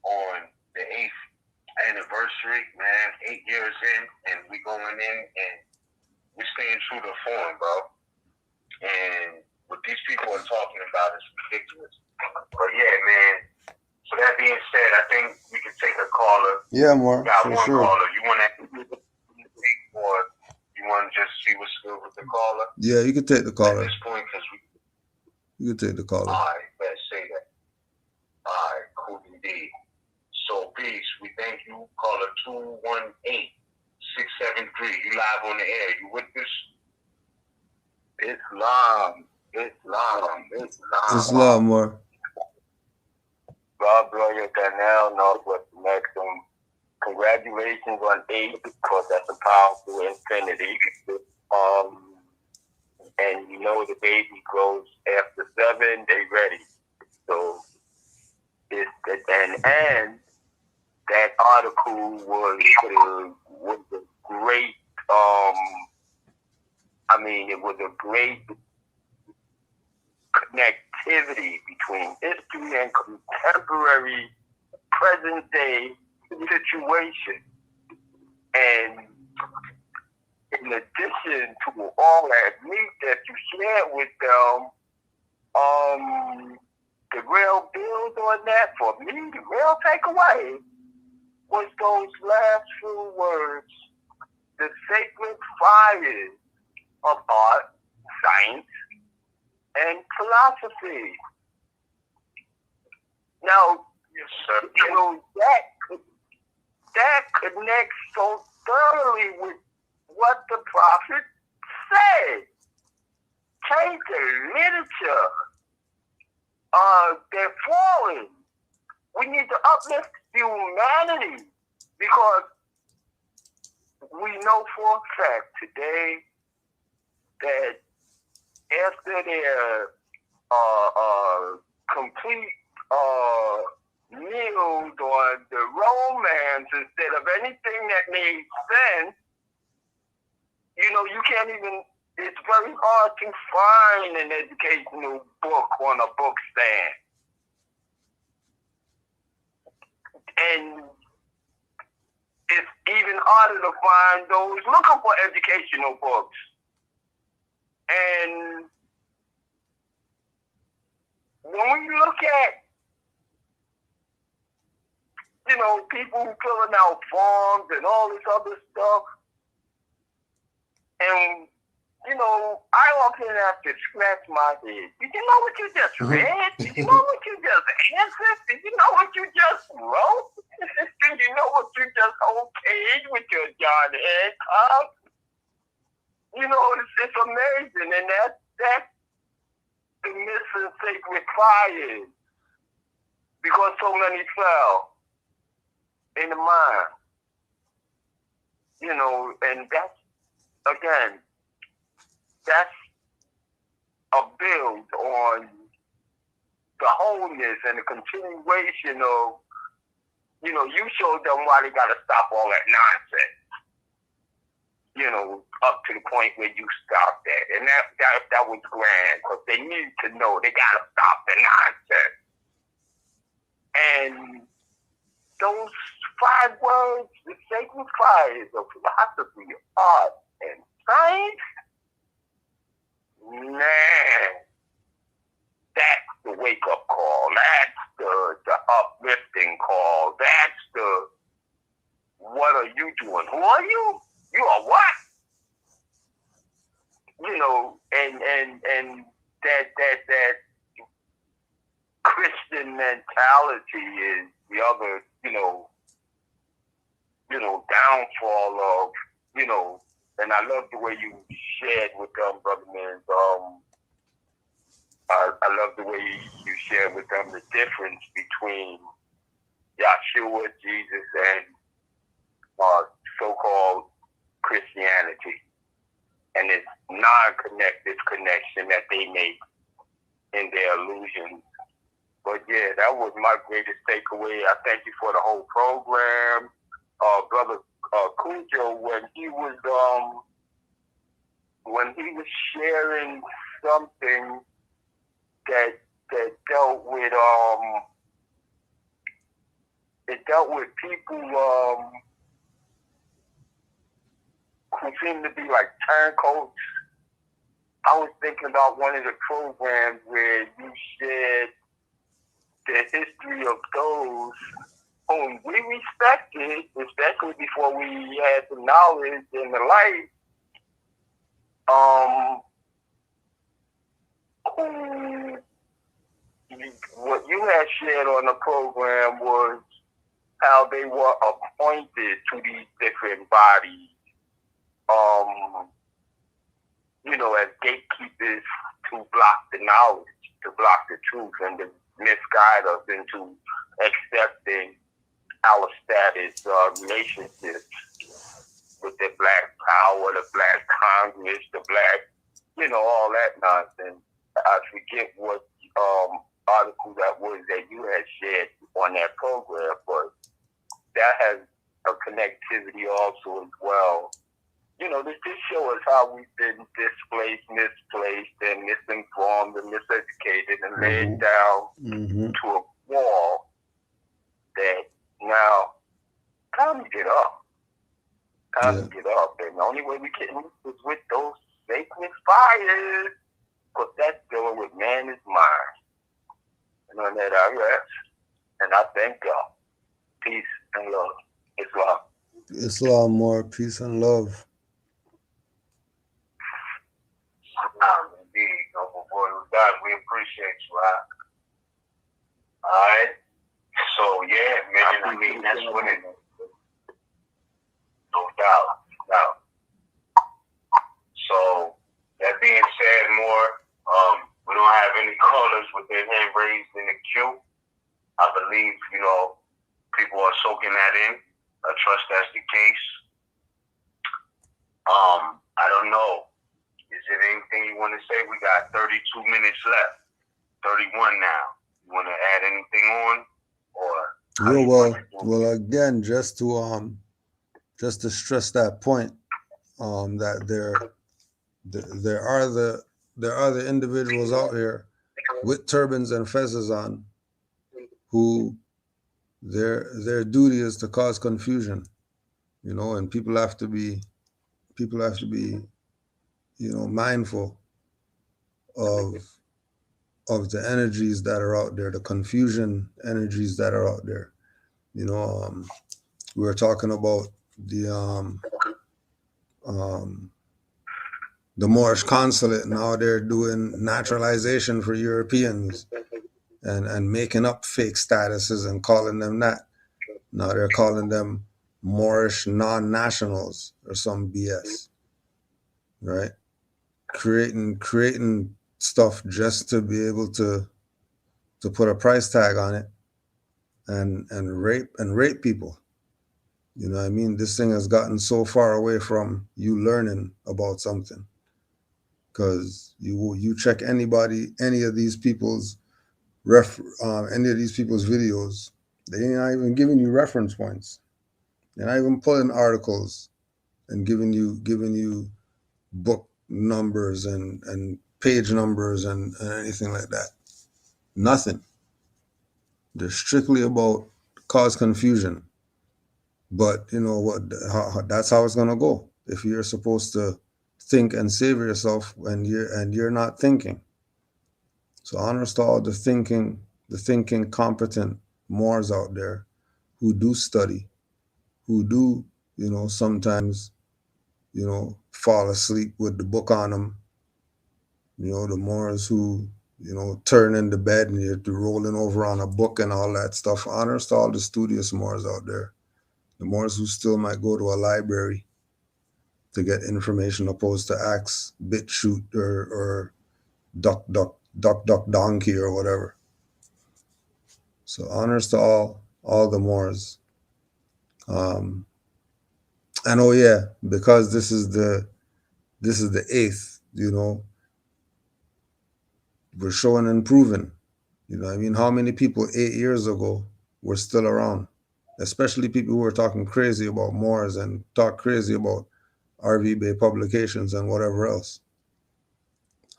on the 8th anniversary, man, 8 years in, and we going in and we're staying true to form, bro. And what these people are talking about is ridiculous. But yeah, man. So that being said, I think we can take a caller. Yeah, more. We got for one sure. caller. You want to speak, or you want to just see what's good with the caller? Yeah, you can take the caller. At this point, because You can take the caller. all right, let's say that. All right, cool indeed. So, peace. We thank you. Caller 218-673. You live on the air. You with us? Islam, more. God blow your canal, Northwest Maxim. Congratulations on 8, because that's a powerful infinity. And you know the baby grows after 7, they ready. So and that article was a great it was a great connectivity between history and contemporary present day situation. And in addition to all that meat that you shared with them, the real build on that for me, the real takeaway was those last few words, the sacred fires of art, science, and philosophy. Now, you know, that connects so thoroughly with what the prophet said. Take the literature. They're falling. We need to uplift humanity, because we know for a fact today that after their complete meals on the romance instead of anything that made sense, you know, you can't even, it's very hard to find an educational book on a book stand. And it's even harder to find those looking for educational books. And when you look at, you know, people filling out forms and all this other stuff, and, you know, I often have to scratch my head. Did you know what you just read? Did you know what you just answered? Did you know what you just wrote? Did you know what you just okayed with your John Hancock? You know, it's amazing, and that's the missing sacred fire, because so many fell in the mind. You know, and that's, again, that's a build on the wholeness and the continuation of, you know, you showed them why they got to stop all that nonsense. You know, up to the point where you stopped at. And that was grand, because they need to know they got to stop the nonsense. And those 5 words, the sacred fires of philosophy, art, and science, man, that's the wake-up call. That's the uplifting call. That's the, what are you doing? Who are you? You are what? You know, and that Christian mentality is the other, you know, downfall of, you know, and I love the way you shared with them, Brother Man. I love the way you shared with them the difference between Yahshua, Jesus, and so-called Christianity, and this non-connected connection that they make in their illusions. But yeah, that was my greatest takeaway. I thank you for the whole program. Brother Cujo, when he was sharing something that dealt with people who seem to be like turncoats. I was thinking about one of the programs where you shared the history of those whom we respected, especially before we had the knowledge and the light, what you had shared on the program was how they were appointed to these different bodies, you know, as gatekeepers to block the knowledge, to block the truth, and to misguide us into accepting our status, relationships with the black power, the black Congress, the black, you know, all that nonsense. I forget what article that was that you had shared on that program, but that has a connectivity also as well. You know, this shows us how we've been displaced, misplaced, and misinformed, and miseducated, and led down to a wall that now, time to get up. Time to get up. And the only way we can is with those sacred fires, because that's dealing with man is mine. And on that I rest, and I thank God. Peace and love. Islam. Islam, more peace and love. Indeed, noble boy of God, we appreciate you, huh? All right. So yeah, man, I mean that's what it is. No doubt. Now, so that being said, more, we don't have any callers with their hand raised in the queue. I believe, you know, people are soaking that in. I trust that's the case. I don't know. Is there anything you want to say? We got 32 minutes left. 31 now. You want to add anything on? Or well, again, just to stress that point, that there are the individuals out here with turbans and fezzes on, who their duty is to cause confusion, you know, and people have to be, you know, mindful of the energies that are out there, the confusion energies that are out there. You know, we were talking about the Moorish consulate and how they're doing naturalization for Europeans and making up fake statuses and calling them that. Now they're calling them Moorish non-nationals or some BS, right? Creating stuff just to be able to put a price tag on it and rape people. You know what I mean? This thing has gotten so far away from you learning about something. Because you check any of these people's any of these people's videos, they're not even giving you reference points. They're not even pulling articles and giving you book numbers and page numbers and anything like that. Nothing. They're strictly about cause confusion. But you know what? That's how it's gonna go. If you're supposed to think and save yourself when you're not thinking. So honors to all the thinking competent Moors out there who do study, who do, you know, sometimes, you know, fall asleep with the book on them. You know, the Moors who, you know, turn in the bed and you're rolling over on a book and all that stuff. Honors to all the studious Moors out there. The Moors who still might go to a library to get information opposed to axe, bit shoot, or duck donkey or whatever. So honors to all the Moors. And oh yeah, because this is the 8th, you know, we're showing and proving. You know, I mean, how many people 8 years ago were still around? Especially people who were talking crazy about Moors and talk crazy about RV Bay publications and whatever else.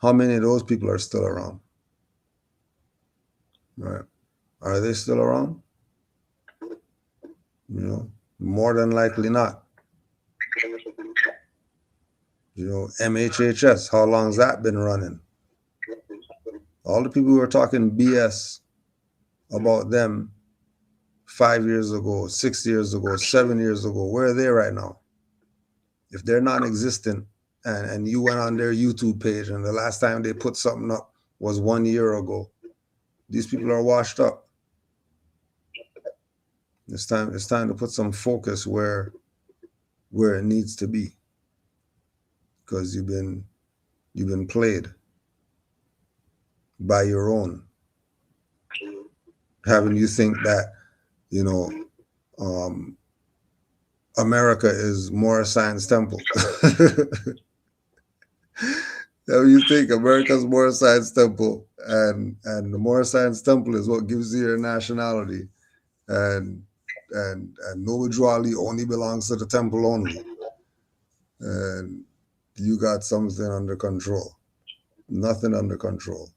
How many of those people are still around? Right? Are they still around? You know, more than likely not. You know, MHHS, how long's that been running? All the people who were talking BS about them 5 years ago, 6 years ago, 7 years ago, where are they right now? If they're non-existent and you went on their YouTube page and the last time they put something up was 1 year ago, these people are washed up. It's time to put some focus where it needs to be. Because you've been played by your own. Having you think that, you know, America is Moorish Science Temple. You think America's Moorish Science Temple, and the Moorish Science Temple is what gives you your nationality, and Noble Drawley only belongs to the temple only, and you got something under control. Nothing under control.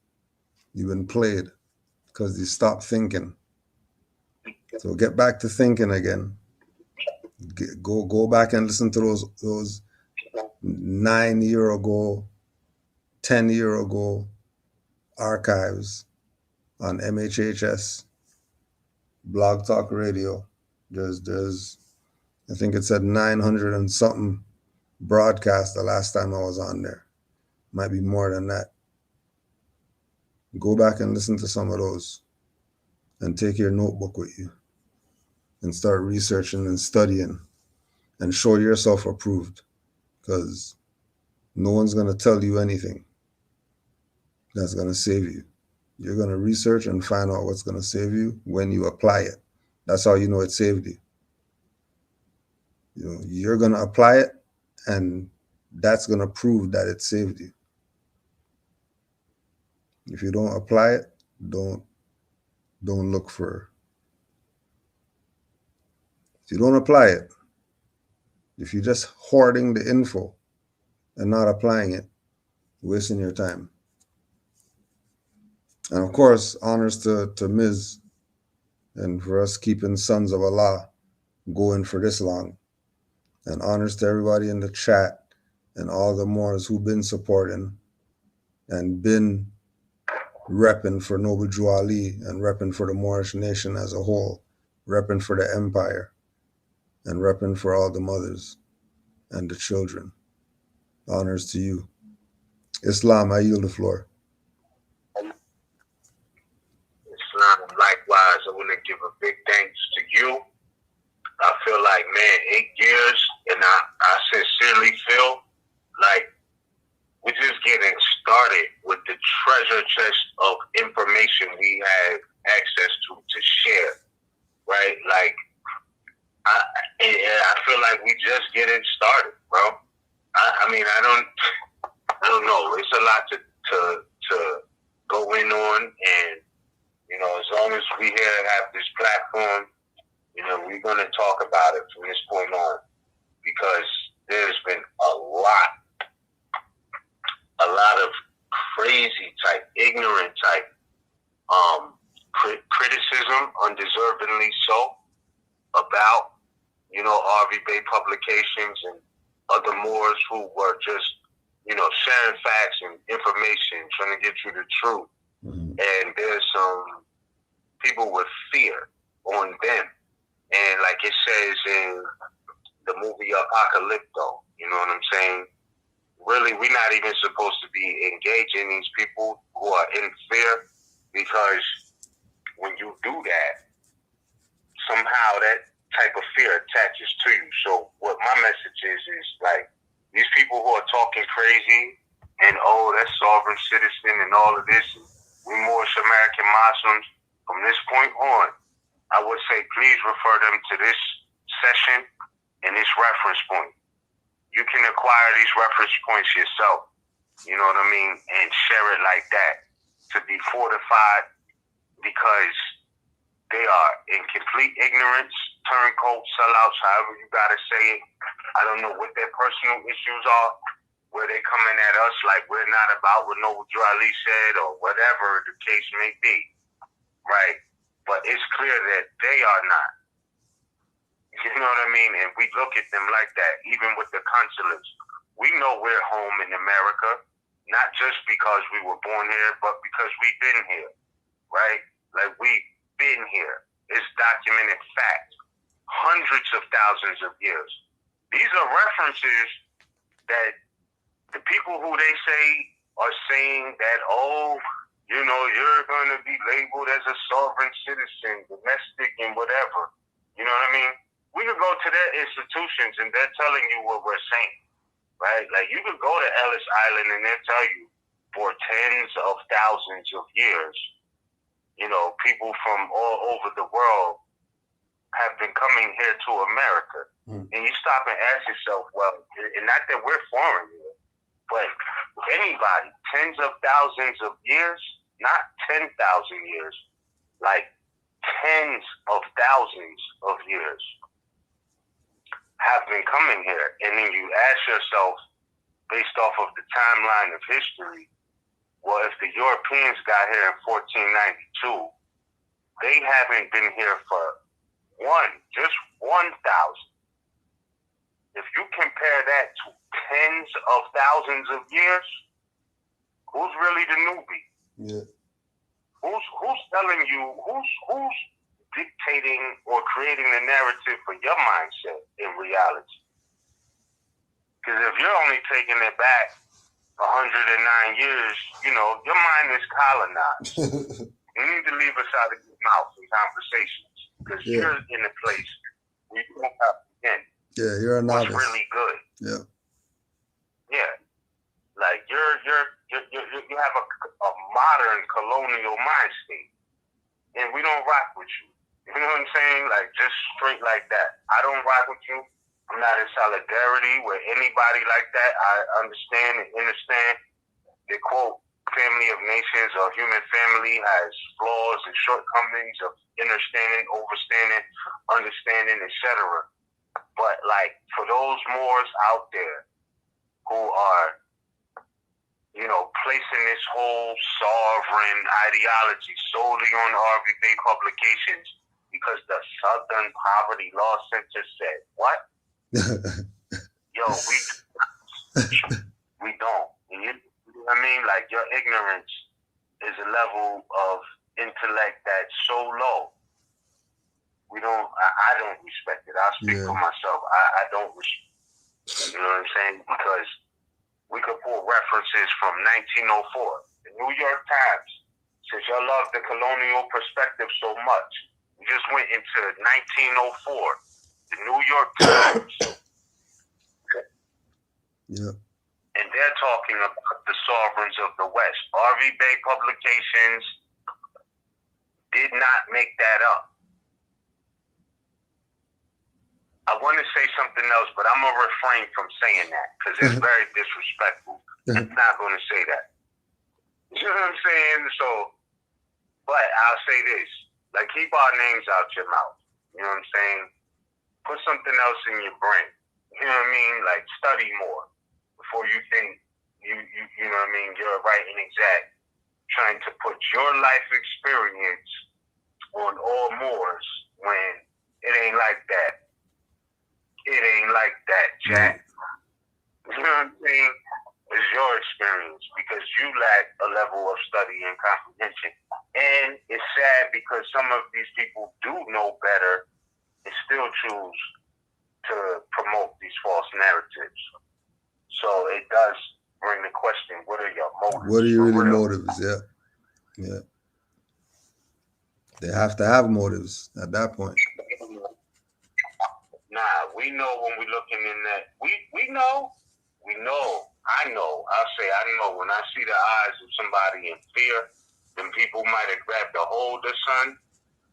You've been played because you stopped thinking. So get back to thinking again. Go back and listen to those 9 year ago, 10 year ago archives on MHHS, Blog Talk Radio. There's I think it said 900 and something broadcasts the last time I was on there. Might be more than that. Go back and listen to some of those and take your notebook with you and start researching and studying and show yourself approved, because no one's going to tell you anything that's going to save you. You're going to research and find out what's going to save you when you apply it. That's how you know it saved you. You know, you're going to apply it, and that's going to prove that it saved you. If you don't apply it, don't look for. If you don't apply it, if you're just hoarding the info and not applying it, wasting your time. And of course, honors to Ms. and for us keeping Sons of Allah going for this long. And honors to everybody in the chat and all the Moors who've been supporting and been repping for Noble Drew Ali and repping for the Moorish nation as a whole, repping for the empire, and repping for all the mothers and the children. Honors to you. Islam, I yield the floor. Islam, likewise, I want to give a big thanks to you. I feel like, man, 8 years, and I sincerely feel like we're just getting started with the treasure chest of information we have access to share, right? Like, I feel like we just getting started, bro. I mean, I don't know. It's a lot to go in on, and you know, as long as we here have this platform, you know, we're gonna talk about it from this point on, because there's been a lot of crazy type, ignorant type, criticism, undeservingly so, about, you know, RV Bay Publications and other Moors who were just, you know, sharing facts and information, trying to get you the truth. Mm-hmm. And there's some people with fear on them. And like it says in the movie Apocalypto, you know what I'm saying? Really, we're not even supposed to be engaging these people who are in fear, because when you do that, somehow that type of fear attaches to you. So what my message is like, these people who are talking crazy and, oh, that's sovereign citizen and all of this, we Moorish American Muslims, from this point on, I would say please refer them to this session and this reference point. You can acquire these reference points yourself, you know what I mean, and share it like that to be fortified, because they are in complete ignorance, turncoat, sellouts, however you gotta say it. I don't know what their personal issues are, where they coming at us like we're not about what Noble Drew Ali said, or whatever the case may be, right? But it's clear that they are not. You know what I mean? And we look at them like that, even with the consulates. We know we're home in America, not just because we were born here, but because we've been here, right? Like, we've been here. It's documented fact. Hundreds of thousands of years. These are references that the people who they say are saying that, oh, you know, you're going to be labeled as a sovereign citizen, domestic, and whatever. You know what I mean? We could go to their institutions and they're telling you what we're saying, right? Like, you could go to Ellis Island and they'll tell you for tens of thousands of years, you know, people from all over the world have been coming here to America. And you stop and ask yourself, well, and not that we're foreign here, but anybody, tens of thousands of years, not 10,000 years, like tens of thousands of years have been coming here. And then you ask yourself, based off of the timeline of history, well, if the Europeans got here in 1492, they haven't been here for just 1,000. If you compare that to tens of thousands of years, who's really the newbie? Yeah. Who's telling you, who's dictating or creating the narrative for your mindset in reality? Because if you're only taking it back 109 years, you know, your mind is colonized. You need to leave us out of your mouth in conversations, because you're in a place where you don't have to begin. Yeah, you're a novice. What's really good. Yeah. Yeah. Like, you have a modern colonial mind state, and we don't rock with you. You know what I'm saying? Like, just straight like that. I don't rock with you. I'm not in solidarity with anybody like that. I understand and understand the quote, family of nations or human family has flaws and shortcomings of understanding, overstanding, understanding, etc. But, like, for those Moors out there who are, you know, placing this whole sovereign ideology solely on RV Bay Publications because the Southern Poverty Law Center said, what? Yo, we don't. And you know what I mean? Like, your ignorance is a level of intellect that's so low. I don't respect it. I'll speak for myself. I don't respect it. You know what I'm saying? Because we could pull references from 1904. The New York Times, since y'all love the colonial perspective so much, we just went into 1904. The New York Times. Yeah. And they're talking about the sovereigns of the West. R.V. Bay Publications did not make that up. I want to say something else, but I'm going to refrain from saying that because it's very disrespectful. I'm not going to say that. You know what I'm saying? So, but I'll say this. Like, keep our names out your mouth. You know what I'm saying? Put something else in your brain. You know what I mean? Like, study more before you think you know what I mean, you're right and exact. Trying to put your life experience on all Moors when it ain't like that. It ain't like that, Jack. You know what I'm saying? It's your experience because you lack a level of study and comprehension. And it's sad because some of these people do know better and still choose to promote these false narratives. So it does bring the question, what are your motives? What are your really motives? Yeah. Yeah. They have to have motives at that point. Nah, we know when we're looking in that. We know. I'll say I know when I see the eyes of somebody in fear, then people might have grabbed a hold of son,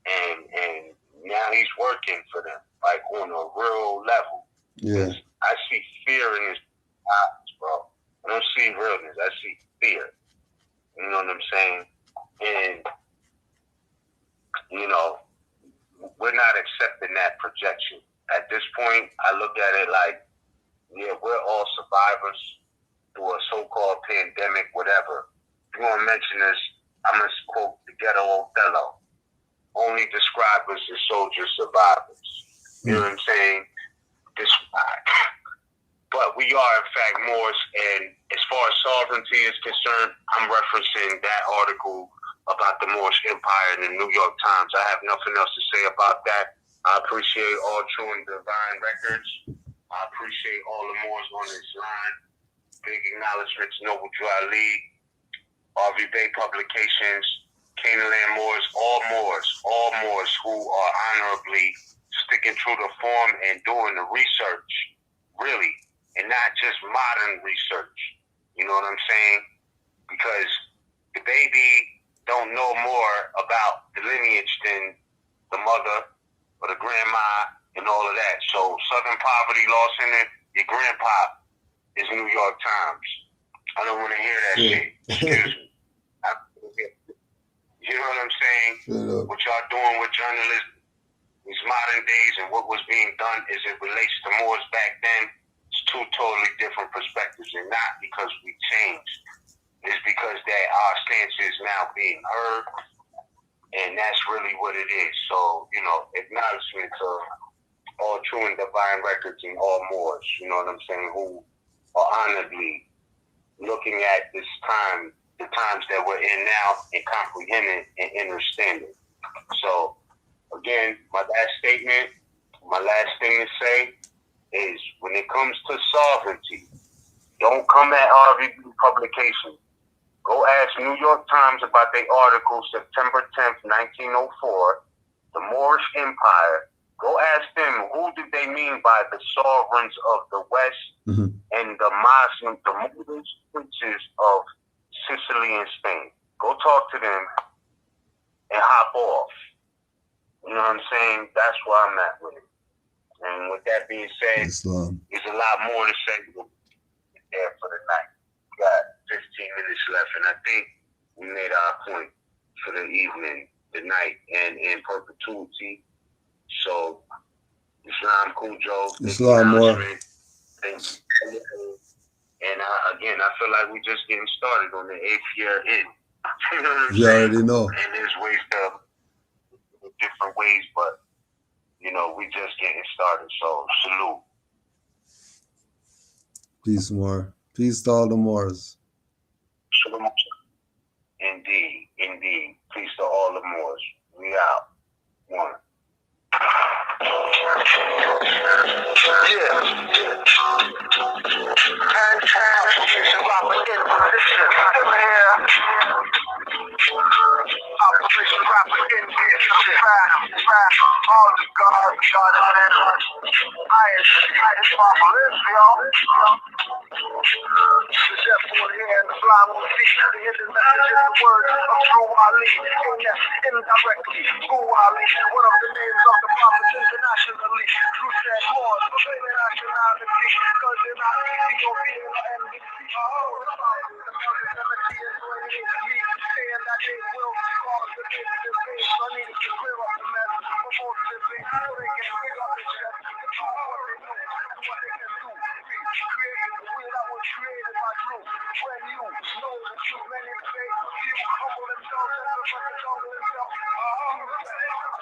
and now he's working for them, like on a real level. Yeah. I see fear in his eyes, bro. I don't see realness. I see fear. You know what I'm saying? And, you know, we're not accepting that projection. At this point, I look at it like, yeah, we're all survivors through a so-called pandemic, whatever. If you want to mention this, I'm going to quote the ghetto Othello. Only describe us as soldier survivors. You know what I'm saying? But we are, in fact, Moors, and as far as sovereignty is concerned, I'm referencing that article about the Moorish Empire in the New York Times. I have nothing else to say about that. I appreciate all true and divine records. I appreciate all the Moors on this line. Big acknowledgement to Noble Drew Ali, R.V. Bay Publications, Canaanland Moors, all Moors who are honorably sticking true to form and doing the research, really, and not just modern research. You know what I'm saying? Because the baby don't know more about the lineage than the mother or the grandma and all of that. So Southern poverty, lost in it, your grandpa is New York Times. I don't want to hear that shit. Excuse me. You know what I'm saying? What y'all doing with journalism these modern days and what was being done as it relates to Moors back then, it's two totally different perspectives. And not because we changed. It's because that our stance is now being heard. And that's really what it is. So, you know, acknowledgement to all true and divine records and all Moors, you know what I'm saying, who are honorably looking at this time, the times that we're in now, and comprehending and understanding. So, again, my last thing to say is when it comes to sovereignty, don't come at RVB Publications. Go ask New York Times about their article, September 10th, 1904, the Moorish Empire. Go ask them, who did they mean by the sovereigns of the West and the Muslim, the Moorish princes of Sicily and Spain? Go talk to them and hop off. You know what I'm saying? That's where I'm at with it. And with that being said, there's a lot more to say there for the night. We got 15 minutes left, and I think we made our point for the evening, the night, and in perpetuity. So, Islam Cujo. Islam more. And again, I feel like we're just getting started on the 8th year in. You know what I'm saying? You already know. And there's ways to, different ways, but, you know, we just getting started. So, salute. Peace more. Peace to all the Moors. Shalom. Indeed, indeed. Peace to all the Moors. We out. One. Yeah. And Operation Rapper in position. I'm here. Operation Rapper in position. All the gods, God and man. I is marvelous, y'all. The devil here and the blind will see the hidden message in the words of True Ali. Yes, indirectly, True Ali, one of the names of the prophets internationally. True said more, proclaiming nationality, cause they're not Ethiopian or NBC. The melody is related to me, saying that they will cause the big debate. So I need to clear up the mess for most debates so they can pick up the chest to prove what they know and what they can do. Creating the wheel that was created by Drew. When you know the truth, many debate, few humble themselves and confront the jungle himself.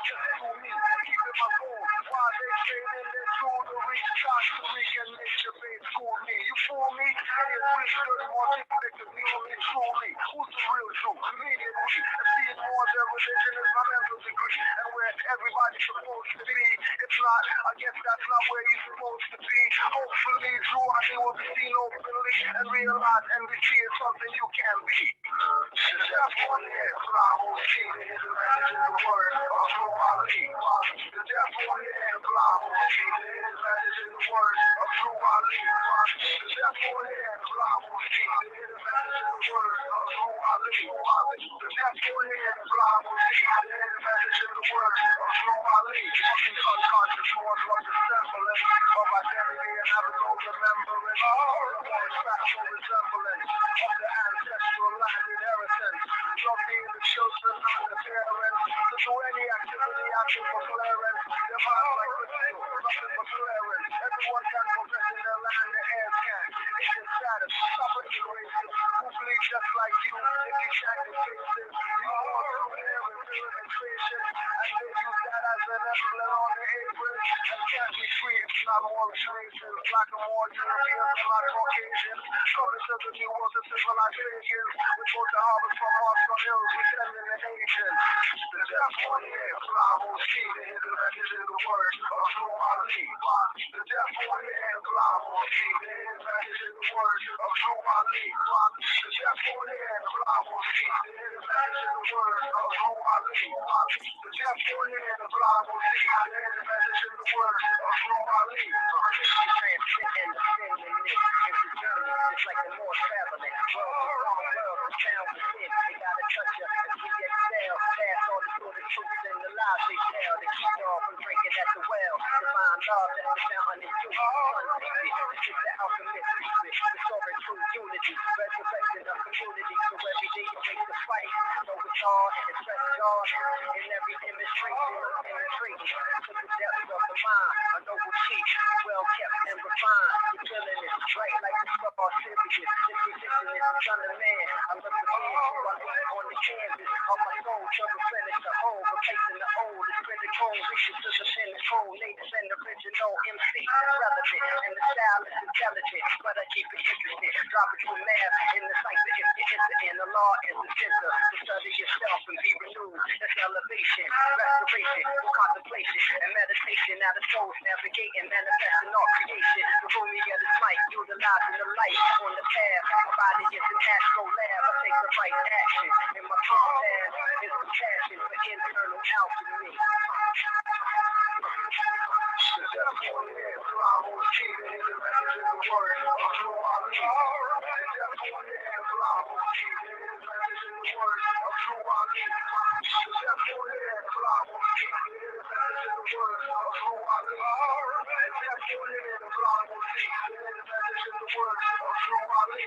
Just to me, keeping my goal while they trading their jewelry. Trying to we can make debate fool me. You fool me, and it's really good more because we only truly. Who's the real truth? Me and we. And seeing more than religion is my mental degree. And where everybody's supposed to be. If not, I guess that's not where you're supposed to be. Hopefully, Drew, I think will be seen openly and realize NBC is something you can be. That's one is I will see the hidden message in the word of Drew Ali. The devil is I will see the hidden message in the word of Drew Ali. The devil is I will see the hidden message in the word of Drew Ali. The devil is I will see the hidden message in the word of Drew Ali. The unconscious ones love the semblance of identity and having no remembrance. More factual resemblance of the ancestral land inheritance. Love being the children, not the parents. To do any activity, asking for clearance. Their minds like crystal, nothing but clearance. Everyone can progress in their land, the heirs can. It's your status, stop making races. Who bleed just like you, if you check the faces. You walk through there and feel administration. And they use that as an emblem on the apron. And can't be free, it's not Moorish races. Black and more Europeans and not Caucasians. Coming to the new world of civilizations. We go to harvest from Marsh hills, we send in the nations. The devil is I will see the hidden message in the words of Drew Ali. The devil is I will see the hidden message in the words of Drew Ali. The devil is I will see the hidden message in the words of Drew Ali. The devil is I will see the hidden message in the words of Drew Ali. You transcend and ascend in this. It's a journey, just like the more traveling. World sound within. They gotta touch us as we exhale. Pass all the sort of truths and the lies they tell. To keep y'all from drinking at the well. Divine love, that's the fountain in you. This is the alchemist secret. Restoring true unity. Resurrecting a community. So every day you make the fight. Though it's hard and stress God. In every demonstration, I'm penetrating to the depths of the mind. A noble chief, well kept and refined. The feeling is bright like the star Sirius. This position is the son of man. I look the man who I leave on the canvas of my soul to replenish the whole, replacing the old. It's critical, reaching to the pinnacle. Native and original MC is relevant, and the style is intelligent, but I keep it interesting. Drop it to math in the cipher if you enter in. The law is the center to study yourself and be renewed. That's elevation, restoration, contemplation, and meditation. Now the soul's navigating, manifesting all creation. The room you get is light, utilizing the light on the path. My body is an astro lab. I take the right action. In my compass is the passion for internal alchemy. The devil is I will see the hidden message in the words of Drew Ali. The devil is I will see the hidden message in the words of Drew Ali. The devil is I will see the hidden message in the words of Drew Ali. The devil is I will see the hidden message in the words of Drew Ali.